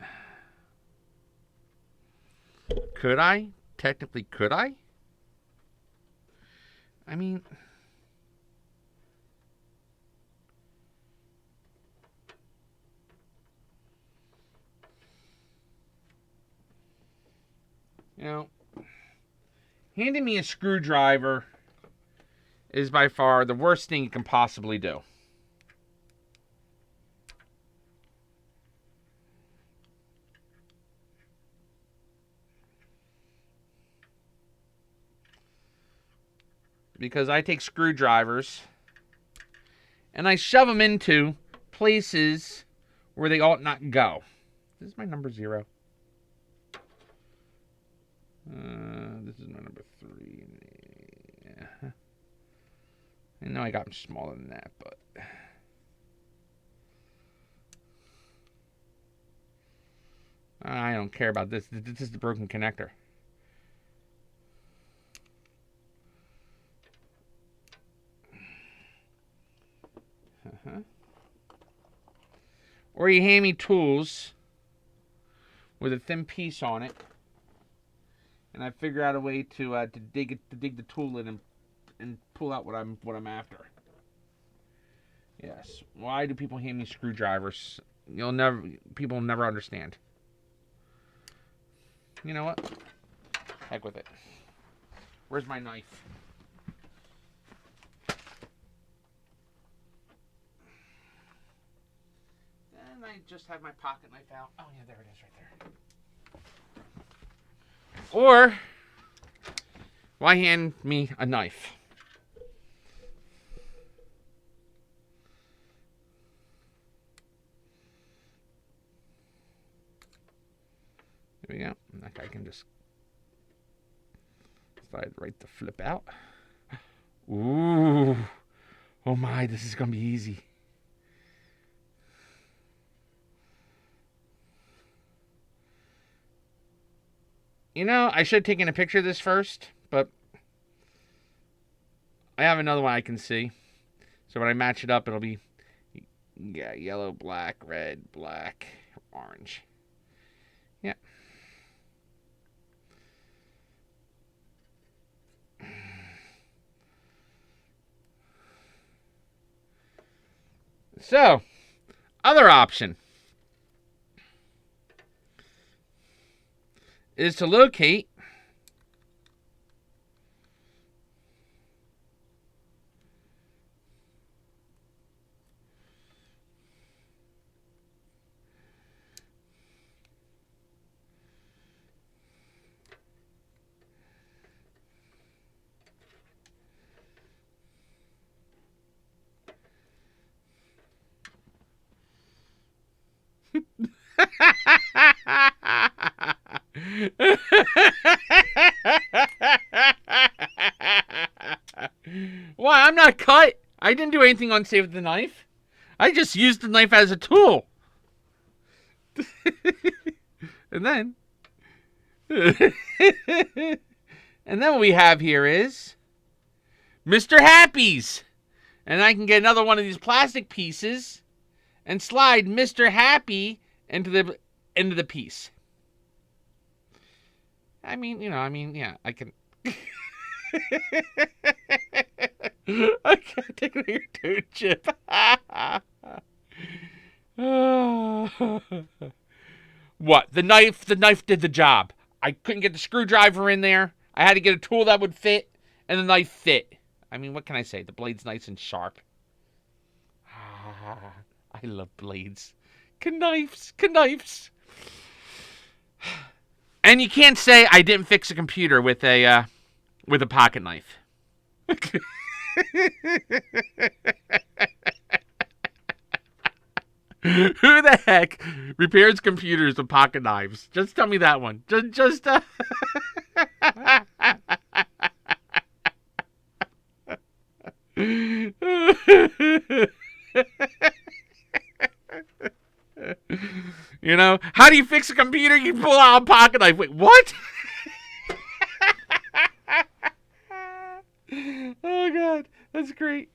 could I? Technically, could I? I mean, you know, handing me a screwdriver is by far the worst thing you can possibly do. because I take screwdrivers and I shove them into places where they ought not go. This is my number 0. This is my number 3. Yeah. I know I got them smaller than that, but... I don't care about this. This is the broken connector. Or you hand me tools with a thin piece on it, and I figure out a way to dig the tool in and pull out what I'm after. Yes. Why do people hand me screwdrivers? People will never understand. You know what? Heck with it. Where's my knife? And I just have my pocket knife out. Oh yeah, there it is right there. Or why hand me a knife? There we go. Like I can just slide right to flip out. Ooh. Oh my, this is going to be easy. You know, I should have taken a picture of this first, but I have another one I can see. So when I match it up, it'll be, yeah, yellow, black, red, black, orange. Yeah. So, other option is to locate Why, I'm not cut. I didn't do anything unsafe with the knife. I just used the knife as a tool. And then... and then what we have here is... Mr. Happy's. And I can get another one of these plastic pieces and slide Mr. Happy into the piece. I mean, yeah, I can... I can't take it here too, Chip. What? The knife did the job. I couldn't get the screwdriver in there. I had to get a tool that would fit, and the knife fit. I mean, what can I say? The blade's nice and sharp. I love blades. Knives. And you can't say I didn't fix a computer with a pocket knife. Who the heck repairs computers with pocket knives? Just tell me that one. Just You know, how do you fix a computer? You pull out a pocket knife. Wait, what? Oh God, that's great.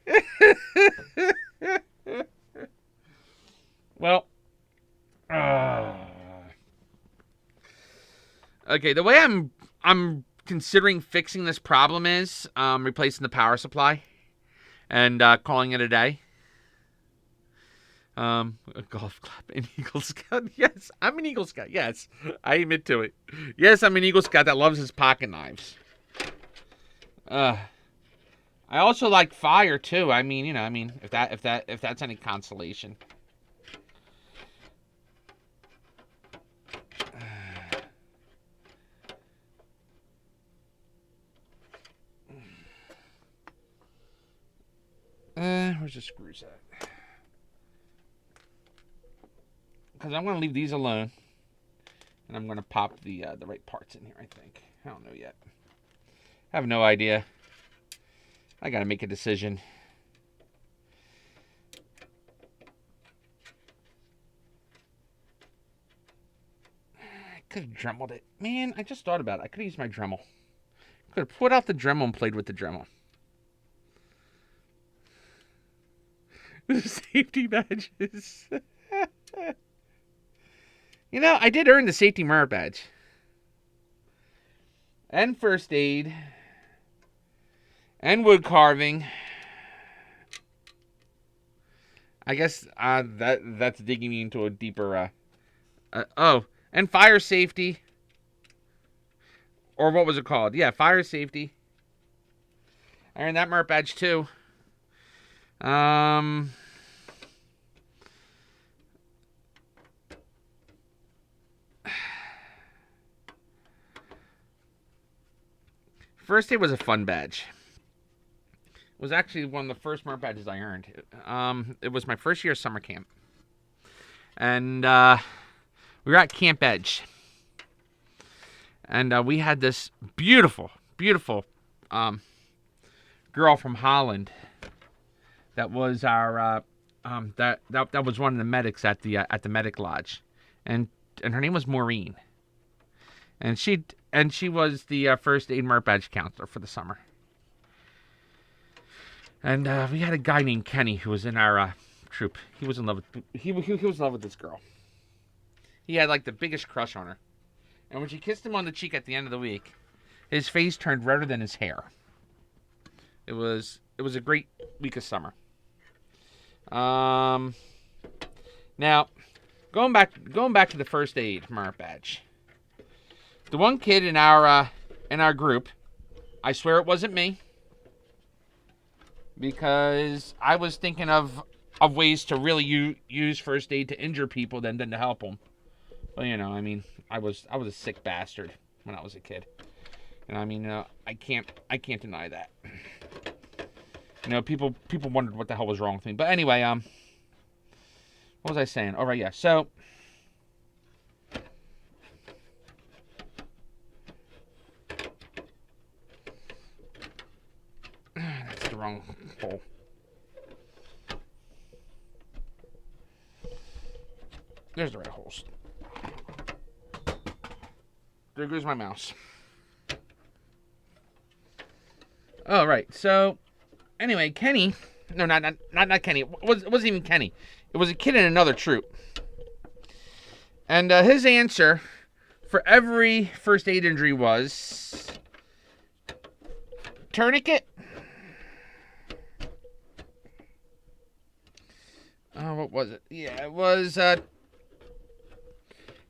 Well, okay. The way I'm considering fixing this problem is replacing the power supply and calling it a day. A golf clap, an Eagle Scout. Yes, I'm an Eagle Scout. Yes, I admit to it. Yes, I'm an Eagle Scout that loves his pocket knives. I also like fire too. I mean, if that's any consolation. Where's the screws at? Because I'm going to leave these alone. And I'm going to pop the right parts in here, I think. I don't know yet. I have no idea. I got to make a decision. I could have Dremeled it. Man, I just thought about it. I could have used my Dremel. Could have put out the Dremel and played with the Dremel. The safety badges. You know, I did earn the safety merit badge. And first aid. And wood carving. I guess that's digging me into a deeper... and fire safety. Or what was it called? Yeah, fire safety. I earned that merit badge too. First aid was a fun badge. It was actually one of the first merit badges I earned. It was my first year of summer camp. And we were at Camp Edge. And we had this beautiful, beautiful girl from Holland that was our that was one of the medics at the medic lodge, and her name was Maureen, and she was the first aid merit badge counselor for the summer. And we had a guy named Kenny who was in our troop. He was in love with he was in love with this girl. He had like the biggest crush on her. And when she kissed him on the cheek at the end of the week, his face turned redder than his hair. It was a great week of summer. Now, going back to the first aid merit badge. The one kid in our group, I swear it wasn't me, because I was thinking of ways to really use first aid to injure people than to help them. Well, you know, I mean, I was a sick bastard when I was a kid. And I mean, I can't deny that. You know, people wondered what the hell was wrong with me. But anyway, what was I saying? All right, yeah. So that's the wrong hole. There's the right holes. There goes my mouse. Oh, right. So, anyway, Kenny... No, not Kenny. It wasn't even Kenny. It was a kid in another troop. And his answer for every first aid injury was... tourniquet. Oh, what was it? Yeah, it was...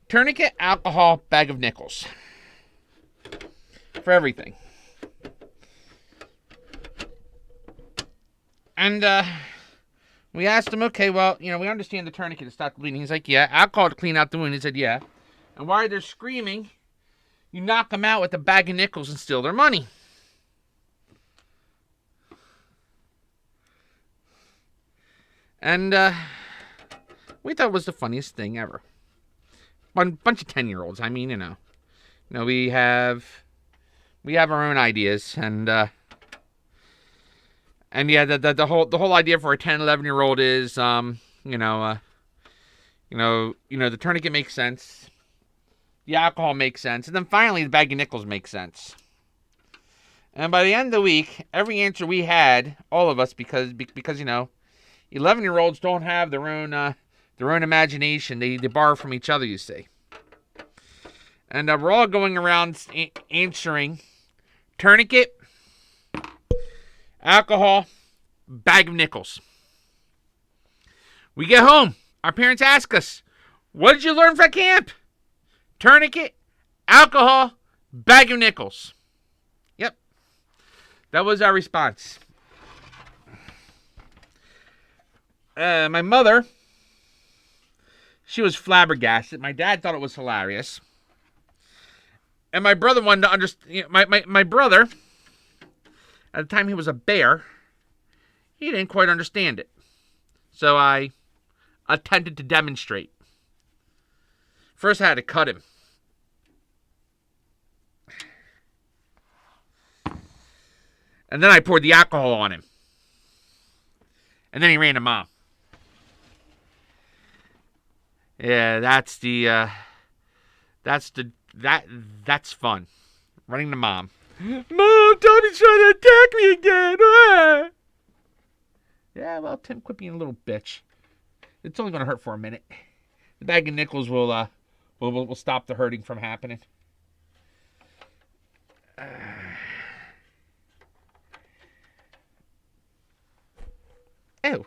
tourniquet, alcohol, bag of nickels. For everything. And we asked him, okay, well, you know, we understand the tourniquet to stop bleeding. He's like, yeah. Alcohol to clean out the wound. He said, yeah. And while they're screaming, you knock them out with a bag of nickels and steal their money. And we thought it was the funniest thing ever. Bunch of 10-year-olds. I mean, you know, we have our own ideas, and yeah, the whole idea for a 10, 11-year-old is, the tourniquet makes sense, the alcohol makes sense, and then finally the bag of nickels makes sense. And by the end of the week, every answer we had, all of us, because 11-year-olds don't have their own imagination. They borrow from each other, you see. And we're all going around answering tourniquet, alcohol, bag of nickels. We get home. Our parents ask us, what did you learn from camp? Tourniquet, alcohol, bag of nickels. Yep. That was our response. My mother... she was flabbergasted. My dad thought it was hilarious. And my brother wanted to understand... my brother, at the time he was a bear, He didn't quite understand it. So I attempted to demonstrate. First, I had to cut him. And then I poured the alcohol on him. And then he ran to Mom. Yeah, that's fun. Running to Mom. Mom, Tommy's trying to attack me again. Ah! Yeah, well, Tim, quit being a little bitch. It's only gonna hurt for a minute. The bag of nickels will stop the hurting from happening. Oh.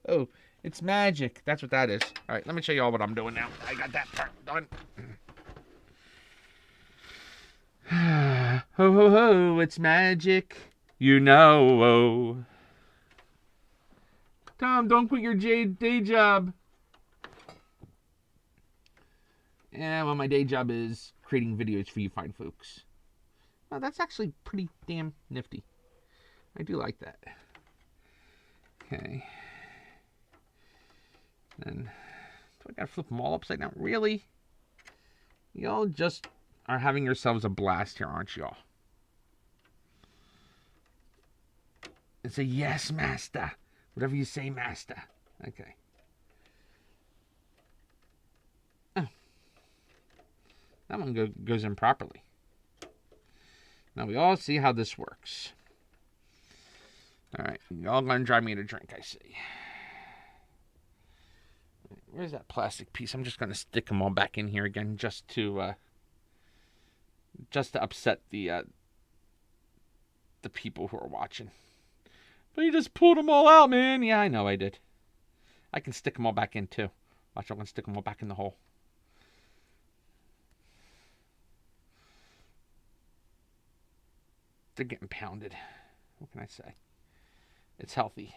Oh. It's magic. That's what that is. All right, let me show you all what I'm doing now. I got that part done. Ho, ho, ho. It's magic. You know. Tom, don't quit your day job. Yeah, well, my day job is creating videos for you fine folks. Well, that's actually pretty damn nifty. I do like that. Okay. Then, do I gotta flip them all upside down? Really? Y'all just are having yourselves a blast here, aren't y'all? It's a yes, master. Whatever you say, master. Okay. Oh. That one goes in properly. Now we all see how this works. Alright, y'all gonna drive me to drink, I see. Where's that plastic piece? I'm just gonna stick them all back in here again just to upset the people who are watching. But you just pulled them all out, man. Yeah, I know I did. I can stick them all back in too. Watch, I'm gonna stick them all back in the hole. They're getting pounded. What can I say? It's healthy.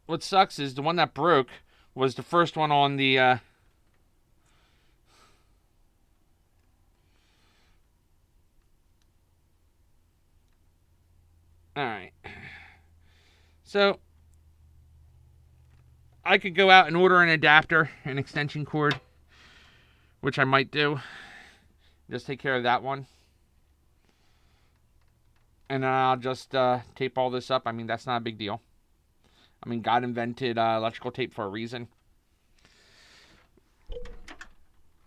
What sucks is the one that broke was the first one on the Alright. So I could go out and order an adapter, an extension cord, which I might do. Just take care of that one. And I'll just tape all this up. I mean, that's not a big deal. I mean, God invented electrical tape for a reason.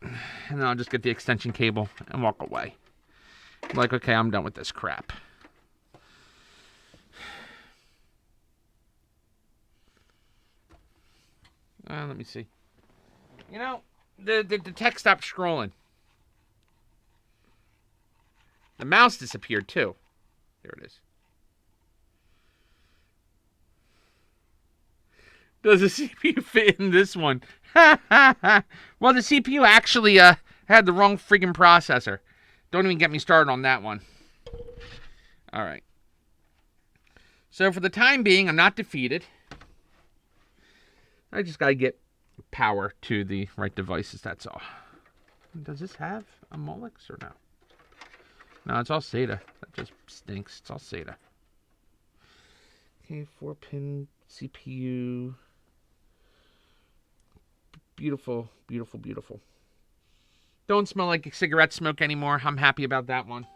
And then I'll just get the extension cable and walk away. Like, okay, I'm done with this crap. Let me see. You know, the text stopped scrolling. The mouse disappeared too. There it is. Does the CPU fit in this one? Well, the CPU actually had the wrong freaking processor. Don't even get me started on that one. All right. So for the time being, I'm not defeated. I just got to get power to the right devices, that's all. Does this have a Molex or no? No, it's all SATA. That just stinks. It's all SATA. Okay, 4-pin CPU. Beautiful, beautiful, beautiful. Don't smell like cigarette smoke anymore. I'm happy about that one.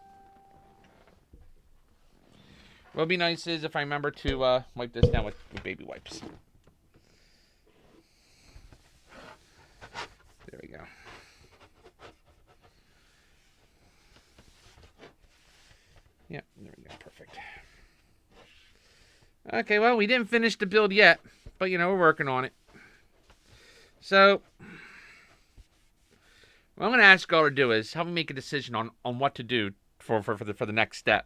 What'll be nice is if I remember to wipe this down with baby wipes. There we go. Yeah, there we go. Perfect. Okay, well, we didn't finish the build yet, but, you know, we're working on it. So, what I'm going to ask y'all to do is help me make a decision on what to do for the next step.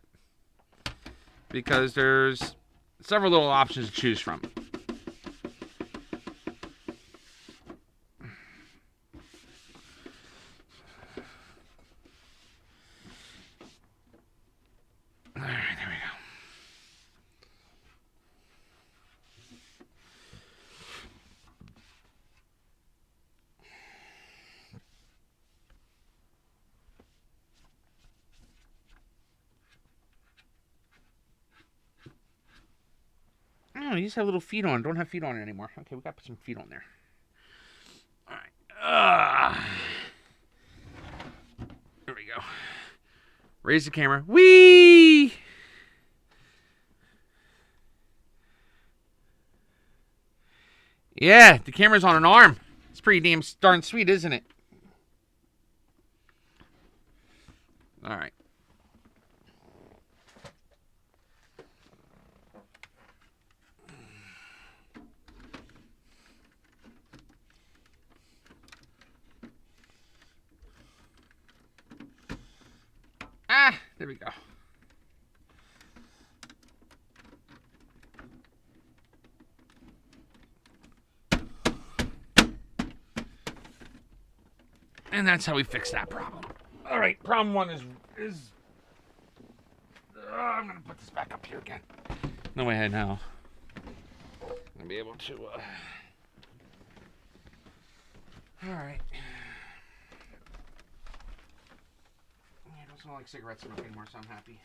Because there's several little options to choose from. All right, there we go. it used to have little feet on. Don't have feet on it anymore. Okay, we got to put some feet on there. All right. There we go. Raise the camera. Whee! Yeah, the camera's on an arm. It's pretty damn darn sweet, isn't it? All right. There we go. And that's how we fix that problem. All right, problem one is I'm gonna put this back up here again. No way I know. I'm gonna be able to. All right. I don't smell like cigarette smoke anymore, so I'm happy.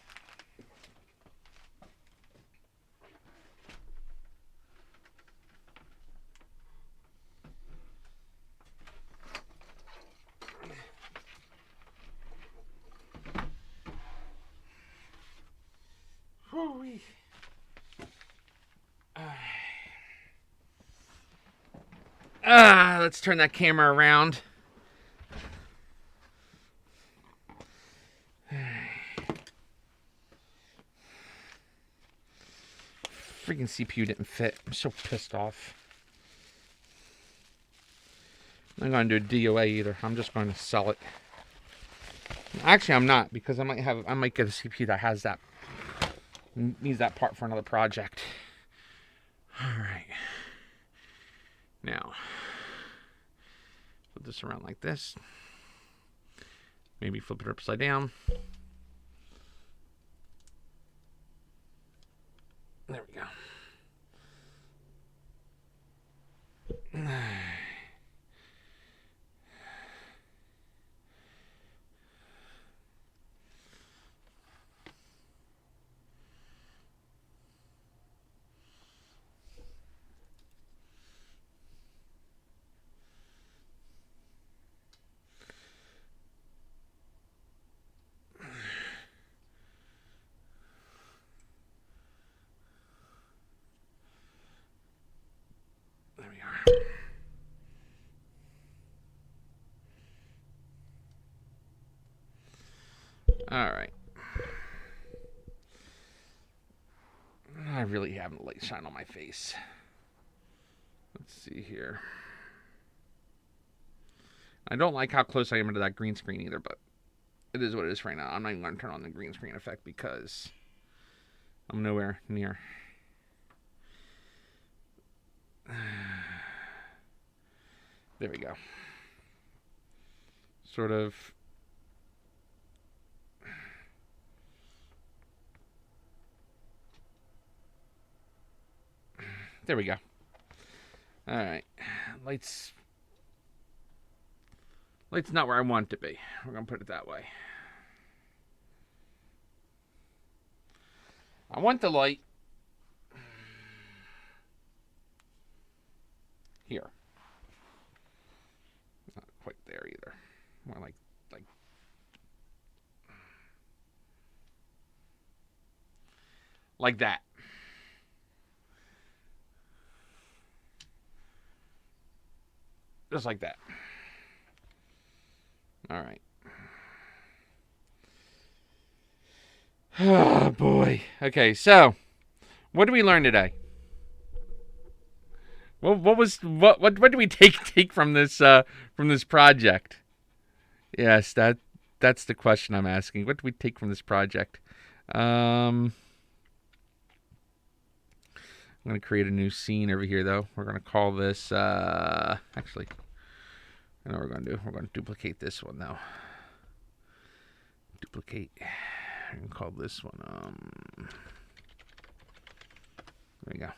Woo-wee. Let's turn that camera around. Freaking CPU didn't fit. I'm so pissed off. I'm not going to do a DOA either. I'm just going to sell it. Actually, I'm not, because I might get a CPU that has that, needs that part for another project. All right. Now, flip this around like this. Maybe flip it upside down. There we go. There we are. All right. I really haven't let light shine on my face. Let's see here. I don't like how close I am to that green screen either, but it is what it is right now. I'm not even going to turn on the green screen effect because I'm nowhere near. There we go. Sort of. There we go. All right. Light's not where I want it to be. We're going to put it that way. I want the light here. Not quite there either. More like that. Just like that. All right. Oh boy. Okay, so what did we learn today? What did we take from this project? Yes, that's the question I'm asking. What did we take from this project? I'm going to create a new scene over here, though. We're going to call this, actually, I know what we're going to do. We're going to duplicate this one, though. Duplicate. And call this one, there we go.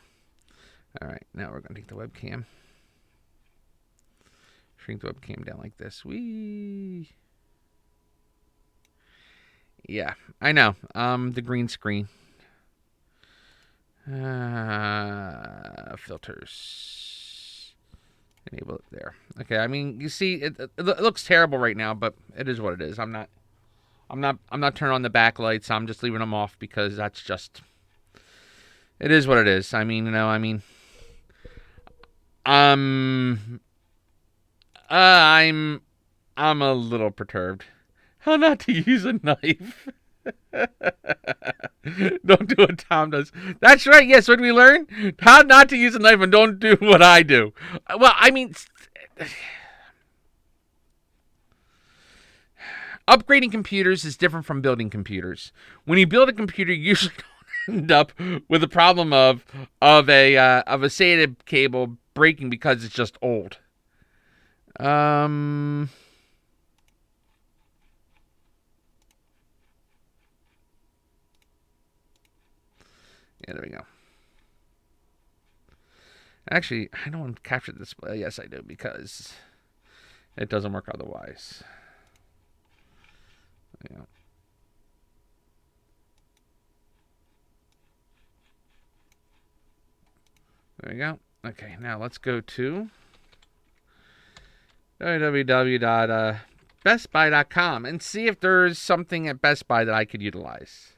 All right, now we're going to take the webcam. Shrink the webcam down like this. Whee! Yeah, I know. The green screen. Filters. Enable it there. Okay, I mean, you see, it looks terrible right now, but it is what it is. I'm not turning on the backlights. I'm just leaving them off because that's just. It is what it is. I mean, um, I'm a little perturbed. How not to use a knife? Don't do what Tom does. That's right. Yes, what did we learn? How not to use a knife and don't do what I do. Well, I mean, upgrading computers is different from building computers. When you build a computer, you usually don't end up with a problem of a SATA cable breaking because it's just old. Yeah, there we go. Actually, I don't want to capture the display. Yes, I do, because it doesn't work otherwise. Yeah. There we go. Okay, now let's go to www.bestbuy.com and see if there's something at Best Buy that I could utilize.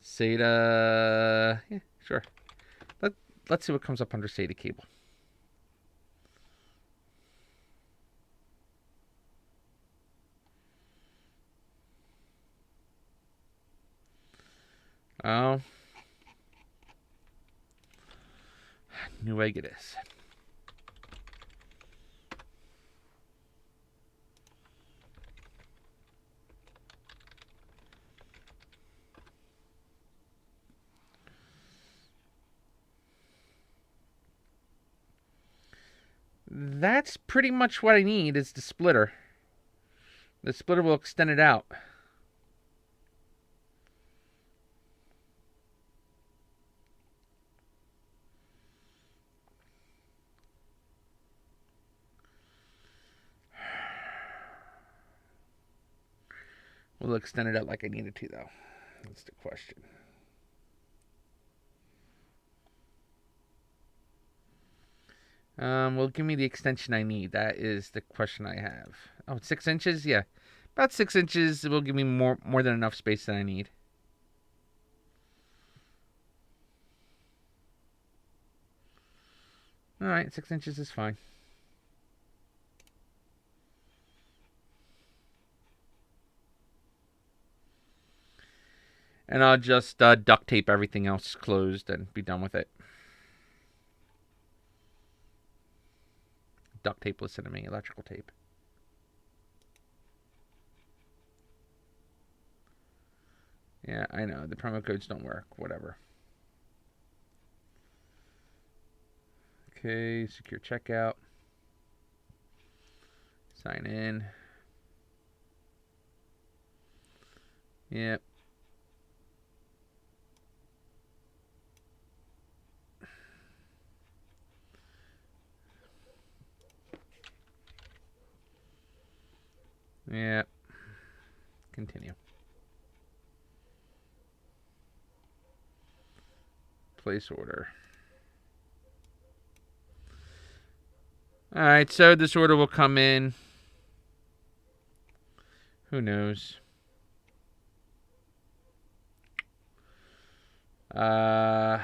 SATA. Yeah, sure. Let's see what comes up under SATA cable. Oh. Newegg it is. That's pretty much what I need is the splitter. The splitter will extend it out. Will it extend it out like I needed to, though? That's the question. Well, give me the extension I need. That is the question I have. Oh, it's 6 inches? Yeah. About 6 inches will give me more than enough space that I need. Alright, 6 inches is fine. And I'll just duct tape everything else closed and be done with it. Duct tape, listen to me. Electrical tape. Yeah, I know. The promo codes don't work. Whatever. Okay, secure checkout. Sign in. Yep. Yep. Continue. Place order. Alright, so this order will come in. Who knows? I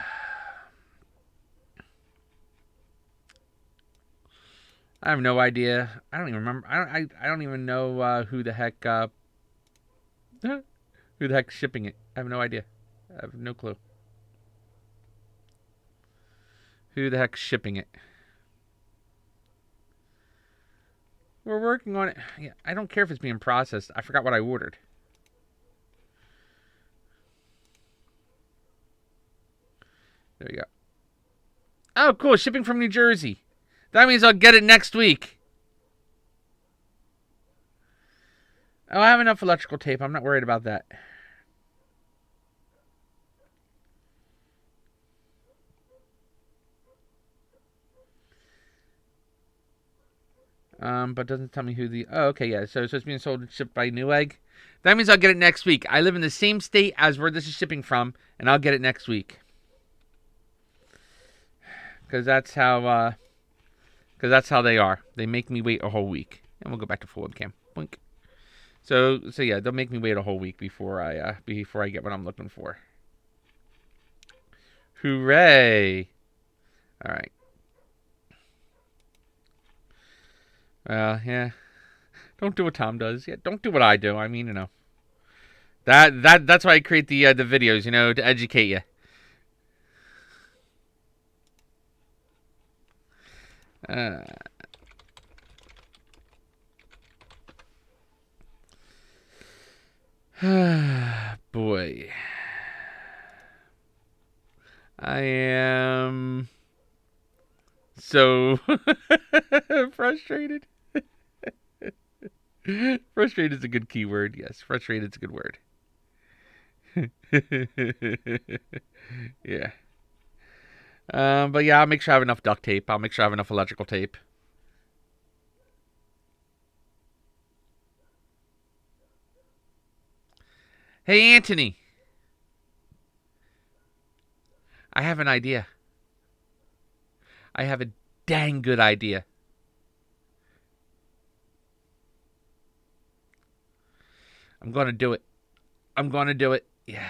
have no idea. I don't even remember. I don't even know who the heck who the heck's shipping it. I have no idea. I have no clue. Who the heck's shipping it? We're working on it. Yeah, I don't care if it's being processed. I forgot what I ordered. There you go. Oh, cool. Shipping from New Jersey. That means I'll get it next week. Oh, I have enough electrical tape. I'm not worried about that. But doesn't tell me who the... Oh, okay, yeah. So it's being sold and shipped by Newegg. That means I'll get it next week. I live in the same state as where this is shipping from, and I'll get it next week. Because that's how they are. They make me wait a whole week. And we'll go back to full webcam. Blink. So yeah, they'll make me wait a whole week before I get what I'm looking for. Hooray! All right. Yeah. Don't do what Tom does. Yeah, don't do what I do. I mean, you know. That's why I create the videos, you know, to educate you. Boy. I am so frustrated. Frustrated is a good keyword. Yes, frustrated is a good word. Yeah. But yeah, I'll make sure I have enough duct tape. I'll make sure I have enough electrical tape. Hey, Anthony. I have an idea. I have a dang good idea. I'm going to do it. Yeah.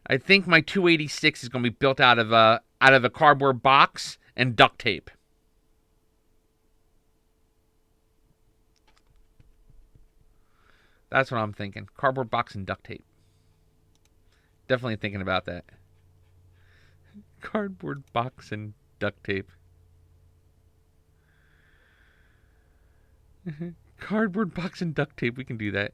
I think my 286 is going to be built out of a cardboard box and duct tape. That's what I'm thinking. Cardboard box and duct tape. Definitely thinking about that. Cardboard box and duct tape. Cardboard box and duct tape. We can do that.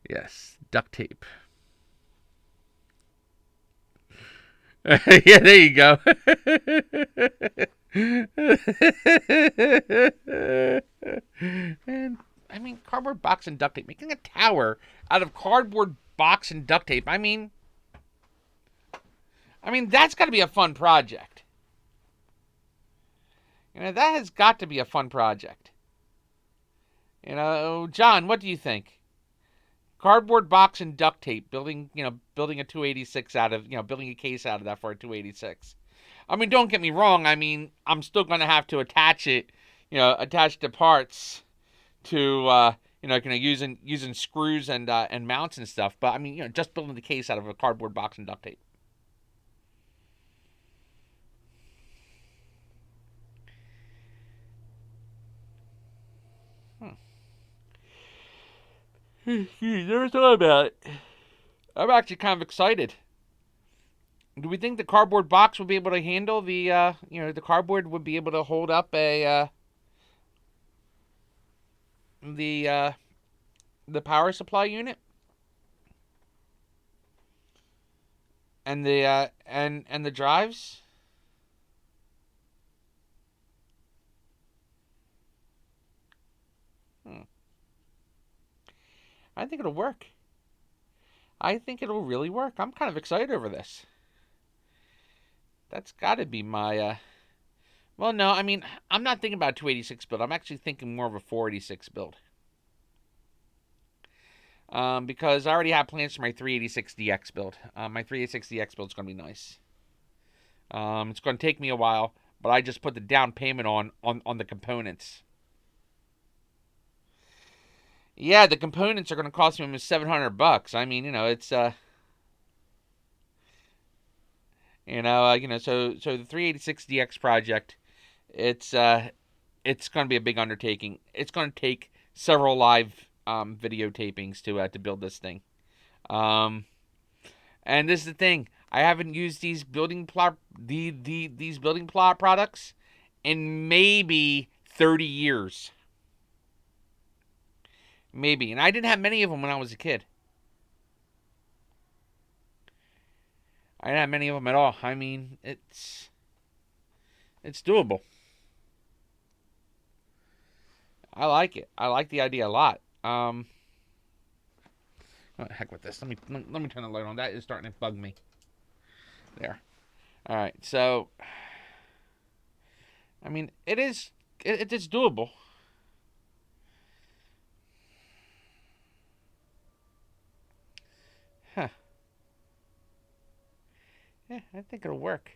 Yes, duct tape. Yeah, there you go. And I mean, cardboard box and duct tape. Making a tower out of cardboard box and duct tape. I mean, that's got to be a fun project. You know, that has got to be a fun project. You know, John, what do you think? Cardboard box and duct tape, building a 286 out of, building a case out of that for a 286. I mean, don't get me wrong. I mean, I'm still going to have to attach it, attach the parts to, using screws and mounts and stuff. But I mean, just building the case out of a cardboard box and duct tape. Never thought about it. I'm actually kind of excited. Do we think the cardboard box will be able to handle the cardboard would be able to hold up the power supply unit and the drives? I think it'll work. I think it'll really work. I'm kind of excited over this. That's got to be my. Well, no, I mean, I'm not thinking about a 286 build. I'm actually thinking more of a 486 build. Because I already have plans for my 386DX build. My 386DX build is going to be nice. It's going to take me a while, but I just put the down payment on the components. Yeah, the components are going to cost me almost $700. I mean, it's so the 386DX project, it's going to be a big undertaking. It's going to take several live video tapings to build this thing. And this is the thing. I haven't used these building plot products in maybe 30 years. Maybe. And I didn't have many of them when I was a kid. I didn't have many of them at all. I mean, it's doable. I like it. I like the idea a lot. Oh, heck with this. Let me turn the light on. That is starting to bug me. There. All right, so I mean, it's doable. Huh. Yeah, I think it'll work.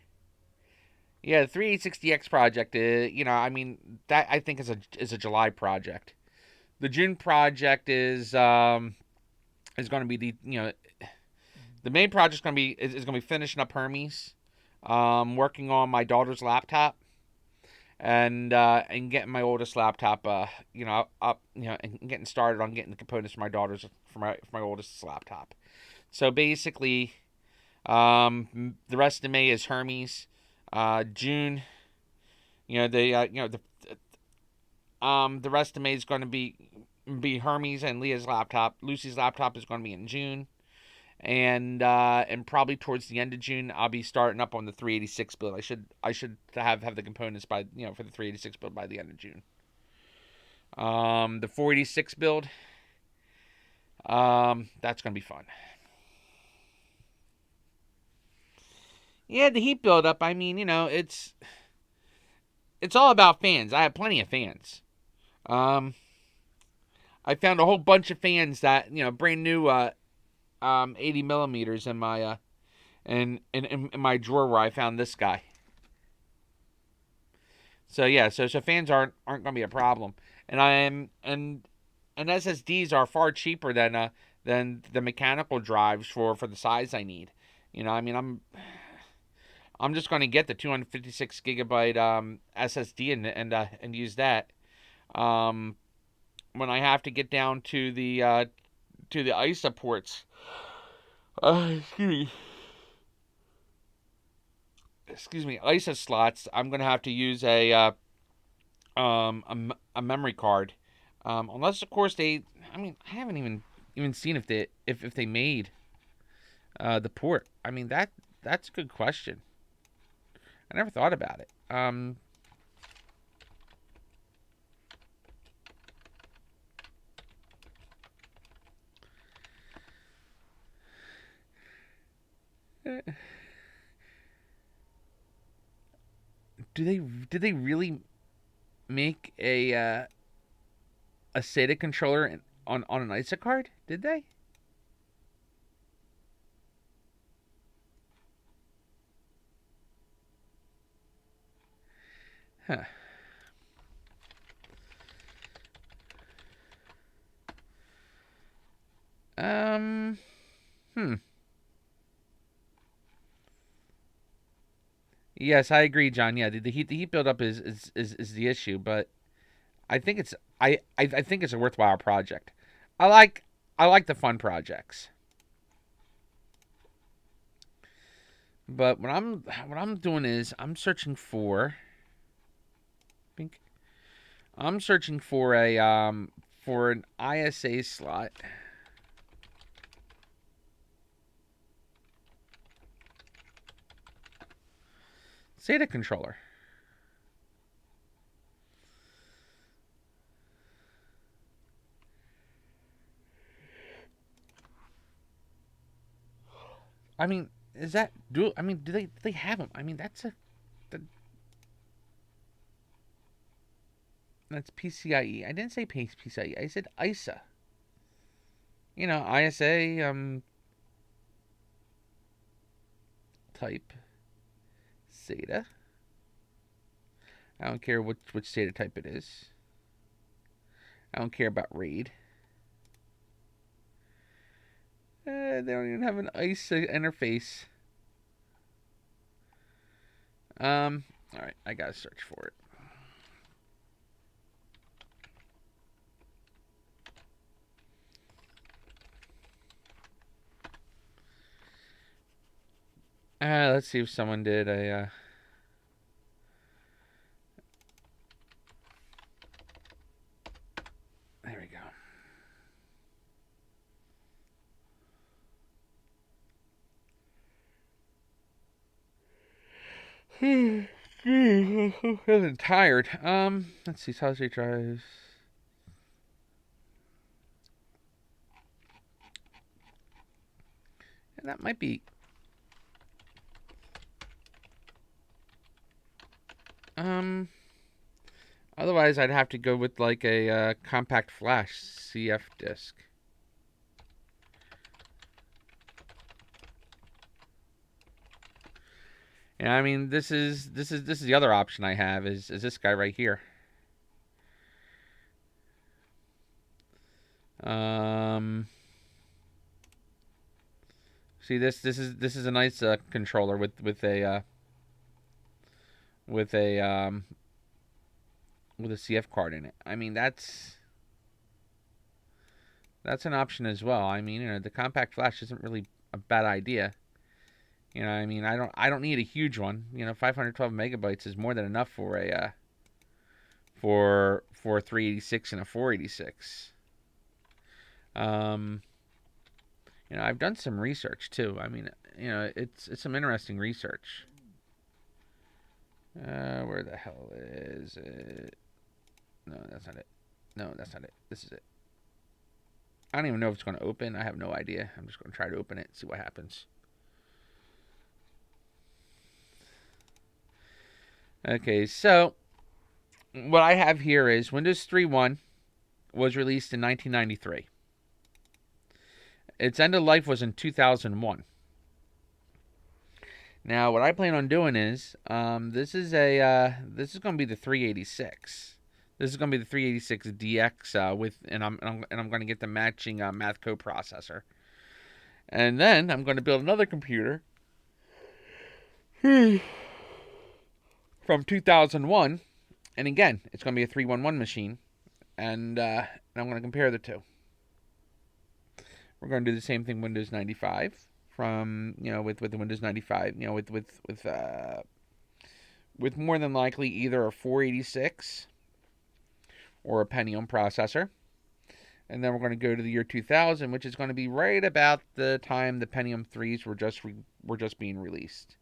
Yeah, the 3860X project, I mean, that I think is a July project. The June project is going to be the main project's going to be is going to be finishing up Hermes, working on my daughter's laptop, and getting my oldest laptop, up, and getting started on getting the components for my oldest laptop. So basically, the rest of May is Hermes. June, the rest of May is going to be Hermes and Leah's laptop. Lucy's laptop is going to be in June, and probably towards the end of June, I'll be starting up on the 386 build. I should have the components by for the 386 build by the end of June. The 486 build, that's going to be fun. Yeah, the heat buildup. I mean, it's all about fans. I have plenty of fans. Um, I found a whole bunch of fans that brand new 80 millimeters in my in my drawer where I found this guy. So yeah, so fans aren't going to be a problem, and I am and SSDs are far cheaper than the mechanical drives for the size I need. I mean, I'm just going to get the 256 gigabyte SSD and use that. Um, when I have to get down to the ISA ports, excuse me, ISA slots, I'm going to have to use a memory card. Unless of course I mean, I haven't even seen if they made the port. I mean, that's a good question. I never thought about it. Did they really make a SATA controller on an ISA card? Did they? Huh. Um. Hmm. Yes, I agree, John. Yeah, the heat buildup is the issue, but I think I think it's a worthwhile project. I like I like the fun projects, but what I'm doing is think I'm searching for an ISA slot. SATA controller. I mean, is that do? I mean, do they have them? I mean, that's PCIe. I didn't say PCIe. I said ISA. ISA type SATA. I don't care which SATA type it is. I don't care about RAID. They don't even have an ISA interface. All right, I gotta search for it. Let's see if someone did a. There we go. I'm tired. Let's see. Solid state drives. And that might be. Otherwise, I'd have to go with like a compact flash CF disk. Yeah, I mean, this is the other option I have is this guy right here. Um, See, this is a nice controller with a with a CF card in it. I mean, that's an option as well. I mean, the compact flash isn't really a bad idea. I mean, I don't need a huge one. 512 megabytes is more than enough for a for 386 and a 486. Um, I've done some research too. I mean, it's some interesting research. Where the hell is it? No, that's not it. No, that's not it. This is it. I don't even know if it's going to open. I have no idea. I'm just going to try to open it and see what happens. Okay, so what I have here is Windows 3.1 was released in 1993. Its end of life was in 2001. Now, what I plan on doing is this is going to be the 386. This is going to be the 386 DX and I'm going to get the matching math coprocessor. And then I'm going to build another computer from 2001, and again, it's going to be a 311 machine, and I'm going to compare the two. We're going to do the same thing Windows 95 from with the Windows 95, with more than likely either a 486 or a Pentium processor. And then we're going to go to the year 2000, which is going to be right about the time the Pentium 3s were just being released.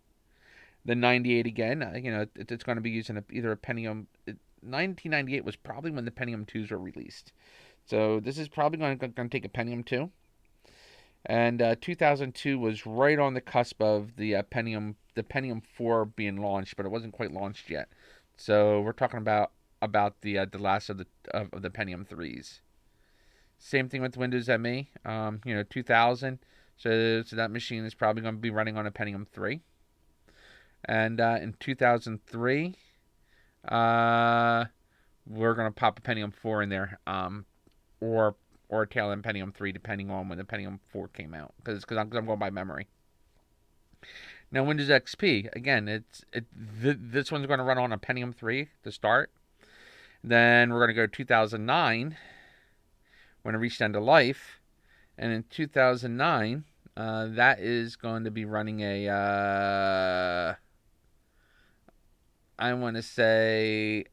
The 98 again, it's going to be using either a Pentium. 1998 was probably when the Pentium 2s were released. So this is probably going to take a Pentium 2. And 2002 was right on the cusp of the Pentium 4 being launched, but it wasn't quite launched yet. So we're talking about the last of the Pentium 3s. Same thing with Windows ME. 2000. So that machine is probably going to be running on a Pentium 3. And in 2003, we're going to pop a Pentium 4 in there, or a tail end Pentium 3, depending on when the Pentium 4 came out, because I'm going by memory. Now, Windows XP, again, this one's going to run on a Pentium 3 to start. Then we're going to go 2009, when it reached end of life. And in 2009, that is going to be running I want to say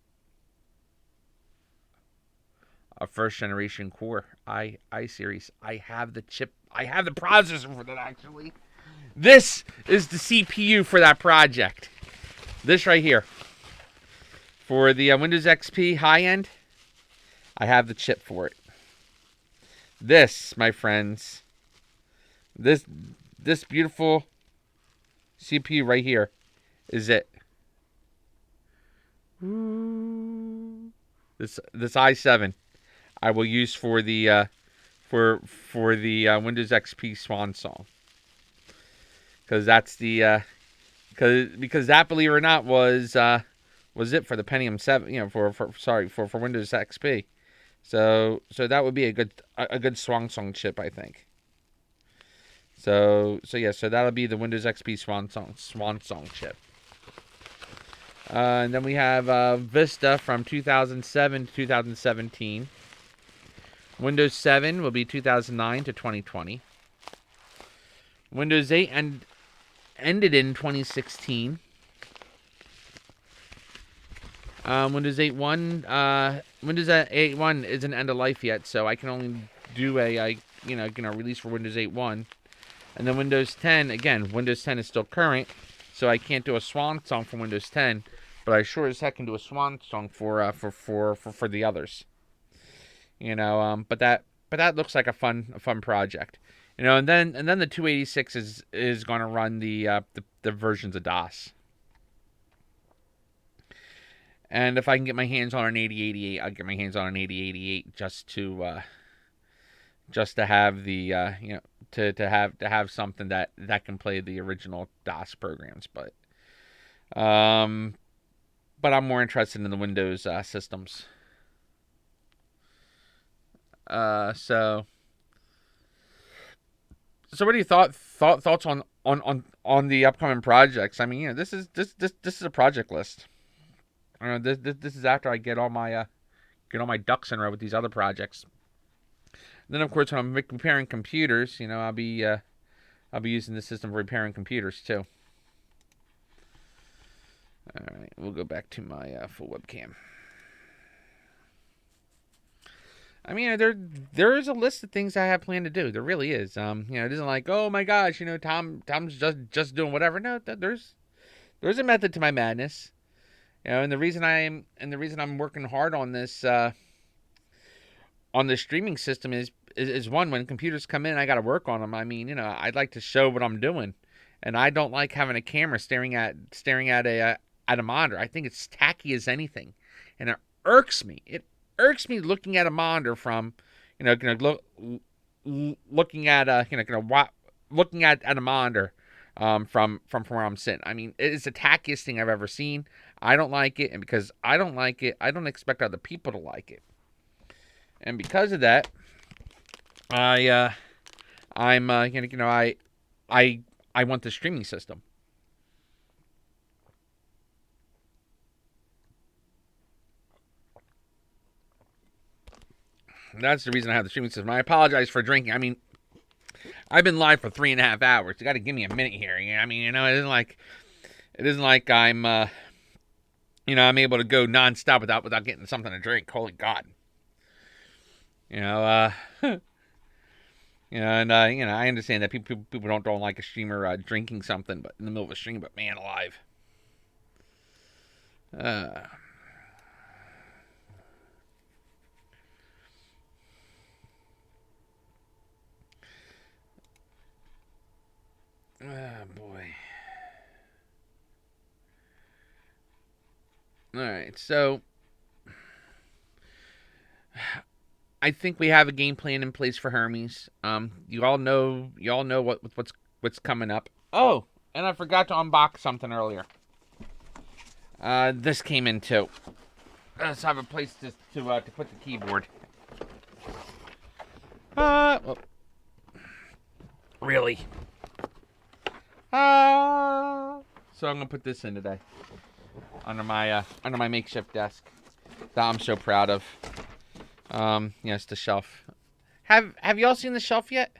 a first generation Core i series. I have the chip. I have the processor for that, actually. This is the CPU for that project. This right here. For the Windows XP high end, I have the chip for it. This, my friends, this beautiful CPU right here is it. This i7 I will use for the Windows XP Swan Song, because that's the because that, believe it or not, was it for the Pentium 7, for Windows XP. So that would be a good Swan Song chip, I think. So that'll be the Windows XP Swan Song chip. And then we have Vista from 2007 to 2017. Windows 7 will be 2009 to 2020. Windows 8 ended in 2016. Windows 8.1 isn't end of life yet, so I can only do a release for Windows 8.1. And then Windows 10, again, Windows 10 is still current, so I can't do a swan song for Windows 10, but I sure as heck can do a swan song for the others. But that looks like a fun project. And then the 286 is going to run the versions of DOS. And if I can get my hands on an 8088, I'll get my hands on an 8088 just to have the to have something that can play the original DOS programs. But I'm more interested in the Windows systems. So what are your thoughts on the upcoming projects? I mean, this is a project list. This is after I get all my ducks in a row with these other projects. Then, of course, when I'm repairing computers, I'll be using this system for repairing computers too. All right, we'll go back to my full webcam. I mean, there is a list of things I have planned to do. There really is. It isn't like, oh my gosh, Tom's just doing whatever. No, there's a method to my madness. And the reason I'm working hard on this streaming system is one, when computers come in, I got to work on them. I mean, I'd like to show what I'm doing, and I don't like having a camera staring at a monitor. I think it's tacky as anything, and it irks me. It irks me looking at a monitor from, looking at looking at a monitor from where I'm sitting. I mean, it is the tackiest thing I've ever seen. I don't like it, and because I don't like it, I don't expect other people to like it. And because of that, I want the streaming system. That's the reason I have the streaming system. I apologize for drinking. I mean, I've been live for 3.5 hours. You got to give me a minute here. I mean, it isn't like I'm I'm able to go nonstop without getting something to drink. Holy God. And I understand that people don't like a streamer drinking something, but in the middle of a stream. But man, alive. Boy. All right, so I think we have a game plan in place for Hermes. You all know what's coming up. Oh, and I forgot to unbox something earlier. This came in too. Let's have a place to put the keyboard. Well, really? So I'm gonna put this in today under my makeshift desk that I'm so proud of. It's the shelf. Have y'all seen the shelf yet?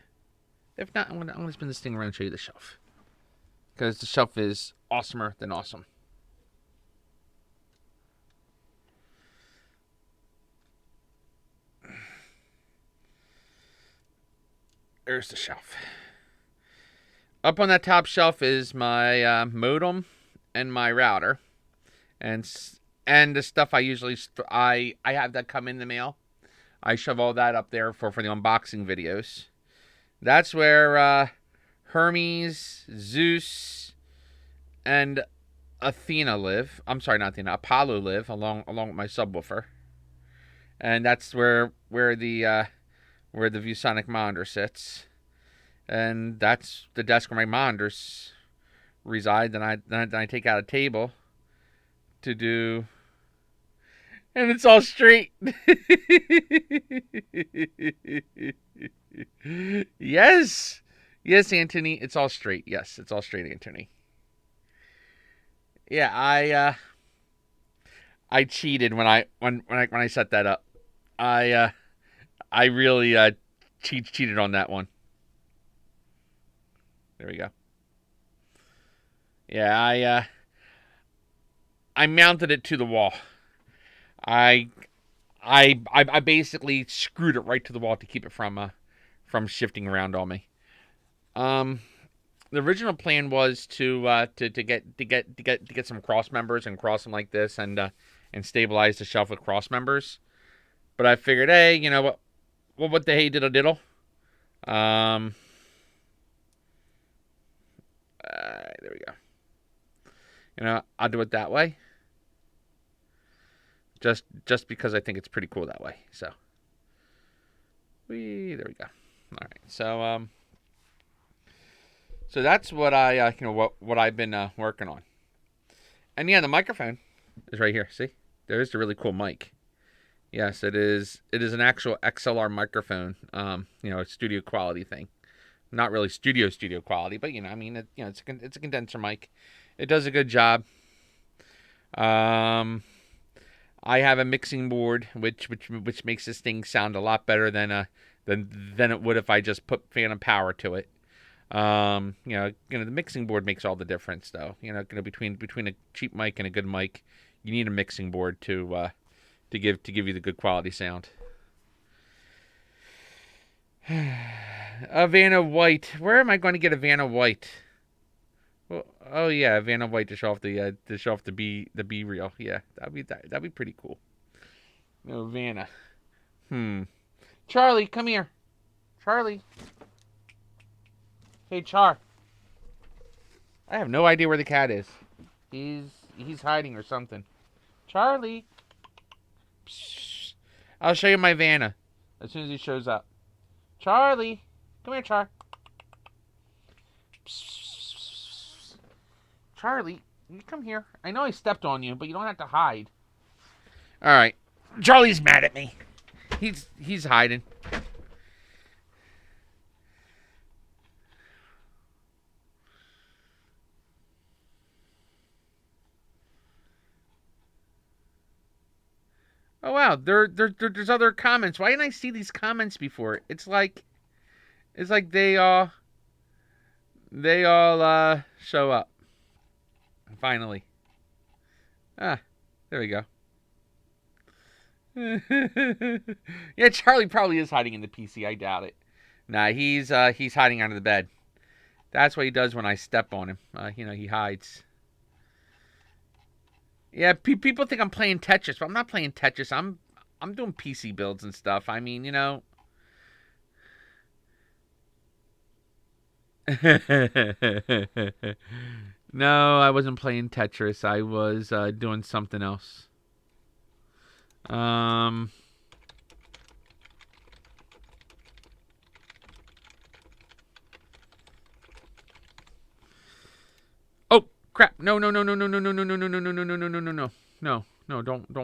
If not, I'm gonna spin this thing around and show you the shelf, because the shelf is awesomer than awesome. There's the shelf. Up on that top shelf is my modem and my router, and the stuff I usually I have that come in the mail. I shove all that up there for the unboxing videos. That's where Hermes, Zeus, and Athena live. I'm sorry, not Athena. Apollo live along with my subwoofer, and that's where the ViewSonic monitor sits. And that's the desk where my monitors reside. Then I take out a table to do, and it's all straight. Yes, Anthony, it's all straight. Yes, it's all straight, Anthony. Yeah, I cheated when I set that up. I really cheated on that one. There we go. Yeah, I mounted it to the wall. I basically screwed it right to the wall to keep it from shifting around on me. The original plan was to get some cross members and cross them like this and stabilize the shelf with cross members. But I figured, hey, you know what the hey diddle diddle. There we go. I'll do it that way. just because I think it's pretty cool that way. So, there we go. All right, so that's what I what I've been working on. And yeah, the microphone is right here. See, there's the really cool mic. Yes, it is. It is an actual XLR microphone. A studio quality thing. Not really studio quality, but I mean, it's a condenser mic. It does a good job. I have a mixing board, which makes this thing sound a lot better than it would if I just put phantom power to it. The mixing board makes all the difference, though. Between a cheap mic and a good mic, you need a mixing board to give you the good quality sound. A Vanna White. Where am I going to get a Vanna White? Well, oh yeah, a Vanna White to show off the B reel. Yeah, that'd be pretty cool. No Vanna. Charlie, come here. Charlie. Hey, Char. I have no idea where the cat is. He's hiding or something. Charlie. Psst. I'll show you my Vanna as soon as he shows up. Charlie. Come here, Char. Psst. Charlie, you come here. I know I stepped on you, but you don't have to hide. All right. Charlie's mad at me. He's hiding. Oh wow, there's other comments. Why didn't I see these comments before? It's like they all show up. Finally. There we go. Yeah, Charlie probably is hiding in the PC. I doubt it. Nah, he's hiding under the bed. That's what he does when I step on him. He hides. Yeah, people think I'm playing Tetris, but I'm not playing Tetris. I'm doing PC builds and stuff. I mean, No, I wasn't playing Tetris. I was doing something else. Oh crap! No! No! Don't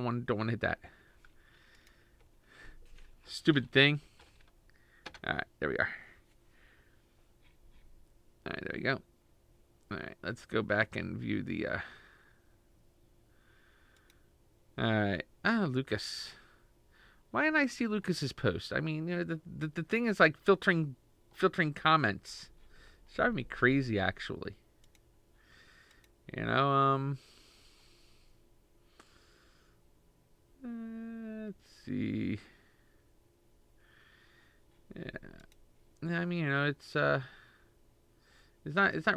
want to hit that stupid thing. All right, there we are. All right, there we go. All right, let's go back and view the. All right. Lucas. Why didn't I see Lucas's post? I mean, the thing is like filtering comments. It's driving me crazy, actually. Let's see. Yeah. I mean, it's not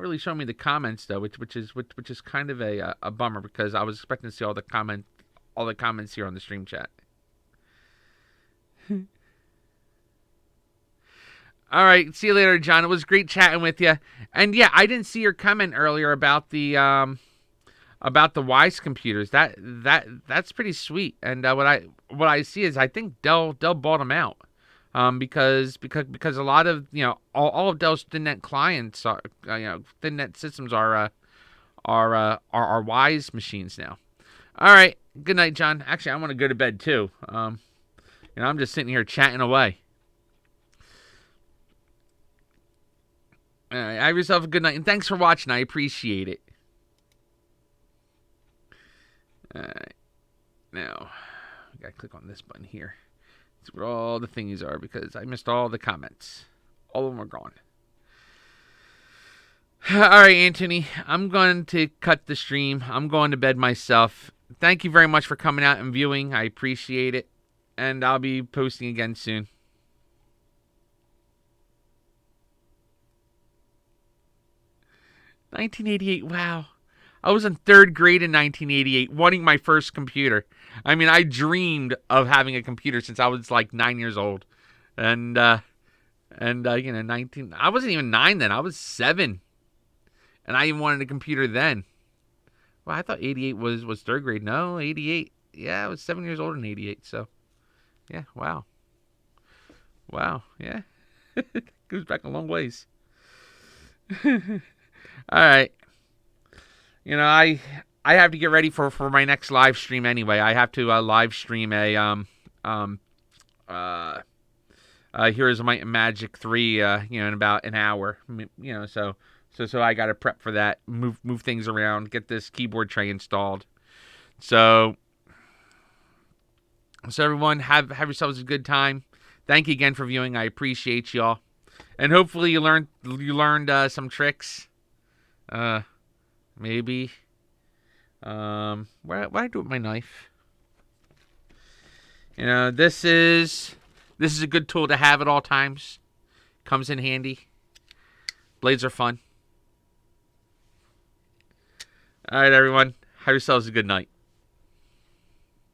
really showing me the comments though, which is kind of a bummer because I was expecting to see all the comments here on the stream chat. All right, see you later, John. It was great chatting with you. And yeah, I didn't see your comment earlier about the Wise computers. That's pretty sweet. And what I see is I think Dell bought them out. Because a lot of all of Dell's ThinNet clients are ThinNet systems are Wise machines now. All right, good night, John. Actually, I want to go to bed too. I'm just sitting here chatting away. All right, have yourself a good night, and thanks for watching. I appreciate it. All right, now I gotta click on this button here. It's where all the thingies are because I missed all the comments. All of them are gone. All right, Anthony, I'm going to cut the stream. I'm going to bed myself. Thank you very much for coming out and viewing. I appreciate it. And I'll be posting again soon. $1988, wow. I was in 3rd grade in 1988, wanting my first computer. I mean, I dreamed of having a computer since I was like 9 years old. And 19, I wasn't even 9 then, I was 7. And I even wanted a computer then. Well, I thought 88 was 3rd grade. No, 88 Yeah, I was 7 years older in 88, so yeah, wow. Wow, yeah. Goes back a long ways. All right. I have to get ready for my next live stream anyway. I have to live stream a uh Heroes of Might and Magic 3 in about an hour. So I got to prep for that, move things around, get this keyboard tray installed. So everyone have yourselves a good time. Thank you again for viewing. I appreciate y'all. And hopefully you learned some tricks. Maybe. What do I do with my knife? This is a good tool to have at all times. Comes in handy. Blades are fun. All right, everyone. Have yourselves a good night.